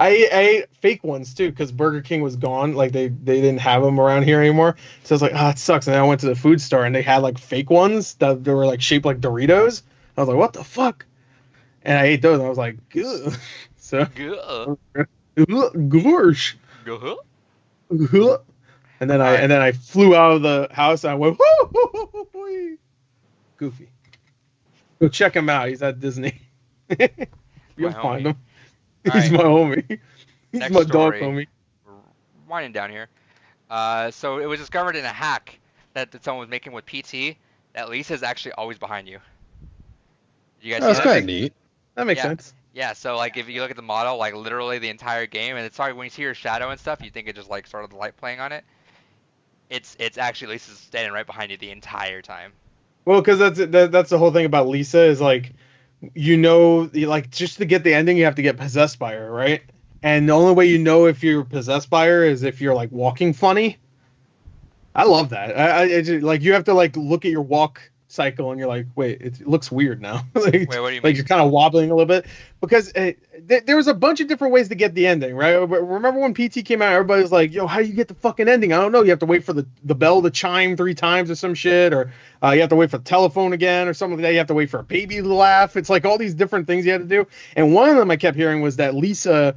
I ate fake ones too because Burger King was gone. Like they didn't have them around here anymore. So I was like, it sucks. And then I went to the food store and they had like fake ones that they were like shaped like Doritos. I was like, what the fuck? And I ate those and I was like, good. So gosh. And then I flew out of the house and I went Goofy. Go check him out. He's at Disney. You'll My find homie. him. All He's right. my homie. He's Next my dog story. homie. Winding down here. So it was discovered in a hack that someone was making with PT that Lisa's actually always behind you. You guys That's see kind that? of neat. That makes Yeah. sense. Yeah, so like if you look at the model, like literally the entire game, and it's sorry when you see her shadow and stuff, you think it's just like sort of the light playing on it. It's actually Lisa's standing right behind you the entire time. Well, because that's the whole thing about Lisa is like, you know, like just to get the ending, you have to get possessed by her, right? and the only way you know if you're possessed by her is if you're like walking funny. I love that. I just, like you have to like look at your walk cycle and you're like, wait, it looks weird now. Like, Wait, what do you mean? like you're kind of wobbling a little bit because there was a bunch of different ways to get the ending, right? Remember when PT came out, everybody was like, yo, how do you get the fucking ending? I don't know. You have to wait for the bell to chime 3 times or some shit, or you have to wait for the telephone again or something like that. You have to wait for a baby to laugh. It's like all these different things you had to do. And one of them I kept hearing was that Lisa,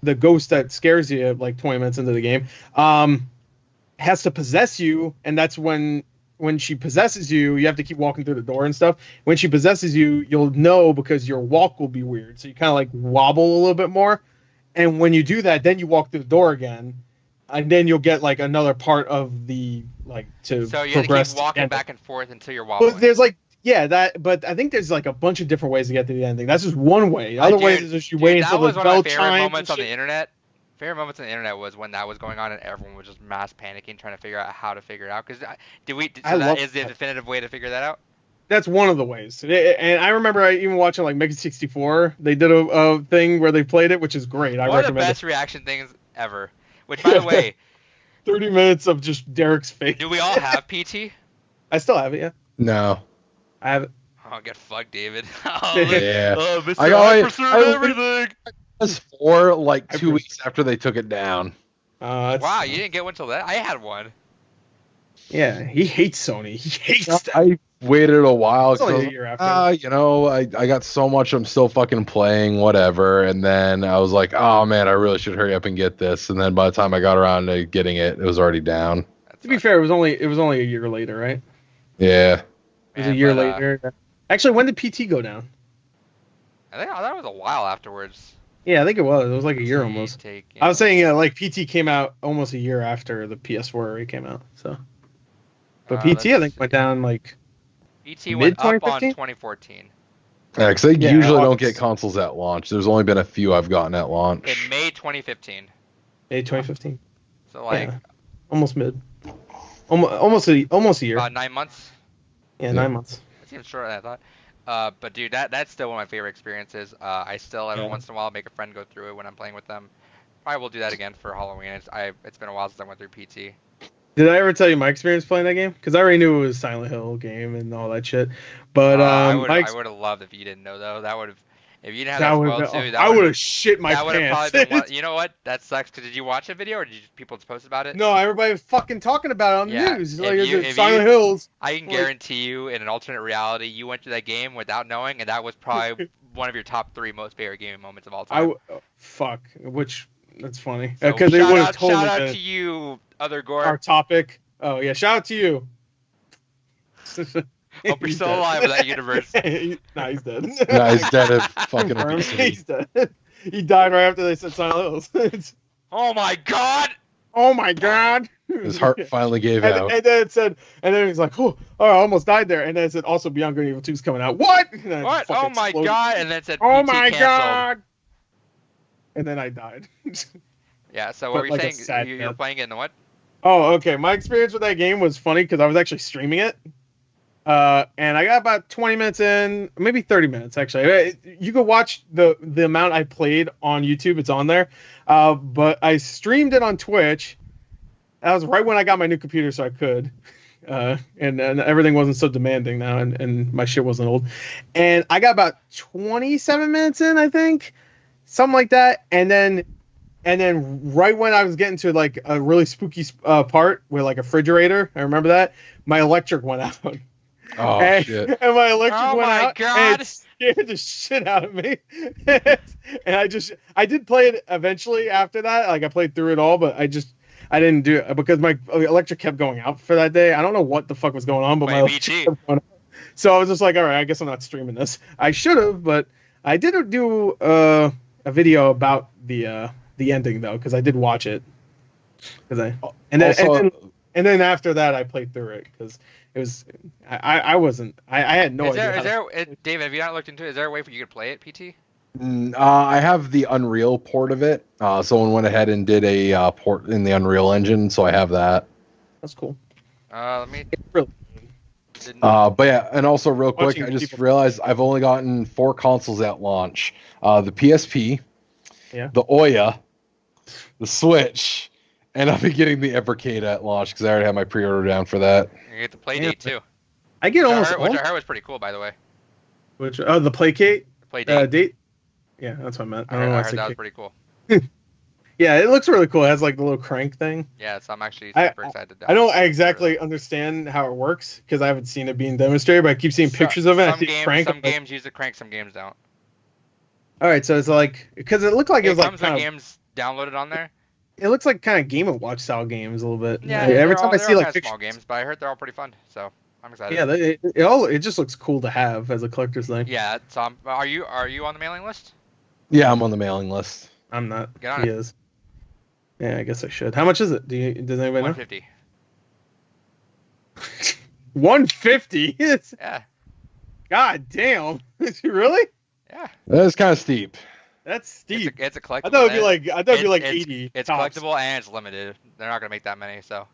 the ghost that scares you like 20 minutes into the game, has to possess you, and that's when she possesses you, you have to keep walking through the door and stuff. When she possesses you, you'll know because your walk will be weird. So you kind of like wobble a little bit more. And when you do that, then you walk through the door again. And then you'll get like another part of the like to So you progress. have to keep walking back and forth until you're wobbling. But there's like but I think there's like a bunch of different ways to get to the ending. That's just one way. The other way is just you wait until the bell chimes. That was one of my favorite moments on the internet. Favorite moments on the internet was when that was going on and everyone was just mass panicking trying to figure out how to figure it out. Because that is the definitive way to figure that out? That's one of the ways. And I remember even watching like Mega 64. They did a thing where they played it, which is great. One of the best reaction things ever. Which, by the way, 30 minutes of just Derek's face. Do we all have PT? I still have it, yeah. No. I have it. Oh, get fucked, David. Yeah. Mr. I pursue everything. Was for like 2 weeks after they took it down. Wow, you didn't get one till that? I had one. Yeah, he hates Sony. He hates that. I waited a while. It's only a year after. You know, I got so much I'm still fucking playing, whatever. And then I was like, oh man, I really should hurry up and get this. And then by the time I got around to getting it, it was already down. To be fair, it was only a year later, right? Yeah. It was a year later. Actually, when did PT go down? I thought it was a while afterwards. Yeah, I think it was. It was like a year almost. I was saying, like PT came out almost a year after the PS4 already came out. So, but PT I think went down like PT went up on 2014. Yeah, because they usually don't get consoles at launch. There's only been a few I've gotten at launch. In May 2015. May 2015. So like almost mid. Almost a year. About 9 months. Yeah, 9 months. That seems shorter than I thought. But dude, that's still one of my favorite experiences. I still every once in a while make a friend go through it when I'm playing with them. Probably will do that again for Halloween. It's been a while since I went through PT. Did I ever tell you my experience playing that game? Because I already knew it was Silent Hill game and all that shit. But I would have loved if you didn't know though. That would have. If you didn't have that spoiled too, I would have shit my pants. That would have probably been you know what? That sucks. Cause did you watch a video or did people just post about it? No, everybody was fucking talking about it on the news. Like, Silent Hills. I can guarantee you, in an alternate reality, you went through that game without knowing, and that was probably one of your top 3 most favorite gaming moments of all time. That's funny. So Because they would have totally. Shout out to you, other Gore. Our topic. Oh yeah, shout out to you. Hope you're still alive in that universe. Nah, he's dead. Nah, he's dead of fucking obesity. He's dead. He died right after they said Silent Hills. Oh my god! Oh my god! His heart finally gave out. And then it said, and then he's like, oh, I almost died there. And then it said, also Beyond Good and Evil 2 is coming out. What? What? Oh my god! And then it said, oh PT my canceled. god! And then I died. Yeah. So what were you saying? You're playing it in the what? Oh, okay. My experience with that game was funny because I was actually streaming it. And I got about 20 minutes in, maybe 30 minutes actually. You can watch the amount I played on YouTube. It's on there. But I streamed it on Twitch. That was right when I got my new computer, so I could. And everything wasn't so demanding now, and my shit wasn't old. And I got about 27 minutes in, I think, something like that. And then right when I was getting to like a really spooky part with like a refrigerator, I remember that my electric went out. Oh shit! And my electric went out. God. And it scared the shit out of me. And I did play it eventually after that. Like I played through it all, but I didn't do it because my electric kept going out for that day. I don't know what the fuck was going on, but my electric kept going out. So I was just like, all right, I guess I'm not streaming this. I should have, but I did do a video about the ending though, because I did watch it. And then after that, I played through it because it was I had no idea. David, have you not looked into it? Is there a way for you to play it, PT? I have the Unreal port of it. Someone went ahead and did a port in the Unreal Engine, so I have that. That's cool. Let me. But yeah, and also real quick, I just realized I've only gotten 4 consoles at launch: the PSP, Yeah. the Ouya, the Switch, and I'll be getting the Evercade at launch because I already have my pre-order down for that. You get the play date too. I get Which almost I heard was pretty cool, by the way. the placate Play date. date. Yeah, that's what I meant. I don't know I why heard that was cake. pretty cool. Yeah, it looks really cool. It has like the little crank thing. Yeah, so I'm actually super excited. I don't exactly understand how it works because I haven't seen it being demonstrated, but I keep seeing pictures of it. Some games use the crank, some games don't. All right, so it's like because it looked like it was comes like with games downloaded on there. It looks like kind of Game & Watch style games a little bit. Yeah, every time I see like small games, but I heard they're all pretty fun, so I'm excited. Yeah, it just looks cool to have as a collector's thing. Yeah, so are you on the mailing list? Yeah, I'm on the mailing list. I'm not. Get on he it. is. Yeah, I guess I should. How much is it? Does anybody know? 150. 150. Yeah. God damn. Really? Yeah. That's kind of steep. That's steep. It's a collectible. I thought it'd be like 80. It's tops. collectible and it's limited. They're not gonna make that many, so.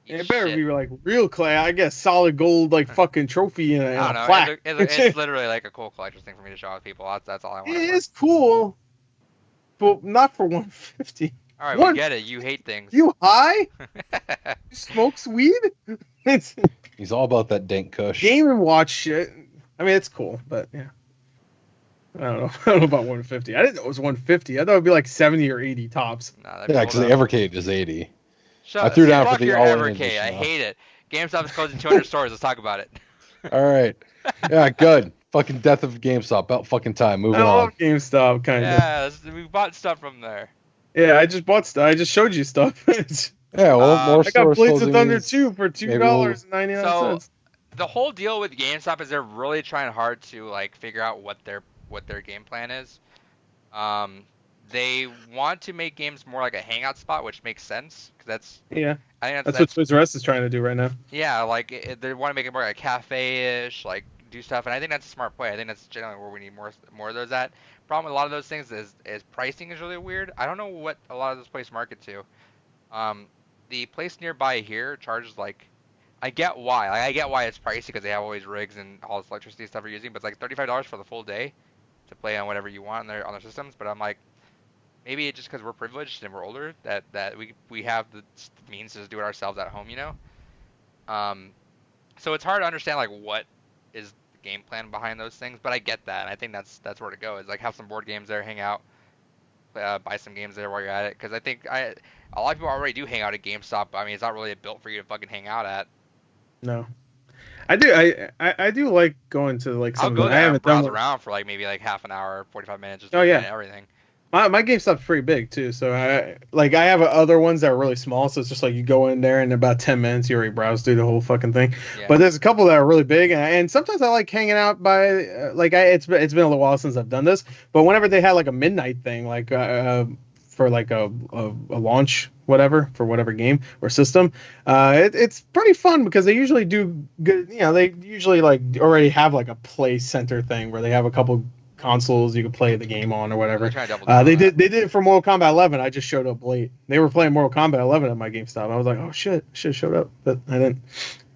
It better be like real clay. I guess solid gold, like fucking trophy and I don't know. plaque. It's literally like a cool collector's thing for me to show off people. That's all I want. It is cool, but not for 150. All right, we get it. You hate things. You high? You smokes weed? He's all about that dank kush. Game & Watch shit. I mean, it's cool, but yeah. I don't know. I don't know about 150. I didn't know it was 150. I thought it'd be like 70 or 80 tops. Nah, Yeah, because the Evercade is 80. I threw down for the your all-in Evercade. I edition, hate it. GameStop is closing 200 stores. Let's talk about it. All right. Yeah, good. Fucking death of GameStop. About fucking time. Moving I on. love GameStop, kind of. Yeah, we bought stuff from there. Yeah, I just bought stuff. I just showed you stuff. Yeah, well, more I got stores Blades of closing Thunder means 2 for $2.99. So the whole deal with GameStop is they're really trying hard to like figure out what their game plan is. They want to make games more like a hangout spot, which makes sense because I think that's what Toys R Us is trying to do right now. Yeah, like they want to make it more like a cafe-ish, like do stuff, and I think that's a smart play. I think that's generally where we need more of those at. Problem with a lot of those things is pricing is really weird. I don't know what a lot of those places market to. The place nearby here charges like, I get why. I get why it's pricey because they have all these rigs and all this electricity stuff we're using, but it's like $35 for the full day to play on whatever you want on their systems. But I'm like, maybe it's just because we're privileged and we're older that we have the means to do it ourselves at home, you know. So it's hard to understand like what is the game plan behind those things, but I get that, and I think that's where to go. Is like have some board games there, hang out, buy some games there while you're at it. Because I think a lot of people already do hang out at GameStop. But I mean, it's not really built for you to fucking hang out at. No, I do. I do like going to like some. I'll go there I haven't and browse done around for like maybe like half an hour, 45 minutes, just looking at everything. My GameStop's pretty big too, so I have other ones that are really small, so it's just like you go in there and in about 10 minutes you already browse through the whole fucking thing. Yeah. But there's a couple that are really big, and sometimes I like hanging out by it's been a little while since I've done this, but whenever they had like a midnight thing, like for like a launch whatever for whatever game or system, it's pretty fun because they usually do good. You know, they usually like already have like a play center thing where they have a couple consoles you can play the game on or whatever. They did it for Mortal Kombat 11. I just showed up late. They were playing Mortal Kombat 11 at my GameStop. I was like, oh shit, I should have showed up, but I didn't.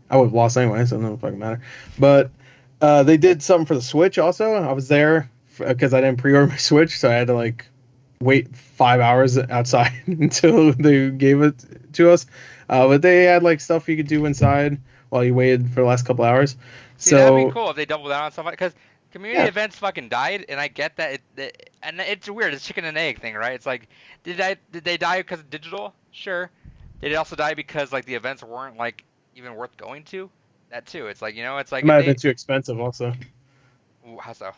I would have lost anyway, so it doesn't fucking matter. But they did something for the Switch also. I was there because I didn't pre-order my Switch, so I had to like wait 5 hours outside until they gave it to us. But they had like stuff you could do inside while you waited for the last couple hours. See, that'd be cool if they double down on stuff like, because community events fucking died, and I get that. And it's weird. It's chicken and egg thing, right? It's like, did they die because of digital? Sure. Did it also die because like the events weren't like even worth going to? That too. It's like, you know, it's like it might have been too expensive also. Ooh, how so?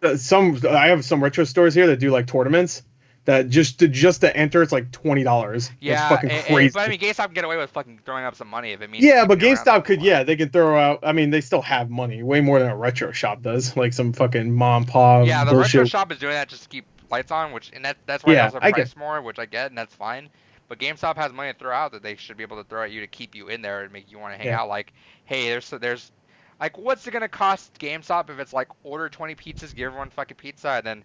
I have some retro stores here that do like tournaments that just to enter it's like $20. Yeah, it's fucking crazy. But I mean, GameStop can get away with fucking throwing up some money if it means. Yeah, but GameStop could. Yeah, they could throw out. I mean, they still have money, way more than a retro shop does. Like some fucking mom and pop. Yeah, the bullshit. retro shop is doing that just to keep lights on, that's why it also price more, which I get, and that's fine. But GameStop has money to throw out that they should be able to throw at you to keep you in there and make you want to hang out. Like, hey, there's like, what's it gonna cost GameStop if it's like order 20 pizzas, give everyone fucking pizza, and then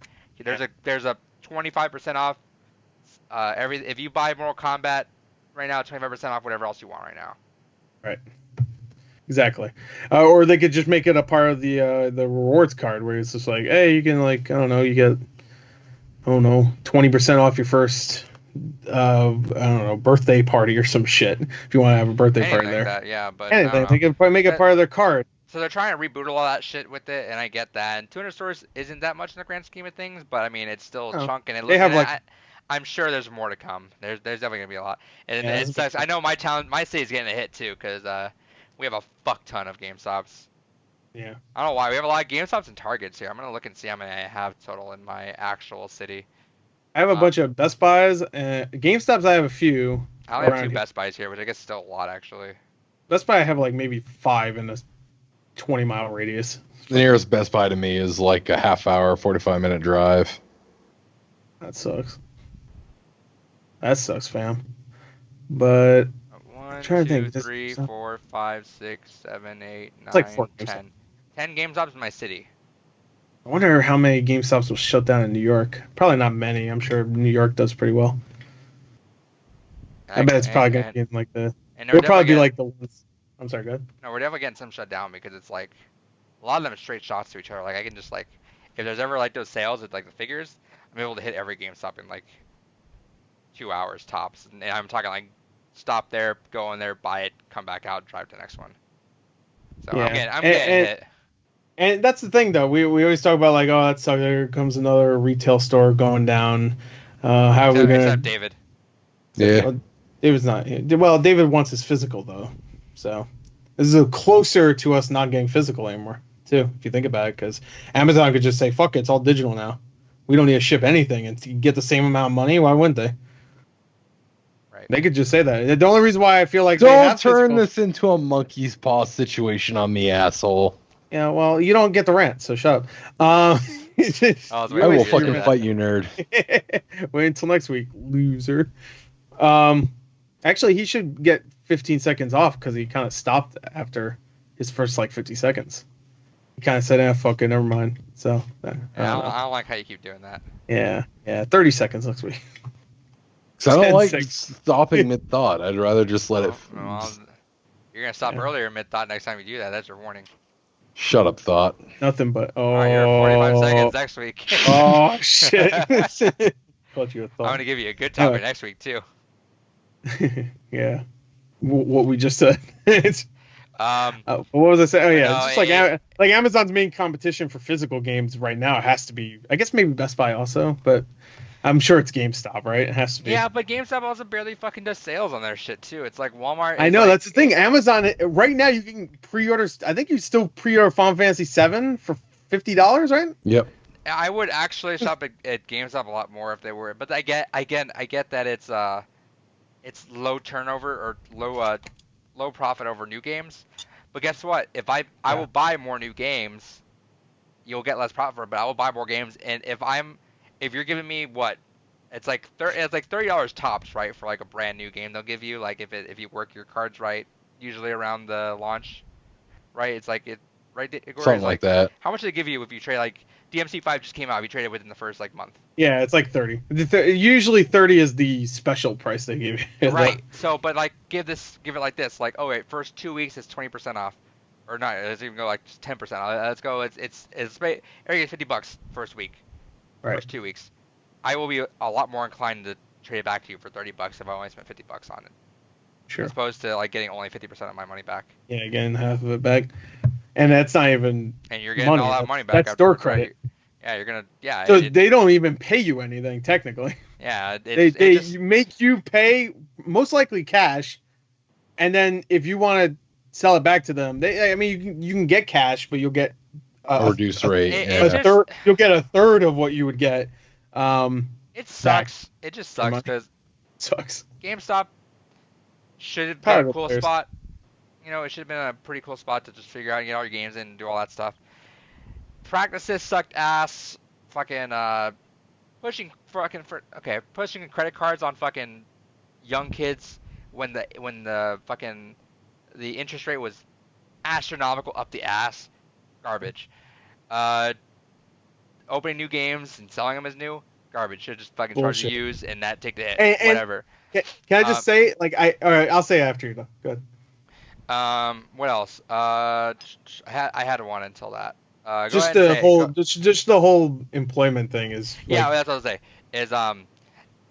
there's a 25% off. If you buy Mortal Kombat right now, 25% off whatever else you want right now. Right. Exactly. Or they could just make it a part of the rewards card where it's just like, hey, you can like, I don't know, you get oh no, 20% off your first, I don't know, birthday party or some shit. If you want to have a birthday Anything party like there, that, yeah. But I anything, don't they know. could probably make it But- part of their card. So they're trying to reboot all that shit with it, and I get that. And 200 stores isn't that much in the grand scheme of things, but I mean, it's still a No. chunk, and it They looks. have, And like- I'm sure there's more to come. There's definitely gonna be a lot, and Yeah, it that's sucks. I know my city's getting a hit too, because we have a fuck ton of GameStops. Yeah. I don't know why. We have a lot of GameStops and Targets here. I'm gonna look and see how many I have total in my actual city. I have a bunch of Best Buys and GameStops. I have a few. I only have around 2 here. Best Buys here, which I guess is still a lot actually. Best Buy, I have like maybe 5 in a 20-mile radius. The nearest Best Buy to me is like a half hour, 45-minute drive. That sucks. That sucks, fam. But 1, trying to 2, think, this- 3, 4, 5, 6, 7, 8, 9, like 4 10. 10 GameStops in my city. I wonder how many GameStops will shut down in New York. Probably not many. I'm sure New York does pretty well. I bet it's probably going to be in like the. And It'll probably be like the ones. I'm sorry, go ahead. No, we're definitely getting some shut down because it's like a lot of them are straight shots to each other. Like I can just like if there's ever like those sales with like the figures, I'm able to hit every GameStop in like 2 hours tops. And I'm talking like stop there, go in there, buy it, come back out, drive to the next one. So Yeah. I'm getting hit. And that's the thing, though. We always talk about like, oh, that sucks. There comes another retail store going down. How are we gonna? Except David. Yeah. Well, David's not. Well, David wants his physical though, so this is closer to us not getting physical anymore, too. If you think about it, because Amazon could just say, "Fuck it, it's all digital now. We don't need to ship anything and get the same amount of money." Why wouldn't they? Right. They could just say that. The only reason why I feel like they Don't have turn physical- this into a monkey's paw situation on me, asshole. Yeah, well, you don't get the rant, so shut up. Oh, it's I way will easier to do fucking that. fight you, nerd. Wait until next week, loser. Actually, he should get 15 seconds off because he kind of stopped after his first like 50 seconds. He kind of said, fuck it, never mind." So, I don't Yeah, know. I don't like how you keep doing that. Yeah, 30 seconds next week. 'Cause I don't 10 like seconds. stopping mid thought. I'd rather just let it. Well, you're gonna stop Yeah. earlier mid thought next time you do that. That's your warning. Shut up, thought. Nothing but All right, you're at 45 oh, seconds next week. oh shit! Thought you were I'm thought. gonna give you a good topic Alright. next week too. Yeah, what we just said. It's, what was I saying? Oh yeah, No, it's just like Amazon's main competition for physical games right now. It has to be, I guess maybe Best Buy also, but I'm sure it's GameStop, right? It has to be. Yeah, but GameStop also barely fucking does sales on their shit too. It's like Walmart. I is know like- that's the thing. Amazon right now you can pre-order. I think you still pre-order Final Fantasy VII for $50, right? Yep. I would actually shop at GameStop a lot more if they were, but I get that it's low turnover or low profit over new games. But guess what? If I will buy more new games, you'll get less profit for it, but I will buy more games. And if you're giving me what, it's like $30 tops, right, for like a brand new game. They'll give you like if you work your cards right, usually around the launch, right? It's like Something like that. How much do they give you if you trade like DMC5 just came out? If you trade it within the first like month, Yeah, it's like 30. Usually 30 is the special price they give you. right? So, but like give it like this, like oh wait, first 2 weeks it's 20% off, or not? Let's even go like just 10%. Let's go. It's area $50 first week, Right. first 2 weeks. I will be a lot more inclined to trade it back to you for $30 if I only spent $50 on it, Sure. as opposed to like getting only 50% of my money back. Yeah, getting half of it back. And that's not even. And you're getting Money, all that that's- money back. that's store afterwards, right? credit. Yeah, you're gonna. Yeah. So they don't even pay you anything, technically. Yeah. They make you pay, most likely cash. And then if you want to sell it back to them, you can get cash, but you'll get A reduced rate. It's Yeah. just- you'll get a third of what you would get. It sucks. It just sucks money. because Sucks. GameStop should have Power been to a cool players. spot. You know, it should have been a pretty cool spot to just figure out and get all your games in and do all that stuff. Practices sucked ass. Fucking pushing credit cards on fucking young kids when the fucking the interest rate was astronomical up the ass. Garbage. Opening new games and selling them as new. Garbage. Should just fucking charge Bullshit. to use and that take the hit. And- Whatever. Can I just say, like, all right, I'll say after you, though. Go ahead. What else? I had one until that. Go Just ahead and the say it. whole, just the whole employment thing is. Yeah, like, that's what I was saying. is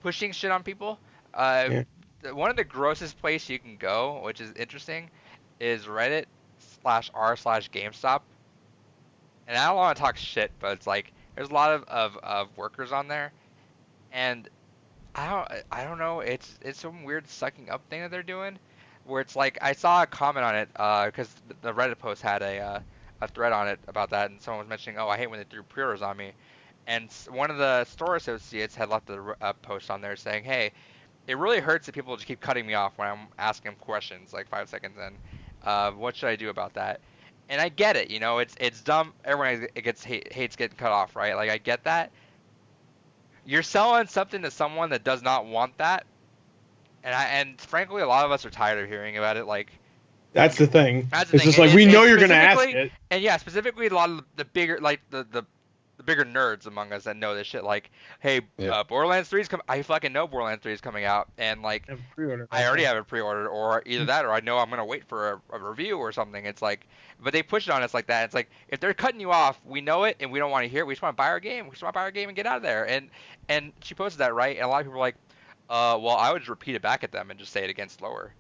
pushing shit on people. Uh, Yeah. One of the grossest places you can go, which is interesting, is Reddit/r/GameStop. And I don't want to talk shit, but it's like there's a lot of workers on there, and I don't know. It's some weird sucking up thing that they're doing, where it's like I saw a comment on it because the Reddit post had a thread on it about that, and someone was mentioning, oh, I hate when they threw pre-orders on me, and one of the store associates had left a post on there saying, hey, it really hurts that people just keep cutting me off when I'm asking them questions like 5 seconds in. What should I do about that? And I get it, it's dumb. Everyone hates getting cut off, right? Like I get that. You're selling something to someone that does not want that, and frankly, a lot of us are tired of hearing about it. Like That's the thing. that's the It's thing. just like we know you're gonna ask specifically- it. And yeah, specifically a lot of the bigger, like the bigger nerds among us that know this shit. Like, hey, Yeah. Borderlands 3 is coming. I fucking know Borderlands 3 is coming out, and like And pre-order. I already have it pre-ordered, or either that, or I know I'm gonna wait for a review or something. It's like, but they push it on us like that. It's like if they're cutting you off, we know it, and we don't want to hear it. We just want to buy our game. We just want to buy our game and get out of there. And she posted that, right, and a lot of people were like, well, I would just repeat it back at them and just say it again slower.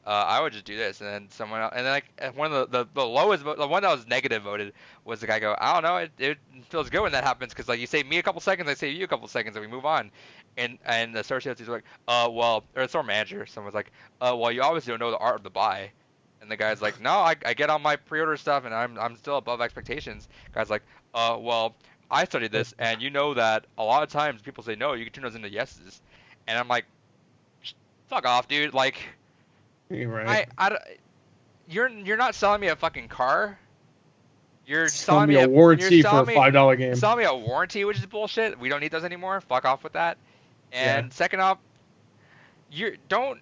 I would just do this, and then someone else, and then like one of the lowest, the one that was negative voted was the guy go, I don't know, it feels good when that happens because like you save me a couple seconds, I save you a couple seconds, and we move on. And the associates was like, well, or the store manager, someone was like, well, you obviously don't know the art of the buy. And the guy's like, no, I get all my pre-order stuff, and I'm still above expectations. Guy's like, well, I studied this, and you know that a lot of times people say no, you can turn those into yeses. And I'm like, fuck off, dude. Like, You're right. you're not selling me a fucking car. You're Selling selling me me a warranty you're for a selling me- $5 game. You're selling me a warranty, which is bullshit. We don't need those anymore. Fuck off with that. And second off, you don't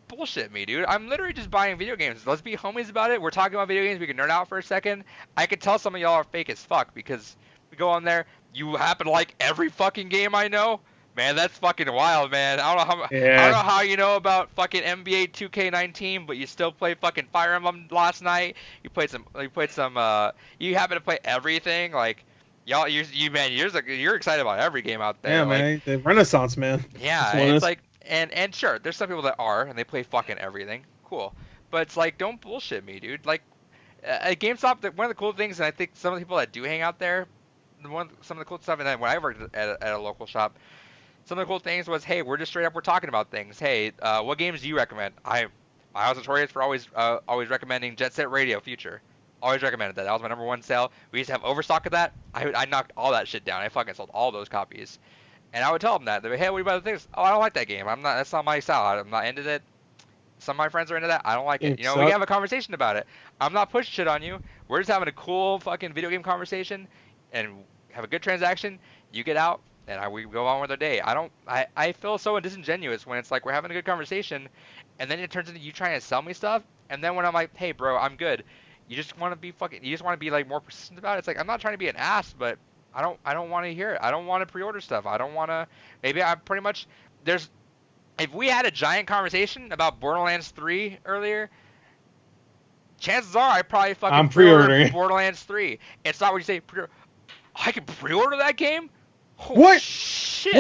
bullshit me, dude. I'm literally just buying video games. Let's be homies about it. We're talking about video games. We can nerd out for a second. I could tell some of y'all are fake as fuck because we go on there. You happen to like every fucking game I know. Man, that's fucking wild, man. I don't know how. Yeah. I don't know how you know about fucking NBA 2K19, but you still play fucking Fire Emblem last night. You played some. You happen to play everything. Like, y'all, man, you're excited about every game out there. Yeah, like, man. The Renaissance man. yeah, That's what and it it's is. like, and sure, there's some people that are, and they play fucking everything. Cool, but it's like, don't bullshit me, dude. Like, at GameStop, one of the cool things, and I think some of the people that do hang out there, some of the cool stuff, and then when I worked at a local shop, some of the cool things was, hey, we're just straight up, we're talking about things. Hey, what games do you recommend? I was notorious for always recommending Jet Set Radio Future. Always recommended that. That was my number one sale. We used to have overstock of that. I knocked all that shit down. I fucking sold all those copies. And I would tell them that. They'd be, hey, what do you about the things? Oh, I don't like that game. That's not my style. I'm not into it. Some of my friends are into that. I don't like it. You know, we have a conversation about it. I'm not pushing shit on you. We're just having a cool fucking video game conversation and have a good transaction. You get out and we go on with our day. I feel so disingenuous when it's like we're having a good conversation and then it turns into you trying to sell me stuff. And then when I'm like, hey, bro, I'm good. You just want to be like more persistent about it. It's like, I'm not trying to be an ass, but I don't want to hear it. I don't want to pre-order stuff. I don't want to. Maybe I pretty much. If we had a giant conversation about Borderlands 3 earlier, chances are I probably fucking I'm pre-ordering Borderlands 3. It's not what you say. I can pre-order that game. Holy What? shit!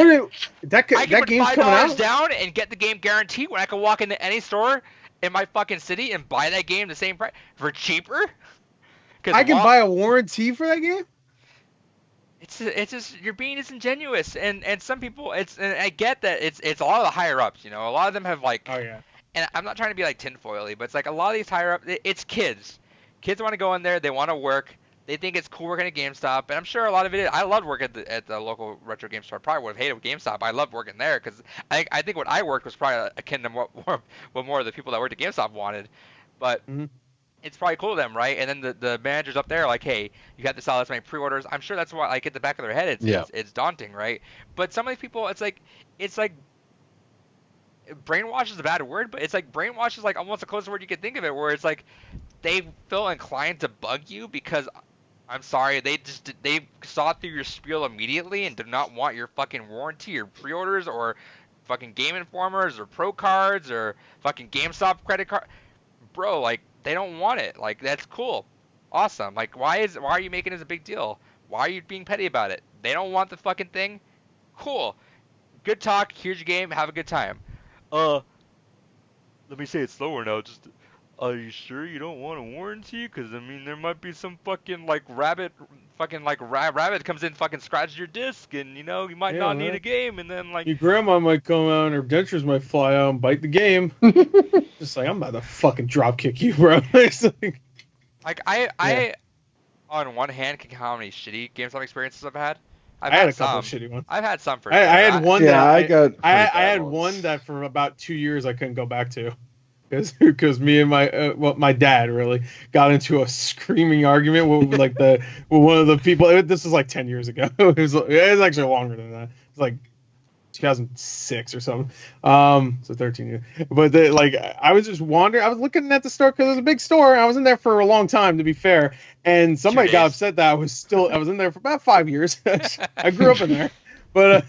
That I can put game's coming $5 out. down and get the game guaranteed when I can walk into any store in my fucking city and buy that game the same price for cheaper. I can buy a warranty for that game. It's just you're being disingenuous, and some people and I get that it's a lot of the higher ups, you know, a lot of them have like, Oh yeah. and I'm not trying to be like tinfoily, but it's like a lot of these higher up, it's kids want to go in there, they want to work, they think it's cool working at GameStop, and I'm sure a lot of it is. I loved working at the local retro game store. I probably would have hated GameStop. I loved working there because I think what I worked was probably akin to what more of the people that worked at GameStop wanted, but. Mm-hmm. It's probably cool to them, right? And then the managers up there are like, hey, you have to sell this many pre-orders. I'm sure that's why, like, at the back of their head, it's daunting, right? But some of these people, it's like brainwash is a bad word, but it's like brainwash is like almost the closest word you could think of it, where it's like they feel inclined to bug you because, I'm sorry, they saw through your spiel immediately and do not want your fucking warranty or pre-orders or fucking Game Informers or Pro Cards or fucking GameStop credit card. Bro, like, they don't want it. Like, that's cool. Awesome. Like, why are you making this a big deal? Why are you being petty about it? They don't want the fucking thing? Cool. good talk. Here's your game. Have a good time. Let me say it slower now. Just, are you sure you don't want a warranty? Because, I mean, there might be some fucking, like, rabbit comes in, fucking scratches your disc, and, you know, you might not need a game, and then, like... Your grandma might come out, and her dentures might fly out and bite the game. Just like, I'm about to fucking drop kick you, bro. Like, I, on one hand, can count how many shitty GameStop experiences I've had. I had a couple of shitty ones. I've had some for I had one that I had ones. one that for about 2 years I couldn't go back to, because me and my dad really got into a screaming argument with like with one of the people. This was like 10 years ago. It was actually longer than that. It was like 2006 or something. So 13 years. But I was just wandering. I was looking at the store because it was a big store. And I was in there for a long time, to be fair. And somebody got upset that I was in there for about 5 years. I grew up in there, but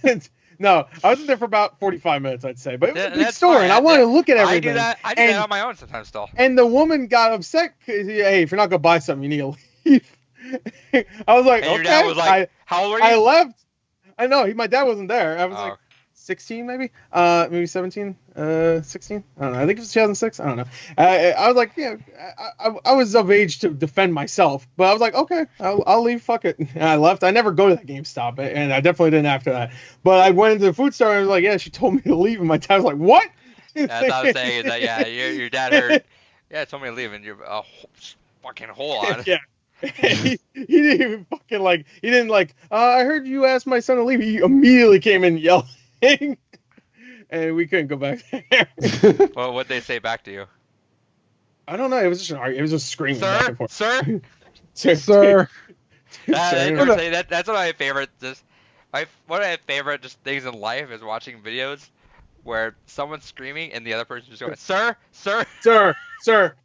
no, I was in there for about 45 minutes, I'd say. But it was a big store, and I wanted to look at everything. I do that on my own sometimes still. And the woman got upset because, hey, if you're not gonna buy something, you need to leave. I was like, and okay. Your dad was like, how old are you? I left. I know my dad wasn't there. I was like 16 maybe 17, 16. I don't know. I think it was 2006. I don't know. I was like, yeah, I was of age to defend myself, but I was like, okay, I'll leave. Fuck it. And I left. I never go to that GameStop, and I definitely didn't after that. But I went into the food store and I was like, yeah, she told me to leave, and my dad was like, what? That's what I was saying. Is that yeah, your dad heard. Yeah, told me to leave, and you're a fucking hole on. Yeah. he didn't even fucking he didn't I heard you ask my son to leave. He immediately came in yelling. And we couldn't go back there. Well, what'd they say back to you? I don't know. It was just an argument. It was just screaming back and forth. Sir. Sir. That's one of my favorite. One of my favorite just things in life is watching videos where someone's screaming and the other person's just going, "Sir, sir, sir."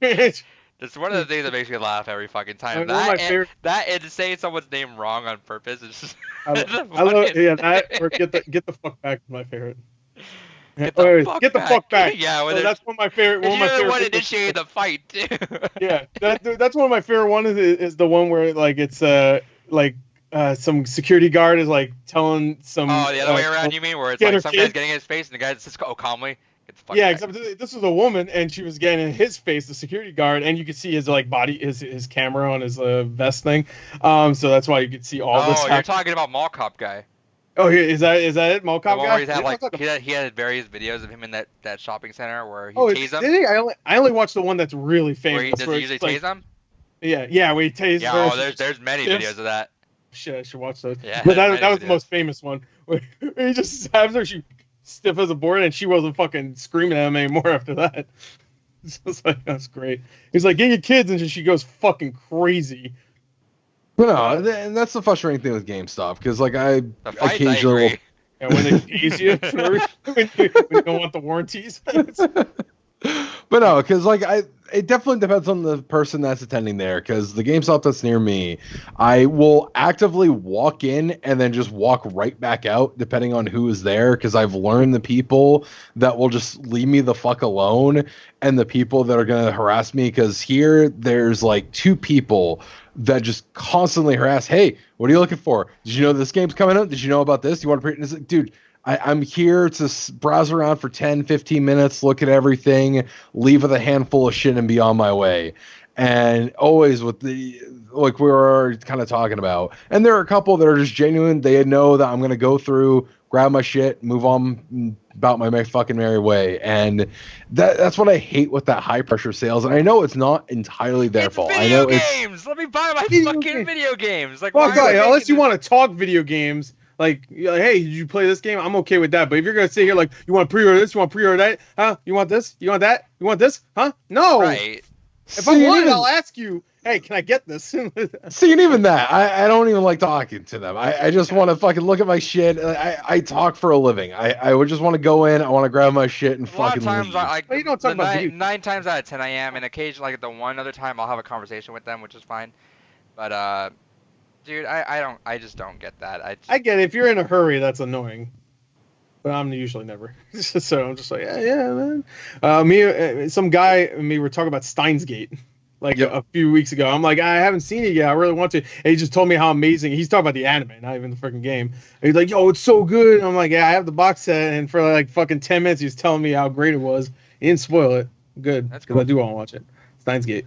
It's one of the things that makes me laugh every fucking time. That and saying someone's name wrong on purpose is just. I love that or get the fuck back is my favorite. Get the fuck back. Yeah, that's one of my favorite. One of my favorite. One initiated the fight too. Yeah, that's one of my favorite ones. Is the one where it's some security guard is telling some. Oh, the other way around, you mean, where it's some guy's getting in his face and the guy's just calmly. Yeah, except this was a woman and she was getting in his face, the security guard, and you could see his body, his camera on his vest thing. So that's why you could see all this. Oh, you're talking about Mall Cop guy. Oh, is that it? Mall Cop guy? He had various videos of him in that shopping center where he tased them. Did he? I only watched the one that's really famous. Does he usually tase them? Yeah, where he tased. Yeah, there's many videos of that. Shit, I should watch those. Yeah, but that was the most famous one. Where he just has her, she stiff as a board, and she wasn't fucking screaming at him anymore after that. So it's like, that's great. He's like, get your kids, and she goes fucking crazy. But no, and that's the frustrating thing with GameStop, because I occasionally. And when they tease you, when you don't want the warranties. But no, because it definitely depends on the person that's attending there. Because the GameStop that's near me, I will actively walk in and then just walk right back out, depending on who is there. Because I've learned the people that will just leave me the fuck alone, and the people that are gonna harass me. Because here, there's two people that just constantly harass. Hey, what are you looking for? Did you know this game's coming out? Did you know about this? You want to dude? I'm here to browse around for 10, 15 minutes, look at everything, leave with a handful of shit and be on my way. And always with the, we were kind of talking about. And there are a couple that are just genuine. They know that I'm going to go through, grab my shit, move on about my fucking merry way. And that's what I hate with that high pressure sales. And I know it's not entirely their fault. I know games. Let me buy my fucking video games. Unless you want to talk video games. Hey, did you play this game? I'm okay with that. But if you're going to sit here you want to pre-order this, you want to pre-order that, huh? You want this? You want that? You want this? Huh? No. Right. If I want it, I'll ask you, hey, can I get this? See, and even that, I don't even like talking to them. I just want to fucking look at my shit. I talk for a living. I would just want to go in, I want to grab my shit and fucking leave. A lot of times, you don't talk about 9 times out of 10 I am, and occasionally, the one other time, I'll have a conversation with them, which is fine. But, dude, I just don't get that. I get it. If you're in a hurry, that's annoying. But I'm usually never. So I'm just like, yeah, man. Some guy and me were talking about Steins Gate, like Yep. a few weeks ago. I'm like, I haven't seen it yet. I really want to. And he just told me how amazing. He's talking about the anime, not even the freaking game. And he's like, yo, it's so good. And I'm like, yeah, I have the box set. And for like fucking 10 minutes, he was telling me how great it was. He didn't spoil it. Good, That's because cool. I do want to watch it. Steins Gate.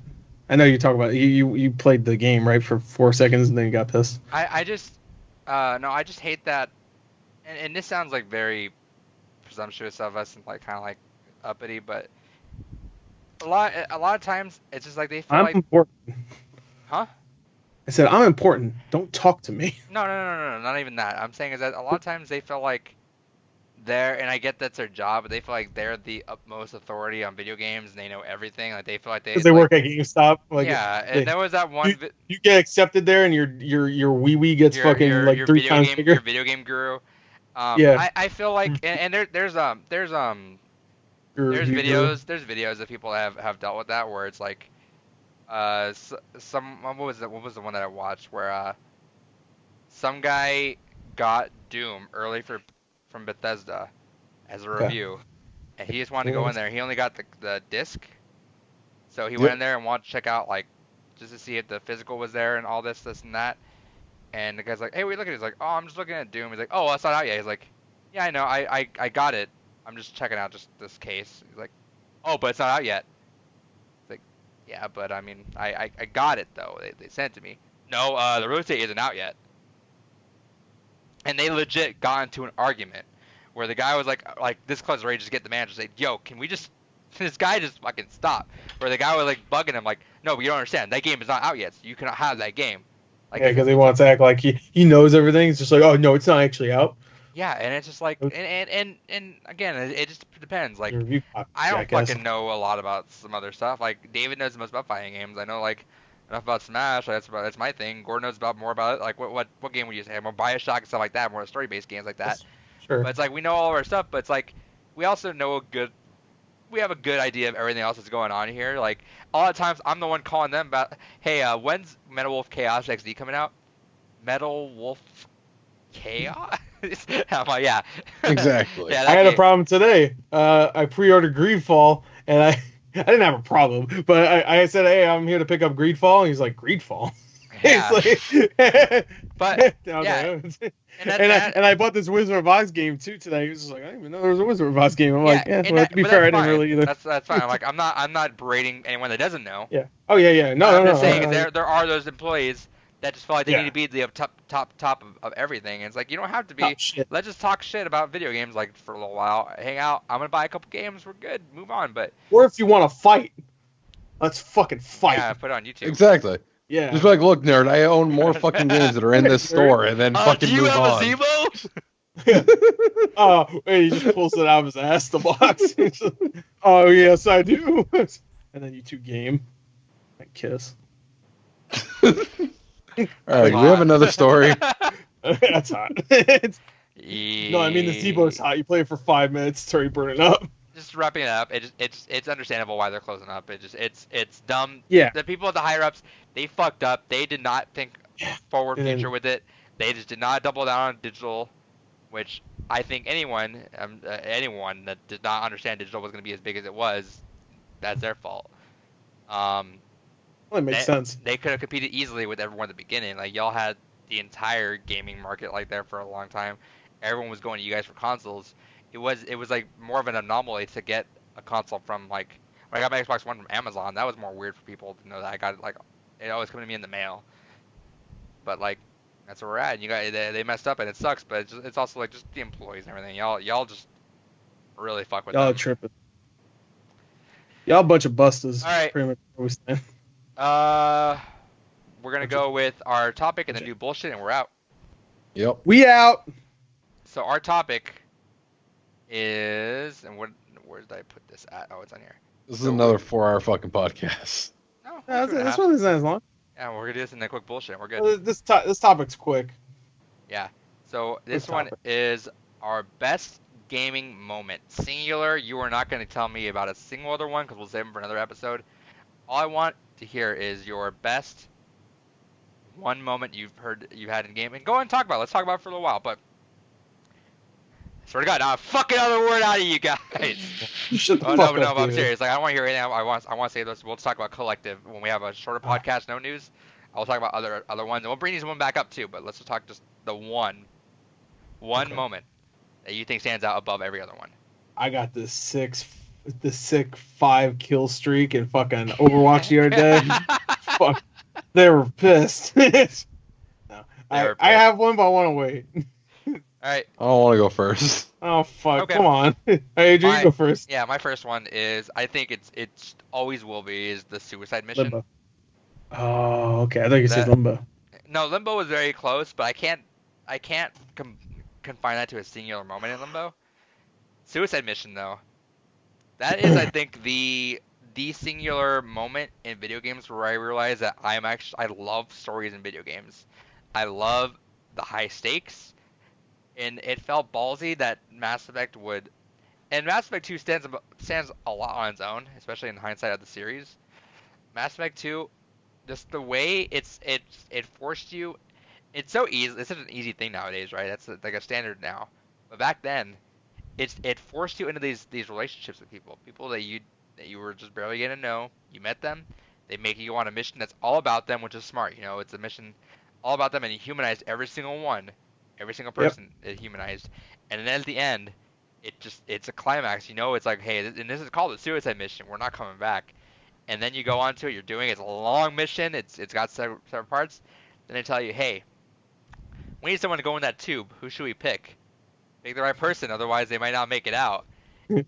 I know you talk about it. You played the game right for 4 seconds and then you got pissed. I just no, I just hate that, and this sounds like very presumptuous of us and like kind of like uppity, but a lot of times it's just like they feel I'm like, important. huh? I said I'm important. Don't talk to me. No, not even that. I'm saying is that a lot of times they feel like they're, and I get that's their job, but they feel like they're the utmost authority on video games and they know everything. Like they feel like Because they like, work at GameStop. Like, yeah, and there was that one. you get accepted there, and your wee wee gets fucking like 3 times bigger. Your video game guru. Yeah. I feel like, and there's videos that people have dealt with that where it's like, some what was the one that I watched where some guy got Doom early from Bethesda as a review, and he just wanted to go in there. He only got the disc, so he went in there and wanted to check out like just to see if the physical was there and all this and that. And the guy's like, "Hey, what are you looking at?" He's like, "Oh, I'm just looking at Doom." He's like, "Oh, that's not out yet." He's like, "Yeah, I know. I got it. I'm just checking out just this case." He's like, "Oh, but it's not out yet." It's like, "Yeah, but I mean, I got it though. They sent it to me." No, the release date isn't out yet. And they legit got into an argument where the guy was like this close ready to just get the manager to say, "Yo, can we just this guy just fucking stop?" Where the guy was like bugging him like, "No, but you don't understand. That game is not out yet, so you cannot have that game." Like, yeah, because he wants to act like he knows everything. It's just like, oh no, it's not actually out. yeah, and it's just like, and again, it just depends. Like, Your review I don't jackass. fucking know a lot about some other stuff. Like, David knows the most about fighting games. I know like enough about Smash. That's my thing. Gordon knows more about it. Like, what game would you say? More Bioshock and stuff like that. More story-based games like that. Sure. But it's like we know all of our stuff. But it's like we also know we have a good idea of everything else that's going on here. Like, a lot of times I'm the one calling them about, hey, when's Metal Wolf Chaos XD coming out? Metal Wolf Chaos? I'm like, yeah. Exactly. Yeah, I had game. a problem today. I pre-ordered Greedfall, and I didn't have a problem, but I said, hey, I'm here to pick up Greedfall, and he's like, Greedfall? Yeah. He's like, But yeah. and I bought this Wizard of Oz game too today. He was just like, I didn't even know there was a Wizard of Oz game. I'm like, yeah. Well, to be fair, I didn't really either. That's fine. I'm like, I'm not berating anyone that doesn't know. Yeah. Oh yeah. No. I'm just saying there are those employees that just feel like they Yeah. need to be the top of everything. And it's like you don't have to be. Shit. Let's just talk shit about video games like for a little while. Hang out. I'm gonna buy a couple games. We're good. Move on. But Or if you want to fight, let's fucking fight. yeah, put it on YouTube. Exactly. Yeah. Just be like, look, nerd, I own more fucking games that are in this store, and then fucking do you move have on. a Zebo? Oh, and he just pulls it out of his ass, the box. Oh, yes, I do. And then you two game. And kiss. All right, we have another story. That's hot. No, I mean, the Zebo's hot. You play it for 5 minutes, it's already burning up. Just wrapping it up, it's understandable why they're closing up. It's dumb. Yeah. The people at the higher ups, they fucked up. They did not think forward And then- future with it. They just did not double down on digital, which I think anyone that did not understand digital was going to be as big as it was, that's their fault. Well, it makes sense. They could have competed easily with everyone at the beginning. Like y'all had the entire gaming market like there for a long time. Everyone was going to you guys for consoles. It was like more of an anomaly to get a console from like when I got my Xbox One from Amazon. That was more weird for people to know that I got it like it always coming to me in the mail. But like that's where we're at. You got they messed up and it sucks. But it's also like just the employees and everything. Y'all just really fuck with Y'all them. tripping. Y'all a bunch of busters. All right. Pretty much where we stand. We're gonna go with our topic and then do bullshit and we're out. Yep. We out. So our topic is, and where did I put this at? Oh, it's on here. This is another 4-hour fucking podcast. No, That's one that's not as long. yeah, we're gonna do this in a quick bullshit. We're good. Well, this topic's quick. Yeah. So this Quick one topic. is our best gaming moment. Singular. You are not gonna tell me about a single other one because we'll save them for another episode. All I want to hear is your best one moment you had in gaming. Go ahead and talk about it. Let's talk about it for a little while. But Swear to God, not a fucking other word out of you guys. Shut the Oh fuck no, up, but I'm David. serious. Like I don't want to hear anything. I want to say this. We'll just talk about collective when we have a shorter podcast, no news. I'll talk about other ones, and we'll bring these one back up too. But let's just talk just the one Okay. moment that you think stands out above every other one. I got the sick 5 kill streak in fucking Overwatch the other day. Fuck, they were pissed. No, I have one, but I want to wait. All right. I don't want to go first. Oh fuck! Okay. Come on. Hey, Adrian, you go first. Yeah, my first one is I think it's always will be is the suicide mission. Limbo. Oh, okay. I thought you said Limbo. No, Limbo was very close, but I can't confine that to a singular moment in Limbo. Suicide mission though, that is I think the singular moment in video games where I realized that I love stories in video games. I love the high stakes, and it felt ballsy that Mass Effect would. And Mass Effect 2 stands a lot on its own, especially in hindsight of the series. Mass Effect 2, just the way it forced you. It's so easy. It's such an easy thing nowadays, right? That's like a standard now. But back then, it forced you into these relationships with people that you were just barely getting to know. You met them. They make you go on a mission that's all about them, which is smart. You know, it's a mission all about them, and you humanized every single one, every single person it humanized. And then at the end, it's a climax. You know, it's like, hey, and this is called a suicide mission. We're not coming back. And then you go on to it. You're doing it's a long mission. It's got several parts. Then they tell you, hey, we need someone to go in that tube. Who should we pick? Pick the right person, otherwise they might not make it out.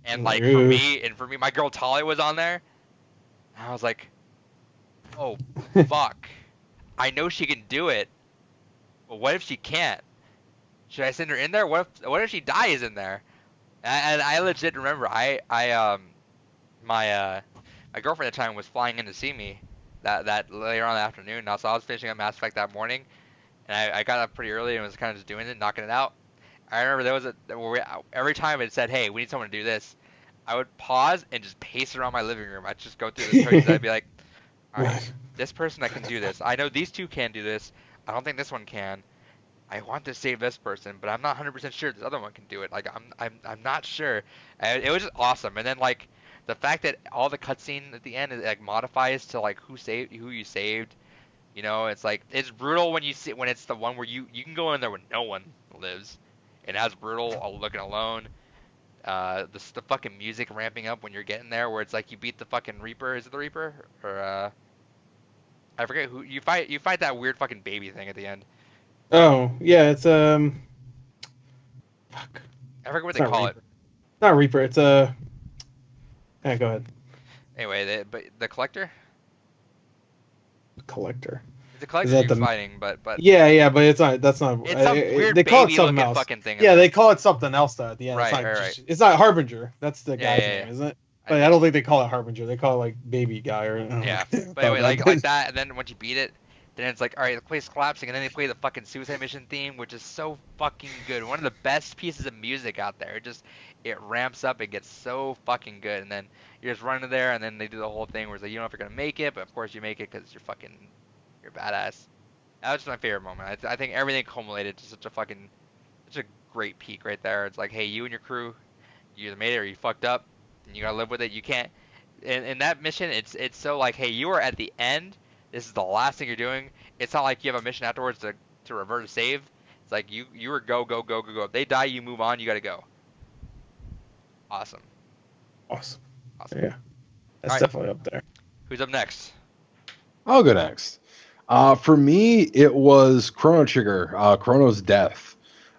And like for me, my girl Talia was on there. And I was like, oh fuck. I know she can do it, but what if she can't? Should I send her in there? What if she dies in there? And I legit remember my girlfriend at the time was flying in to see me that later on in the afternoon. Now, so I was finishing up Mass Effect that morning, and I got up pretty early and was kind of just doing it, knocking it out. I remember there was every time it said, hey, we need someone to do this, I would pause and just pace around my living room. I'd just go through the choices. I'd be like, all right, this person that can do this. I know these two can do this. I don't think this one can. I want to save this person, but I'm not 100% sure this other one can do it. Like I'm not sure. And it was just awesome. And then like the fact that all the cutscene at the end is like modifies to like who you saved. You know, it's like it's brutal when it's the one where you can go in there when no one lives. And that's brutal looking alone. The fucking music ramping up when you're getting there, where it's like you beat the fucking Reaper. Is it the Reaper or I forget who you fight. You fight that weird fucking baby thing at the end. Oh yeah, it's fuck. I forget what they call it. It's not Reaper. It's yeah, go ahead. Anyway, but the collector. Collector. The collector you're fighting, but yeah, but it's not. That's not. It's some weird they call it baby something looking else. fucking thing. Yeah, they call it something else though at the end. Right. It's not Harbinger. That's the guy's Yeah. name, isn't it? But I don't think they call it Harbinger. They call it like baby guy or. Yeah. But anyway, like that, and then once you beat it, then it's like, all right, the place collapsing, and then they play the fucking Suicide Mission theme, which is so fucking good. One of the best pieces of music out there. It ramps up, it gets so fucking good, and then you're just running there, and then they do the whole thing where it's like, you don't know if you're gonna make it, but of course you make it because you're badass. That was just my favorite moment. I think everything culminated to such a great peak right there. It's like, hey, you and your crew, you either made it or you fucked up, and you gotta live with it. You can't. In that mission, it's so like, hey, you are at the end. This is the last thing you're doing. It's not like you have a mission afterwards to revert a save. It's like you were go. If they die, you move on. You gotta go. Awesome. Yeah, that's definitely up there. Who's up next? I'll go next. For me, it was Chrono Trigger, Chrono's death.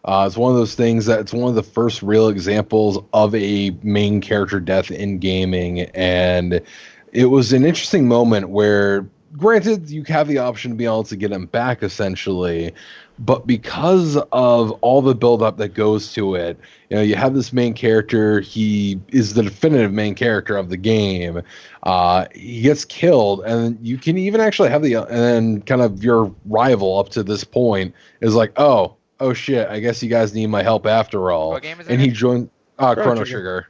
It's one of those things that it's one of the first real examples of a main character death in gaming, and it was an interesting moment where, granted, you have the option to be able to get him back essentially, but because of all the build-up that goes to it, you know, you have this main character. He is the definitive main character of the game. He gets killed, and you can even actually have and then kind of your rival up to this point is like, oh shit, I guess you guys need my help after all. What game is it? And he joined Chrono Trigger.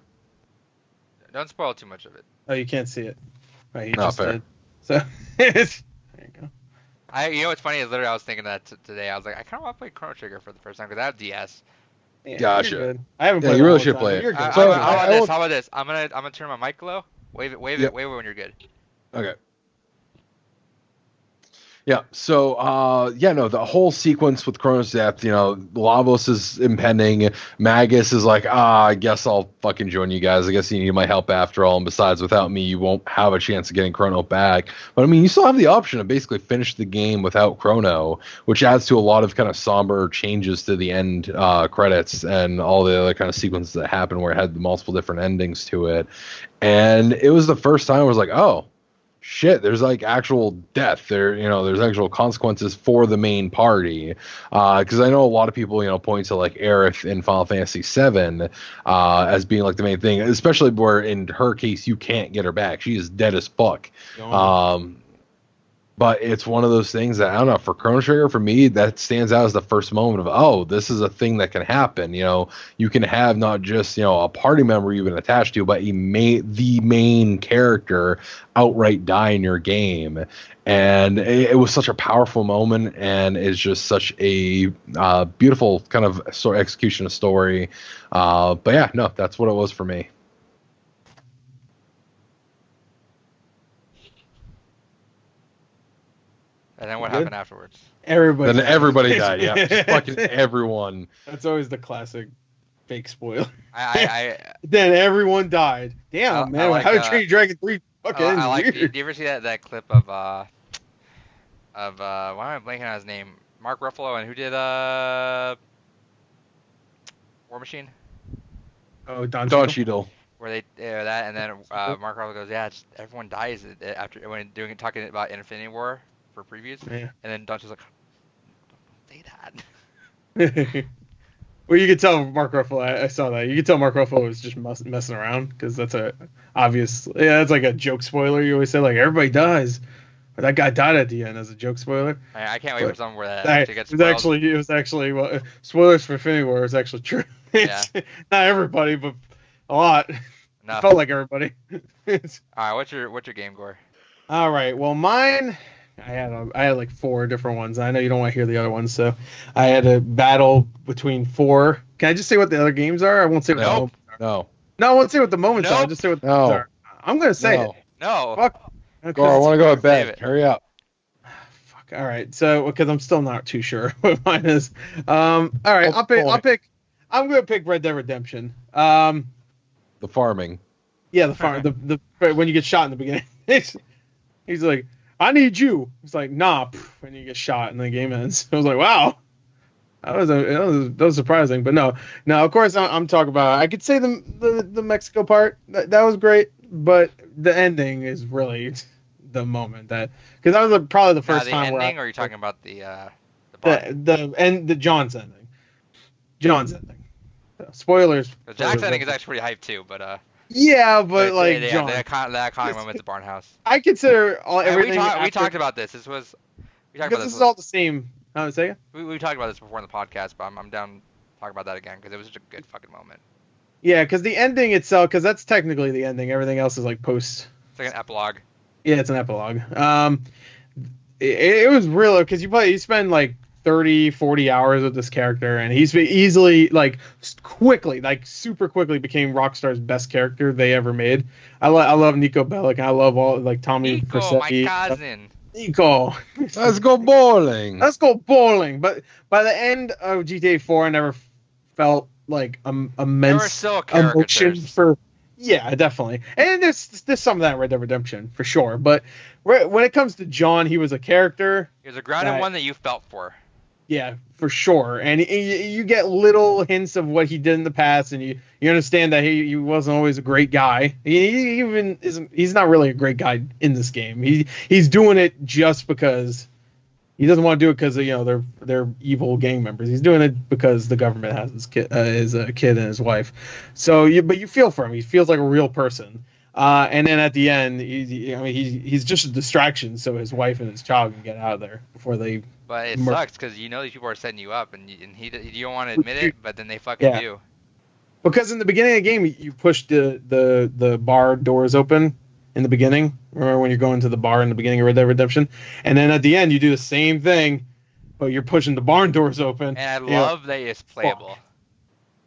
Don't spoil too much of it. Oh, you can't see it. Right, you Not fair. did. So there you go. You know what's funny is literally I was thinking that today. I was like, I kind of want to play Chrono Trigger for the first time because I have DS. Yeah, Gotcha. you're good. I haven't Yeah, played you it really all the should time, play but it. You're good. So, how about I this? won't- How about this? I'm gonna turn my mic low. Wave it when you're good. Okay. Yeah. So, no, the whole sequence with Chronos Death, Lavos is impending. Magus is like, I guess I'll fucking join you guys. I guess you need my help after all. And besides, without me, you won't have a chance of getting Chrono back. But I mean, you still have the option to basically finish the game without Chrono, which adds to a lot of kind of somber changes to the end credits and all the other kind of sequences that happen where it had multiple different endings to it. And it was the first time I was like, oh, shit, there's like actual death there, there's actual consequences for the main party, because I know a lot of people point to like Aerith in Final Fantasy VII as being like the main thing, especially where in her case you can't get her back, she is dead as fuck. But it's one of those things that, I don't know, for Chrono Trigger, for me, that stands out as the first moment of, oh, this is a thing that can happen. You can have not just, a party member you've been attached to, but the main character outright die in your game. And it was such a powerful moment, and it's just such a beautiful kind of execution of story. But yeah, no, that's what it was for me. And then what happened afterwards? Everybody. Then everybody died. Yeah, just fucking everyone. That's always the classic fake spoiler. I Then everyone died. Damn, man. like, How to Train Your Dragon 3 fucking ends I like. Do weird. you ever see that clip of why am I blanking on his name? Mark Ruffalo, and who did War Machine? Oh, Don Cheadle. Where they that, and then Mark Ruffalo goes, yeah, everyone dies after when talking about Infinity War for previews. Yeah. And then Dutch was like, don't say that. Well, you could tell Mark Ruffalo. I saw that. You could tell Mark Ruffalo was just messing around, because that's a obvious. Yeah, that's like a joke spoiler. You always say like everybody dies, but that guy died at the end as a joke spoiler. I can't wait for something where that actually gets spoiled. It was actually well, spoilers for Infinity War is actually true. Yeah. Not everybody, but a lot. Enough. It felt like everybody. All right, what's your game, Gore? All right. Well, mine. I had like 4 different ones. I know you don't want to hear the other ones, so I had a battle between 4. Can I just say what the other games are? I won't say what the moments are. No, I won't say what the moments are. I'll just say what the moments are. I'm gonna say it. No. Fuck. Go, I want to go to bed. Hurry up. Fuck. All right. So because I'm still not too sure what mine is. All right. I'll pick. I'm gonna pick Red Dead Redemption. The farming. Yeah, the farm. the when you get shot in the beginning. He's like, I need you. It's like, nah, when you get shot and the game ends. I was like, wow. That was surprising. But no, of course, I'm talking about, I could say the Mexico part. That was great. But the ending is really the moment because that was probably the first time where. The ending, or are you talking about the John's ending? John's ending. Spoilers. The Jack's ending is actually pretty hyped too, but. Yeah, but like yeah, John, that iconic moment at the Barnhouse. I consider everything. We talked about this. This is all the same. How to say it? We talked about this before in the podcast, but I'm down to talk about that again because it was such a good fucking moment. Yeah, because the ending itself, because that's technically the ending. Everything else is like post. It's like an epilogue. Yeah, it's an epilogue. It was real because you spend like 30-40 hours with this character, and he's easily super quickly became Rockstar's best character they ever made. I love Nico Bellic, and I love all like Tommy Vercetti. My cousin. Nico. Let's go bowling. But by the end of GTA 4, I never felt like immense emotion for. Yeah, definitely. And there's some of that in Red Dead Redemption for sure. But when it comes to John, he was a character. He was a grounded one that you felt for. Yeah, for sure. And you get little hints of what he did in the past, and you understand that he wasn't always a great guy. He's not really a great guy in this game. He's doing it just because he doesn't want to do it because they're evil gang members. He's doing it because the government has his kid and his wife. So but you feel for him. He feels like a real person. And then at the end, he's just a distraction so his wife and his child can get out of there before they. But it sucks because these people are setting you up, and you don't want to admit it, but then they fucking do. Because in the beginning of the game, you push the bar doors open in the beginning. Remember when you're going to the bar in the beginning of Red Dead Redemption, and then at the end you do the same thing, but you're pushing the barn doors open. And I love that it's playable.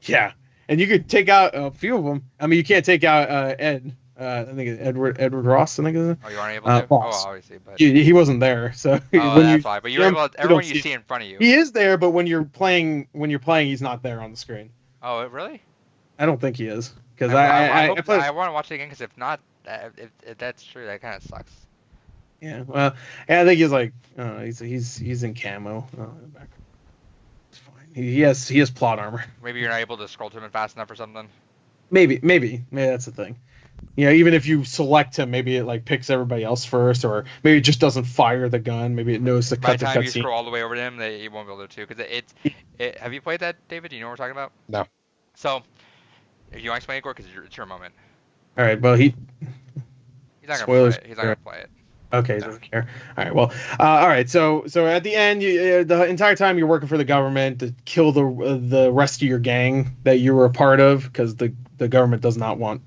Yeah, and you could take out a few of them. I mean, you can't take out Ed. I think it's Edward Ross. I think is it. Oh, you aren't able to? Ross. Oh, obviously, but He wasn't there, so oh, when that's why. But you're able. Everyone you see in front of you. He is there, but when you're playing, he's not there on the screen. Oh, really? I don't think he is because I want to watch it again because if not, if that's true, that kind of sucks. Yeah, well, I think he's like, he's in camo. It's fine. He has plot armor. Maybe you're not able to scroll to him fast enough or something. Maybe that's the thing. You know, even if you select him, maybe it like picks everybody else first, or maybe it just doesn't fire the gun. Maybe it knows to cut the cutscene. By the time you scroll all the way over to him, you won't be able to, because have you played that, David? Do you know what we're talking about? No. So, if you want to explain it, because it's your moment. All right, well, he's not gonna play it. He's not gonna play it. Okay, he doesn't care. All right, well, all right. So at the end, the entire time you're working for the government to kill the rest of your gang that you were a part of, because the government does not want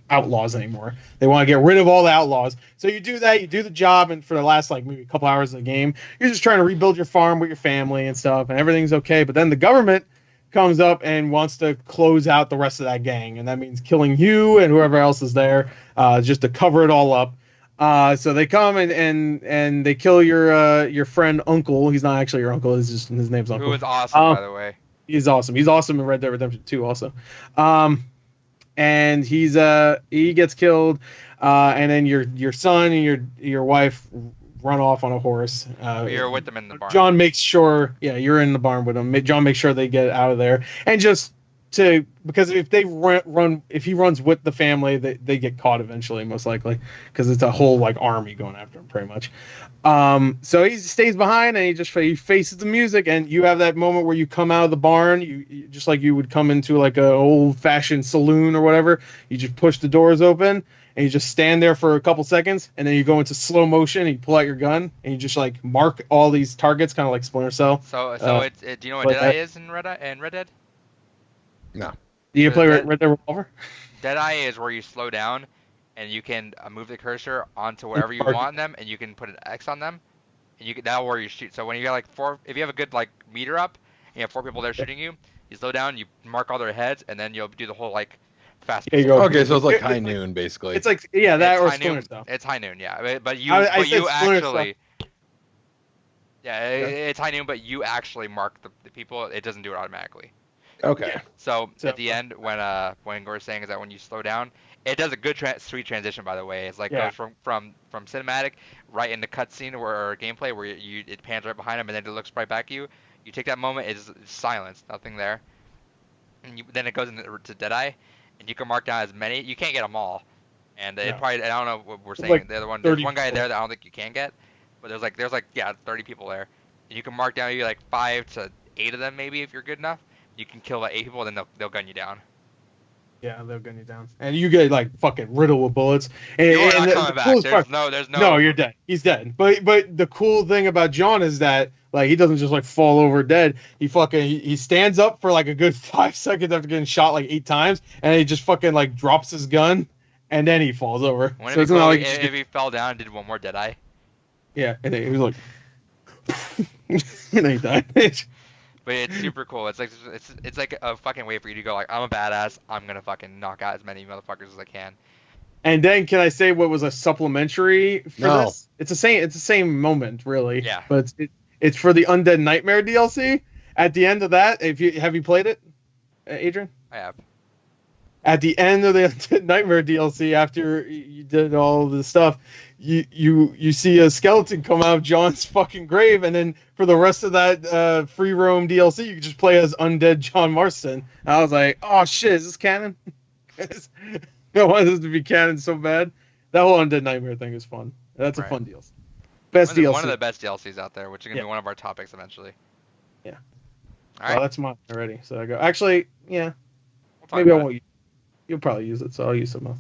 outlaws anymore. They want to get rid of all the outlaws. So you do that. You do the job, and for the last like maybe a couple hours of the game, you're just trying to rebuild your farm with your family and stuff, and everything's okay. But then the government comes up and wants to close out the rest of that gang, and that means killing you and whoever else is there, just to cover it all up. So they come and they kill your friend Uncle. He's not actually your uncle. It's just his name's Uncle. Who is awesome, by the way. He's awesome. He's awesome in Red Dead Redemption 2 also. And he gets killed, and then your son and your wife run off on a horse. You're with them in the barn. John makes sure, you're in the barn with them. John makes sure they get out of there, and because if they if he runs with the family, they get caught eventually, most likely, because it's a whole like army going after him, pretty much. So he stays behind and he faces the music, and you have that moment where you come out of the barn, you just like you would come into like a old fashioned saloon or whatever. You just push the doors open and you just stand there for a couple seconds, and then you go into slow motion and you pull out your gun and you just like mark all these targets, kind of like Splinter Cell. So do you know what Deadeye is in Red Dead? No. Do you play Red Dead Revolver? Deadeye is where you slow down and you can move the cursor onto wherever you want them, and you can put an X on them, and that's where you shoot. So when you got like if you have a good like meter up, and you have 4 people there shooting you, you slow down, you mark all their heads, and then you'll do the whole like fast. Okay, so it's like High Noon basically. It's like that or Splinter Cell. It's High Noon, yeah. But you actually. Yeah, it's High Noon, but you actually mark the people. It doesn't do it automatically. Okay. Yeah. So at the end, when Gore's saying is that when you slow down, it does a good sweet transition. By the way, it's like goes from cinematic right into cutscene or gameplay where it pans right behind him and then it looks right back at you. You take that moment, it's silence, nothing there, and then it goes into Deadeye, and you can mark down as many. You can't get them all, and it probably I don't know what we're saying. Like there's one guy there that I don't think you can get, but there's like 30 people there, and you can mark down maybe like 5 to 8 of them maybe if you're good enough. You can kill like 8 people, and then they'll gun you down. Yeah, they'll gun you down, and you get like fucking riddled with bullets. And, you're not coming back. There's no. No, you're dead. He's dead. But the cool thing about John is that like he doesn't just like fall over dead. He stands up for like a good 5 seconds after getting shot like 8 times, and he just fucking like drops his gun, and then he falls over. So it's not like if he fell down and did one more Deadeye. Yeah, and he was like, and then he died. But it's super cool. It's like a fucking way for you to go like, I'm a badass. I'm gonna fucking knock out as many motherfuckers as I can. And then can I say what was a supplementary for this? It's the same moment really. Yeah. But it's for the Undead Nightmare DLC. At the end of that, have you played it, Adrian? I have. At the end of the Undead Nightmare DLC, after you did all the stuff, you see a skeleton come out of John's fucking grave, and then for the rest of that free roam DLC, you can just play as undead John Marston. And I was like, oh shit, is this canon? I wanted this to be canon so bad. That whole Undead Nightmare thing is fun. That's a fun DLC. Best DLC. One of the best DLCs out there, which is gonna be one of our topics eventually. Yeah. All right. Well, that's mine already. So I go. Actually, yeah. We'll maybe I won't. You'll probably use it, so I'll use some else.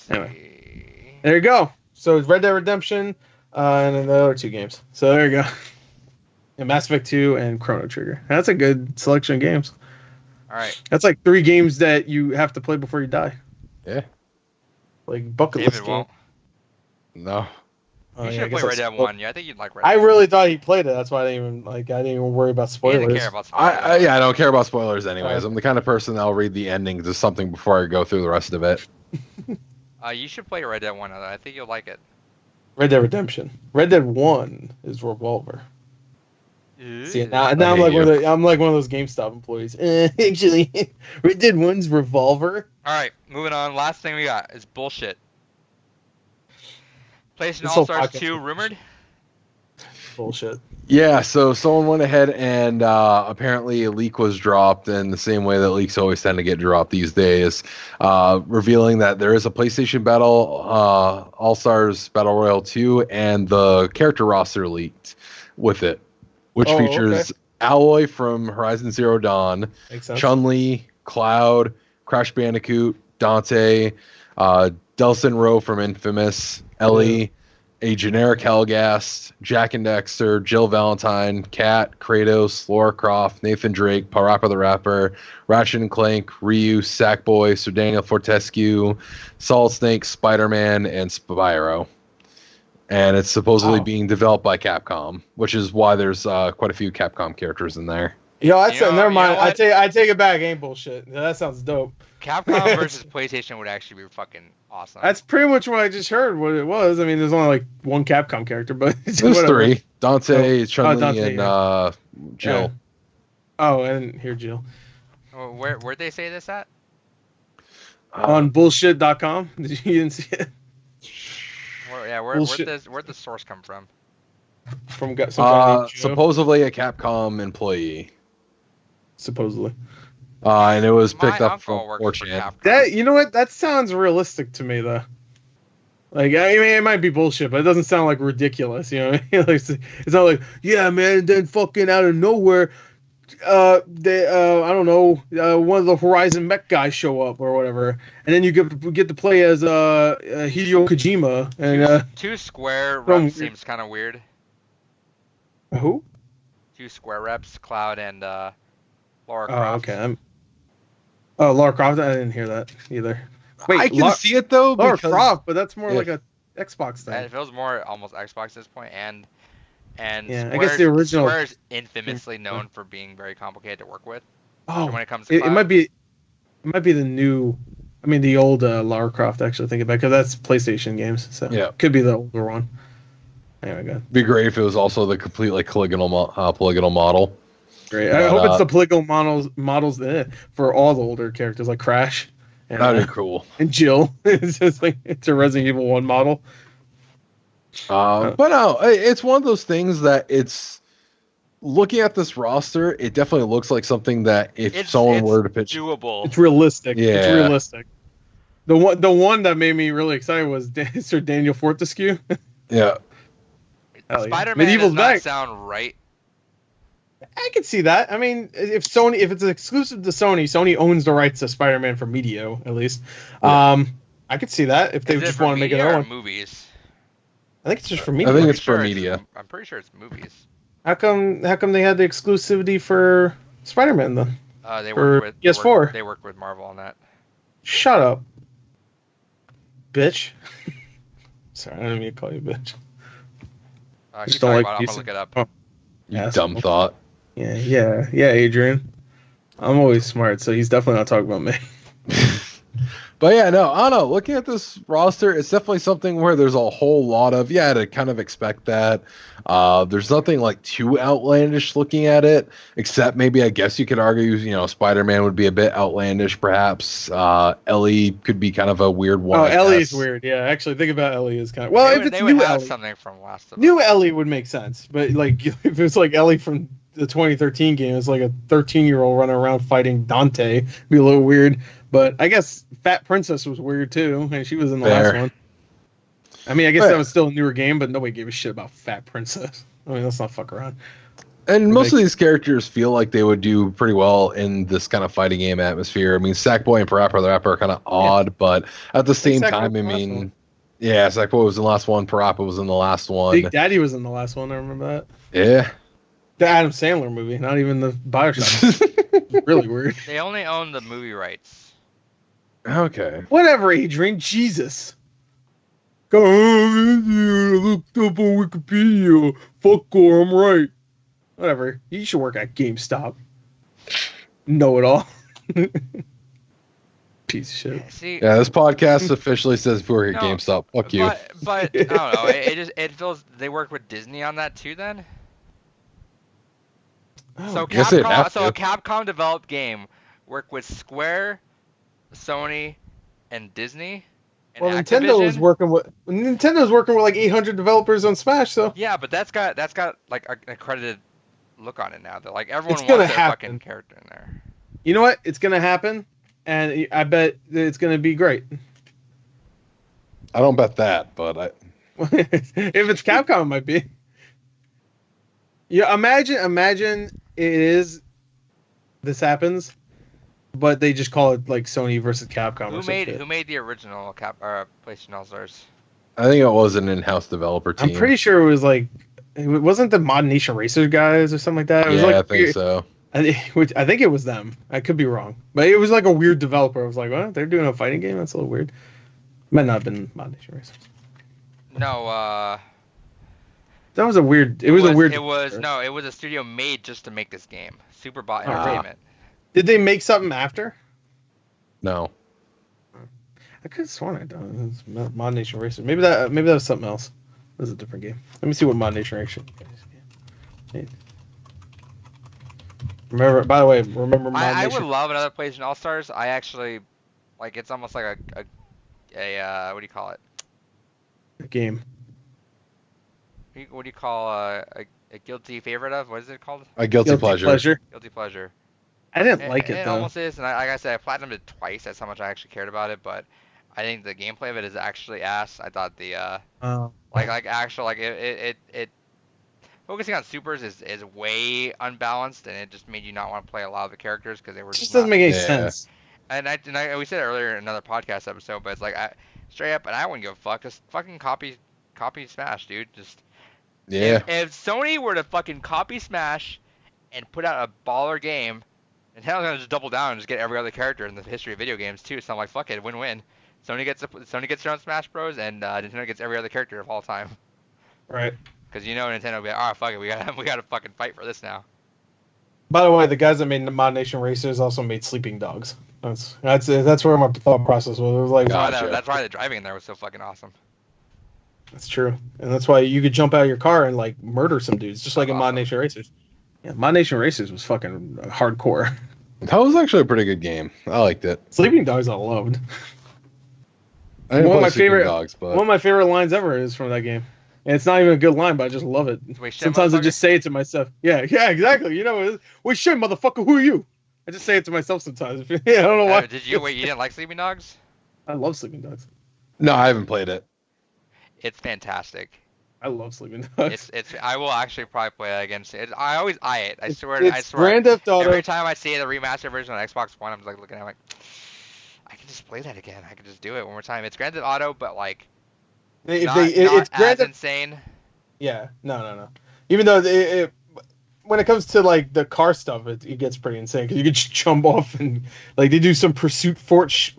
Anyway, there you go. So it's Red Dead Redemption, and then the other 2 games. So there you go. And Mass Effect 2 and Chrono Trigger. That's a good selection of games. All right. That's like 3 games that you have to play before you die. Yeah. Like bucket David list won't. No. You should I have guess played Red I Dead spoiled- 1. Yeah, I think you'd like Red Dead. I really thought he played it. That's why I didn't even worry about He spoilers. doesn't care about spoilers. I don't care about spoilers anyways. I'm the kind of person that'll read the ending to something before I go through the rest of it. You should play Red Dead 1. I think you'll like it. Red Dead Redemption. Red Dead 1 is Revolver. See, now I'm like I'm like one of those GameStop employees. Actually, Red Dead 1's Revolver. All right, moving on. Last thing we got is bullshit. PlayStation This whole All-Stars podcast 2 is rumored. Bullshit. Yeah, so someone went ahead and apparently a leak was dropped in the same way that leaks always tend to get dropped these days, revealing that there is a PlayStation Battle All-Stars Battle Royale 2 and the character roster leaked with it, which features Alloy from Horizon Zero Dawn, Chun-Li, Cloud, Crash Bandicoot, Dante, Delsin Rowe from Infamous, Ellie, a generic Helghast, Jack and Dexter, Jill Valentine, Kat, Kratos, Lara Croft, Nathan Drake, Parappa the Rapper, Ratchet and Clank, Ryu, Sackboy, Sir Daniel Fortescue, Solid Snake, Spider-Man, and Spyro. And it's supposedly being developed by Capcom, which is why there's quite a few Capcom characters in there. Yo, never mind. I take it back. Ain't bullshit. That sounds dope. Capcom versus PlayStation would actually be fucking awesome. That's pretty much what I just heard. What it was. I mean, there's only like one Capcom character, but there's three: Dante, Chun-Li, and Jill. Yeah. Oh, I didn't hear Jill. Where'd they say this at? On bullshit.com. You didn't see it? Where'd the source come from? From somebody supposedly a Capcom employee. Supposedly. And it was picked up from 4chan. That, you know what? That sounds realistic to me, though. Like, I mean, it might be bullshit, but it doesn't sound like ridiculous. You know, it's not like, yeah, man. And then fucking out of nowhere, I don't know, one of the Horizon mech guys show up or whatever, and then you get to play as Hideo Kojima and two Square reps seems kind of weird. Who? Two Square reps, Cloud and Lara Croft. Oh, okay. Lara Croft. I didn't hear that either. Wait, I can see it though. Lara Croft, but that's more like a Xbox thing. It feels more almost Xbox at this point, and I guess the original Square is infamously known for being very complicated to work with. Oh, when it comes to it might be the new. I mean, the old Lara Croft. Actually, thinking about because that's PlayStation games, so could be the older one. Anyway, go. Be great if it was also the complete like polygonal model. Great. I hope it's the polygonal models for all the older characters like Crash. And, that'd be cool. And Jill. It's just like it's a Resident Evil 1 model. But no, it's one of those things that it's looking at this roster. It definitely looks like something that if someone were to pitch, doable. It's realistic. Yeah, it's realistic. The one that made me really excited was Sir Daniel Fortescue. Yeah. Spider-Man does not sound right. I could see that. I mean, if it's exclusive to Sony owns the rights to Spider-Man for Medio, at least. Yeah. I could see that if they just want to make it their own. Movies. I think it's just for media. I think it's for media. I'm pretty sure it's movies. How come they had the exclusivity for Spider-Man then? They worked with PS4. They worked with Marvel on that. Shut up, bitch. Sorry, I didn't mean to call you a bitch. Keep talking about it. I'm gonna look it up. Oh. You dumb thought. Yeah, Adrian. I'm always smart, so he's definitely not talking about me. But yeah, no, I don't know. Looking at this roster, it's definitely something where there's a whole lot of, to kind of expect that. There's nothing like too outlandish looking at it, except maybe I guess you could argue, Spider-Man would be a bit outlandish perhaps. Ellie could be kind of a weird one. Oh, Ellie's weird. Yeah, actually, think about Ellie is kind of... Well, if it's new Ellie... something from Last of Us. New Ellie would make sense, but like if it's like Ellie from the 2013 game, it's like a 13-year-old running around fighting Dante. It'd be a little weird. But I guess Fat Princess was weird too, and she was in the last one. I mean, I guess that was still a newer game, but nobody gave a shit about Fat Princess. I mean, let's not fuck around. And most of these characters feel like they would do pretty well in this kind of fighting game atmosphere. I mean, Sackboy and Parappa the Rapper are kind of odd, but at the same time, I mean, Sackboy was in the last one, Parappa was in the last one. Big Daddy was in the last one, I remember that. Yeah. The Adam Sandler movie, not even the Bioshock. Really weird. They only own the movie rights. Okay. Whatever, Adrian. Jesus. Go I looked up on Wikipedia. Fuck Gore, I'm right. Whatever. You should work at GameStop. Know it all. Piece of shit. See, Yeah, this podcast officially says we're at No, GameStop. Fuck you. but I don't know. It feels they work with Disney on that too. Then so guess they'd Capcom, have so a to. Capcom developed game work with Square, Sony, and Disney. And Well, Activision. Nintendo's working with like 800 developers on Smash, so Yeah, but that's got like an accredited look on it now. That like everyone It's gonna wants their happen. fucking character in there. you know what? It's gonna happen, and I bet it's gonna be great. I don't bet that, but If it's Capcom, it might be. Yeah, imagine this happens, but they just call it like Sony versus Capcom. Who or some made shit. who made the original PlayStation All Stars? I think it was an in-house developer team. I'm pretty sure it was like it wasn't the Mod Nation Racers guys or something like that. It was Yeah, like I think so. I think it was them. I could be wrong, but it was like a weird developer. I was like, what? They're doing a fighting game? That's a little weird. Might not have been Mod Nation Racers. No, That was a weird. It was a weird. It was a studio made just to make this game. Superbot Ah. Entertainment. Did they make something after? No. I could have sworn I done. It was Mod Nation Racers. Maybe that was something else. It was a different game. Let me see what Mod Nation Racers. Remember, by the way, remember Mod I Nation? would love another PlayStation All Stars. I actually like it's almost like a what do you call it? game. What do you call a guilty favorite of? What is it called? A guilty pleasure. Guilty pleasure. I didn't like it It though. almost is, and like I said, I platinumed it twice. That's how much I actually cared about it. But I think the gameplay of it is actually ass. I thought the like actual like it focusing on supers is way unbalanced, and it just made you not want to play a lot of the characters because they were It just just doesn't not, make any Yeah. sense. and we said it earlier in another podcast episode, but it's like straight up, and I wouldn't give a fuck. Just fucking copy Smash, dude. Just Yeah. if Sony were to fucking copy Smash and put out a baller game, Nintendo's gonna just double down and just get every other character in the history of video games too. So I'm like, fuck it, win-win. Sony gets their own Smash Bros, and Nintendo gets every other character of all time. Right. Because Nintendo will be like, oh fuck it, we gotta fucking fight for this now. By the way, the guys that made Mod Nation Racers also made Sleeping Dogs. That's where my thought process was. It was like, Gotcha. That's why the driving in there was so fucking awesome. that's true, and that's why you could jump out of your car and like murder some dudes, just like in Mod Awesome. Nation Racers. Yeah, Mod Nation Racers was fucking hardcore. That was actually a pretty good game. I liked it. Sleeping Dogs, I loved. I didn't One of play my Sleeping favorite- Dogs, but One of my favorite lines ever is from that game, and it's not even a good line, but I just love it. Wait, shit, Sometimes I motherfucker? just say it to myself. Yeah, exactly. You know, wait, shit, motherfucker, who are you? I just say it to myself sometimes. Yeah, I don't know why. Did you wait? You didn't like Sleeping Dogs? I love Sleeping Dogs. no, I haven't played it. It's fantastic. I love Sleeping Dogs. It's I will actually probably play that again. I always eye it. I swear. It's Grand Theft Auto. Every time I see the remastered version on Xbox One, I'm like looking at it like, I can just play that again. I can just do it one more time. It's Grand Theft Auto, but like not It's Grand as Theft. insane. Yeah, no. Even though when it comes to like the car stuff, it gets pretty insane because you can just jump off and like they do some pursuit force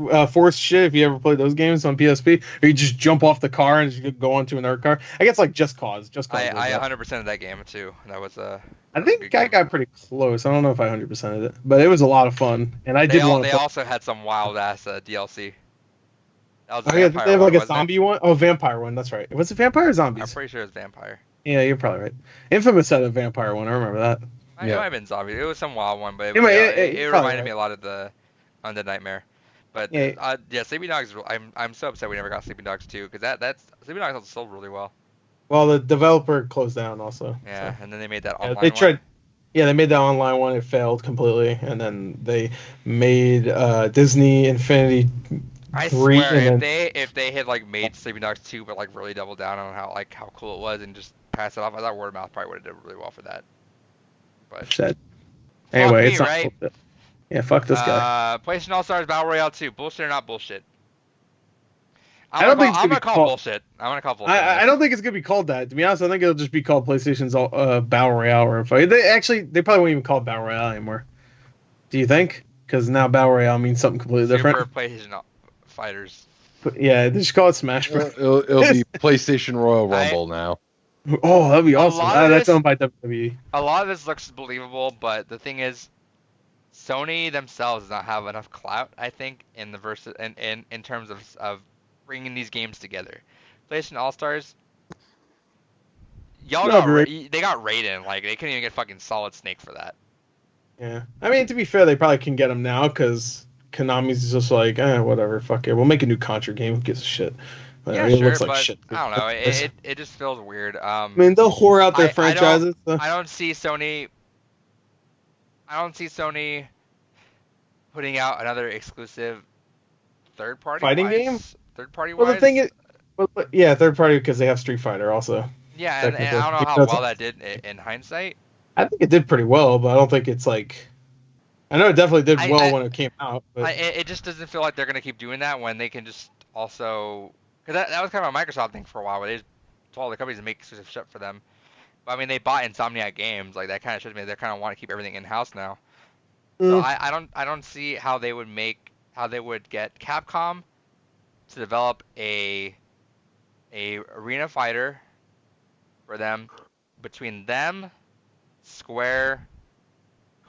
shit. If you ever played those games on PSP, or you just jump off the car and just go onto another car. I guess like Just Cause. I 100% of that game too. That was I think I got pretty close. I don't know if I 100%ed it, but it was a lot of fun, and I did want to. They also had some wild ass DLC. That was the Oh yeah, vampire they have like one, a wasn't it? zombie one. Oh, vampire one. That's right. Was it vampire or I'm zombies? pretty sure it was vampire. Yeah, you're probably right. Infamous had a vampire one. I remember that. It Yeah. might have been zombie. It was some wild one, but It might- it it probably reminded right. me a lot of the Undead Nightmare. But Yeah. Sleeping Dogs. I'm so upset we never got Sleeping Dogs 2 because that's Sleeping Dogs sold really well. Well, the developer closed down also. Yeah, so. and then they made that Yeah, online they one. tried. Yeah, they made that online one. It failed completely, and then they made Disney Infinity I 3. swear, and if they had like made Sleeping Dogs 2, but like really doubled down on how cool it was and just pass it off, I thought word of mouth probably would have done really well for that. But Shit. Anyway, me, it's not. right? Yeah, fuck this guy. PlayStation All Stars Battle Royale 2, bullshit or not bullshit? I don't think it's I'm gonna gonna be call called- bullshit. I'm gonna call bullshit. I don't think it's gonna be called that. To be honest, I think it'll just be called PlayStation's Battle Royale or fight. They probably won't even call it Battle Royale anymore. Do you think? Because now Battle Royale means something completely different. Super PlayStation Fighters. Yeah, they should call it Smash Bros. It'll be PlayStation Royal Rumble now. Oh, that'd be awesome. lot of That's this- owned by WWE. A lot of this looks believable, but the thing is, Sony themselves does not have enough clout, I think, in the in terms of bringing these games together. PlayStation All Stars, y'all No, got but- they got Raiden, like they couldn't even get fucking Solid Snake for that. Yeah, I mean, to be fair, they probably can get them now because Konami's just like, whatever, fuck it. We'll make a new Contra game. Who gives a shit? Yeah, It sure, looks like but shit. I don't know. It just feels weird. I mean, they'll whore out their I franchises. so- I don't see Sony putting out another exclusive third party Fighting game? Third party Well, wise. the thing is, yeah, third party because they have Street Fighter also. yeah, and I technically, don't know how because- well that did in hindsight. I think it did pretty well, but I don't think it's like. I know it definitely did well when it came out. But It just doesn't feel like they're gonna keep doing that when they can just also, because that was kind of a Microsoft thing for a while, where they just told the companies to make exclusive shit for them. But I mean, they bought Insomniac Games, like that kind of shows me they kind of want to keep everything in house now. So I don't see how they would get Capcom to develop a arena fighter for them, between them, Square,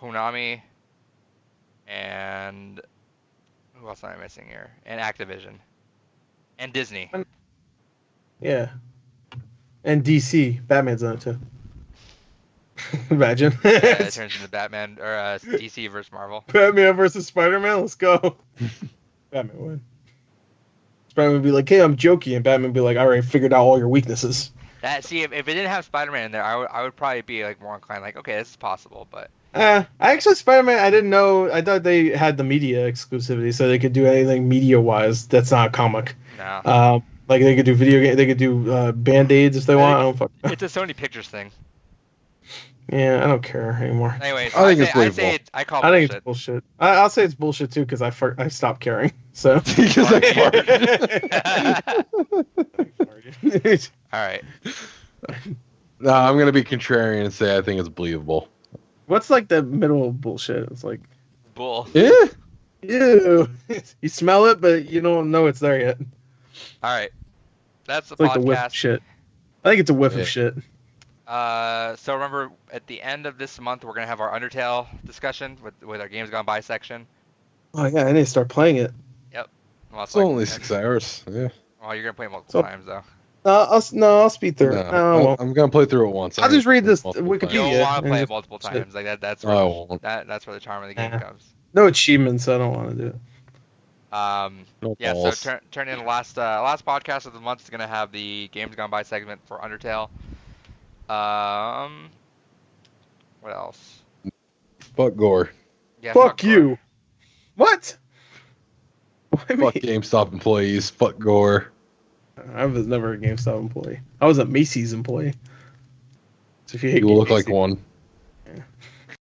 Konami, and who else am I missing here? And Activision. And Disney. yeah, and DC, Batman's on it too. Imagine. Yeah, it turns into Batman or DC versus Marvel. Batman versus Spider-Man. Let's go. Batman win. Spider-Man would be like, "Hey, I'm jokey," and Batman would be like, "I already figured out all your weaknesses." If it didn't have Spider-Man in there, I would probably be like more inclined, like, okay, this is possible, but Spider-Man, I didn't know. I thought they had the media exclusivity, so they could do anything media-wise that's not a comic. no. Like they could do video game, they could do Band-Aids if they want. I don't fuck. It's a Sony Pictures thing. Yeah, I don't care anymore. Anyway, I think it's believable. I call I bullshit. think it's bullshit. I'll say it's bullshit too because I stopped caring. So. Because I farted. All right. No, I'm gonna be contrarian and say I think it's believable. What's like the middle of bullshit? It's like, Bull. Yeah. ew. You smell it, but you don't know it's there yet. All right. That's the It's like the whiff of podcast. shit. I think it's a whiff Yeah. of shit. So remember, at the end of this month, we're gonna have our Undertale discussion with our Games Gone By section. Oh yeah, I need to start playing it. Well, It's only 6 hours. Yeah. Oh, you're gonna play it multiple times though. I'll speed through it. No, I won't. I'm gonna play through it once. I'll just read this Multiple Wikipedia. You'll Yeah, want to and play it just- multiple shit. times. Like that. That's I where won't. that's where the charm of the game comes. No achievements, so I don't want to do it. No Yeah. balls. So turn in the last podcast of the month is gonna have the Games Gone By segment for Undertale. What else? Fuck Gore. Yeah. Fuck Gore. you. What? What do you Fuck mean? GameStop employees. Fuck Gore. I was never a GameStop employee. I was a Macy's employee. So if you hate You look like Macy's- one. Yeah.